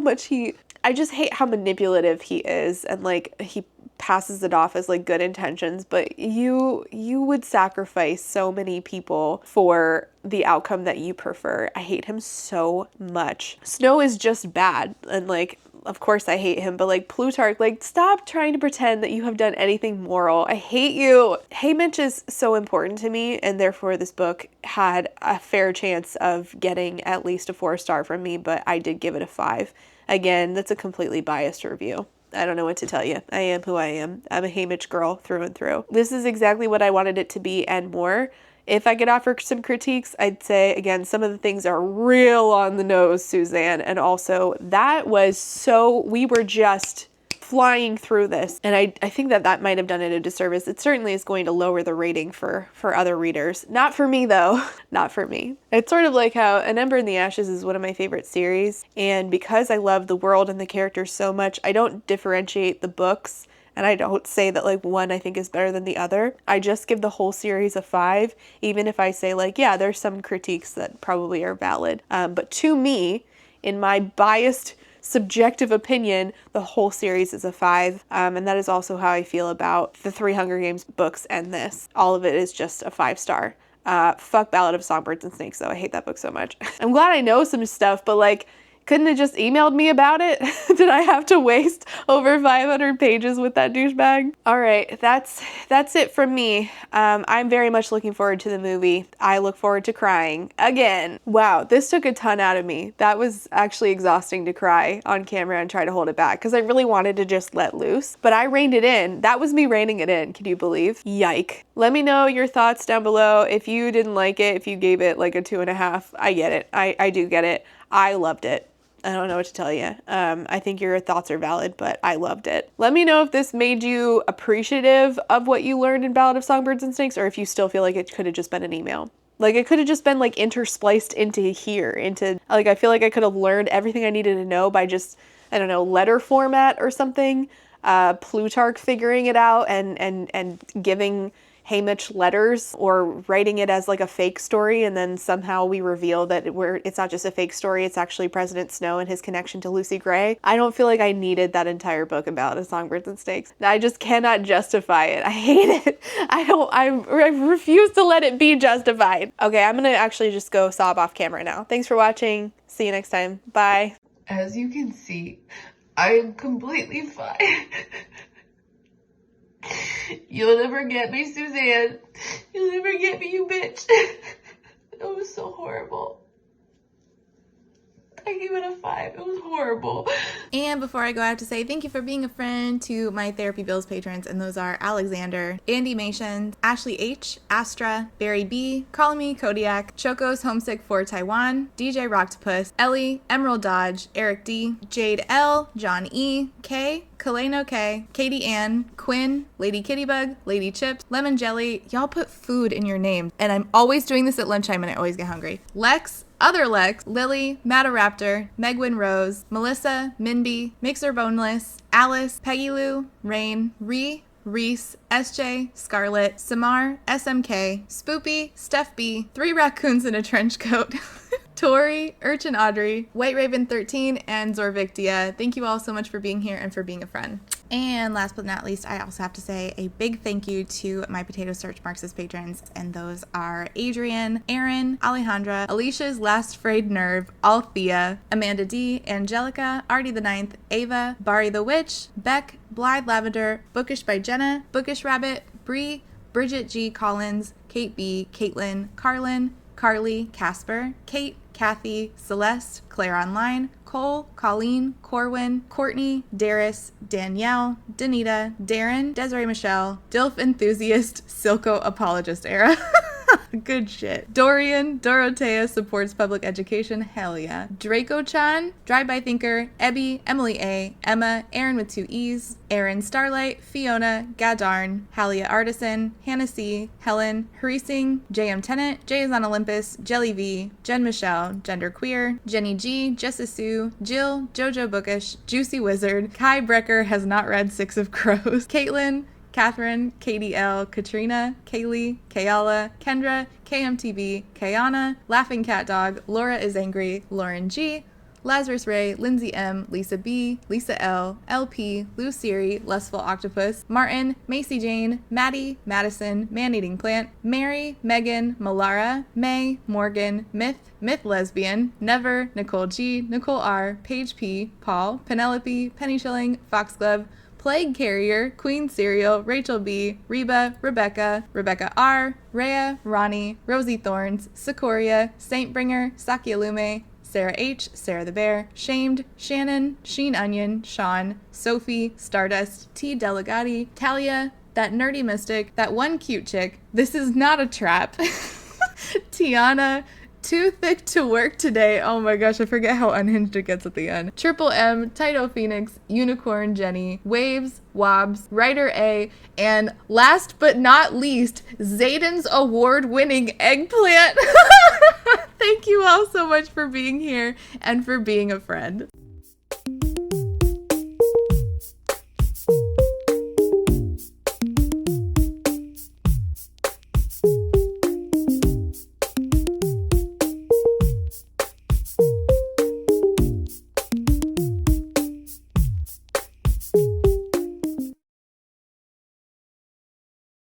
manipulative he is, and like he passes it off as like good intentions, but you would sacrifice so many people for the outcome that you prefer. I hate him so much. Snow is just bad, and like of course I hate him, but like Plutarch, like stop trying to pretend that you have done anything moral. I hate you. Haymitch is so important to me, and therefore this book had a fair chance of getting at least a 4-star from me, but I did give it a 5. Again, that's a completely biased review. I don't know what to tell you. I am who I am. I'm a Haymitch girl through and through. This is exactly what I wanted it to be and more. If I could offer some critiques, I'd say, again, some of the things are real on the nose, Suzanne. And also, we were just flying through this. And I think that might have done it a disservice. It certainly is going to lower the rating for other readers. Not for me, though. Not for me. It's sort of like how An Ember in the Ashes is one of my favorite series. And because I love the world and the characters so much, I don't differentiate the books. And I don't say that like one I think is better than the other. I just give the whole series a 5, even if I say like, yeah, there's some critiques that probably are valid. But to me, in my biased subjective opinion, the whole series is a 5. And that is also how I feel about the 3 Hunger Games books and this. All of it is just a 5-star. Fuck Ballad of Songbirds and Snakes though. I hate that book so much. I'm glad I know some stuff, but like, couldn't have just emailed me about it? Did I have to waste over 500 pages with that douchebag? All right, that's it from me. I'm very much looking forward to the movie. I look forward to crying again. Wow, this took a ton out of me. That was actually exhausting to cry on camera and try to hold it back because I really wanted to just let loose, but I reined it in. That was me reining it in. Can you believe? Yike. Let me know your thoughts down below. If you didn't like it, if you gave it like a 2.5, I get it. I do get it. I loved it. I don't know what to tell you. I think your thoughts are valid, but I loved it. Let me know if this made you appreciative of what you learned in Ballad of Songbirds and Snakes, or if you still feel like it could have just been an email. Like it could have just been like interspliced into here, like I feel like I could have learned everything I needed to know by just, I don't know, letter format or something. Plutarch figuring it out and giving Haymitch letters, or writing it as like a fake story, and then somehow we reveal that it's not just a fake story, it's actually President Snow and his connection to Lucy Gray. I don't feel like I needed that entire book about Songbirds and Snakes. I just cannot justify it. I hate it. I refuse to let it be justified. Okay, I'm gonna actually just go sob off camera now. Thanks for watching. See you next time. Bye. As you can see, I am completely fine. You'll never get me, Suzanne. You'll never get me, you bitch. It was so horrible. I gave it a 5. It was horrible. And before I go, I have to say thank you for being a friend to my Therapy Bills patrons, and those are Alexander, Andy Mason, Ashley H, Astra, Barry B, Call Me Kodiak, Choco's Homesick for Taiwan, DJ Rocktopus, Ellie, Emerald Dodge, Eric D, Jade L, John E, K, Kaleno K, Katie Ann, Quinn, Lady Kittybug, Lady Chips, Lemon Jelly. Y'all put food in your name, and I'm always doing this at lunchtime and I always get hungry. Lex, Other Lex, Lily, Mataraptor, Megwin Rose, Melissa, Minby, Mixer Boneless, Alice, Peggy Lou, Rain, Reese, SJ, Scarlett, Samar, SMK, Spoopy, Steph B, 3 raccoons in a trench coat, Tori, Urchin Audrey, White Raven 13, and Zorvictia. Thank you all so much for being here and for being a friend. And last but not least, I also have to say a big thank you to my Potato Search Marxist patrons, and those are Adrian, Aaron, Alejandra, Alicia's Last Frayed Nerve, Althea, Amanda D, Angelica, Artie the Ninth, Ava, Bari the Witch, Beck, Blythe Lavender, Bookish by Jenna, Bookish Rabbit, Bree, Bridget G. Collins, Kate B, Caitlin, Carlin, Carly, Casper, Kate, Kathy, Celeste, Claire Online, Cole, Colleen, Corwin, Courtney, Darius, Danielle, Danita, Darren, Desiree Michelle, DILF Enthusiast, Silco Apologist Era. Good shit. Dorian, Dorothea supports public education. Hell yeah. Draco-chan, Drive-By Thinker, Ebby, Emily A, Emma, Aaron with 2 E's, Aaron Starlight, Fiona, Gadarn, Halia Artisan, Hannah C, Helen, Harising, JM Tennant, Jay is on Olympus, Jelly V, Jen Michelle, Genderqueer, Jenny G, Jessa Sue, Jill, Jojo Bookish, Juicy Wizard, Kai Brecker has not read Six of Crows, Caitlin, Catherine, Katie L, Katrina, Kaylee, Kayala, Kendra, KMTV, Kayana, Laughing Cat Dog, Laura is Angry, Lauren G, Lazarus Ray, Lindsay M, Lisa B, Lisa L, LP, Lou Siri, Lustful Octopus, Martin, Macy Jane, Maddie, Madison, Man-Eating Plant, Mary, Megan, Malara, May, Morgan, Myth Lesbian, Never, Nicole G, Nicole R, Paige P, Paul, Penelope, Penny Shilling, Foxglove, Plague Carrier, Queen Cereal, Rachel B, Reba, Rebecca, Rebecca R, Rhea, Ronnie, Rosie Thorns, Sikoria, Saintbringer, Sakyalume, Sarah H, Sarah the Bear, Shamed, Shannon, Sheen Onion, Sean, Sophie, Stardust, T Delegati, Talia, That Nerdy Mystic, That One Cute Chick, This Is Not a Trap, Tiana, Too Thick to Work Today. Oh my gosh, I forget how unhinged it gets at the end. Triple M, Taito Phoenix, Unicorn Jenny, Waves, Wobbs, Writer A, and last but not least, Zayden's award-winning Eggplant. Thank you all so much for being here and for being a friend.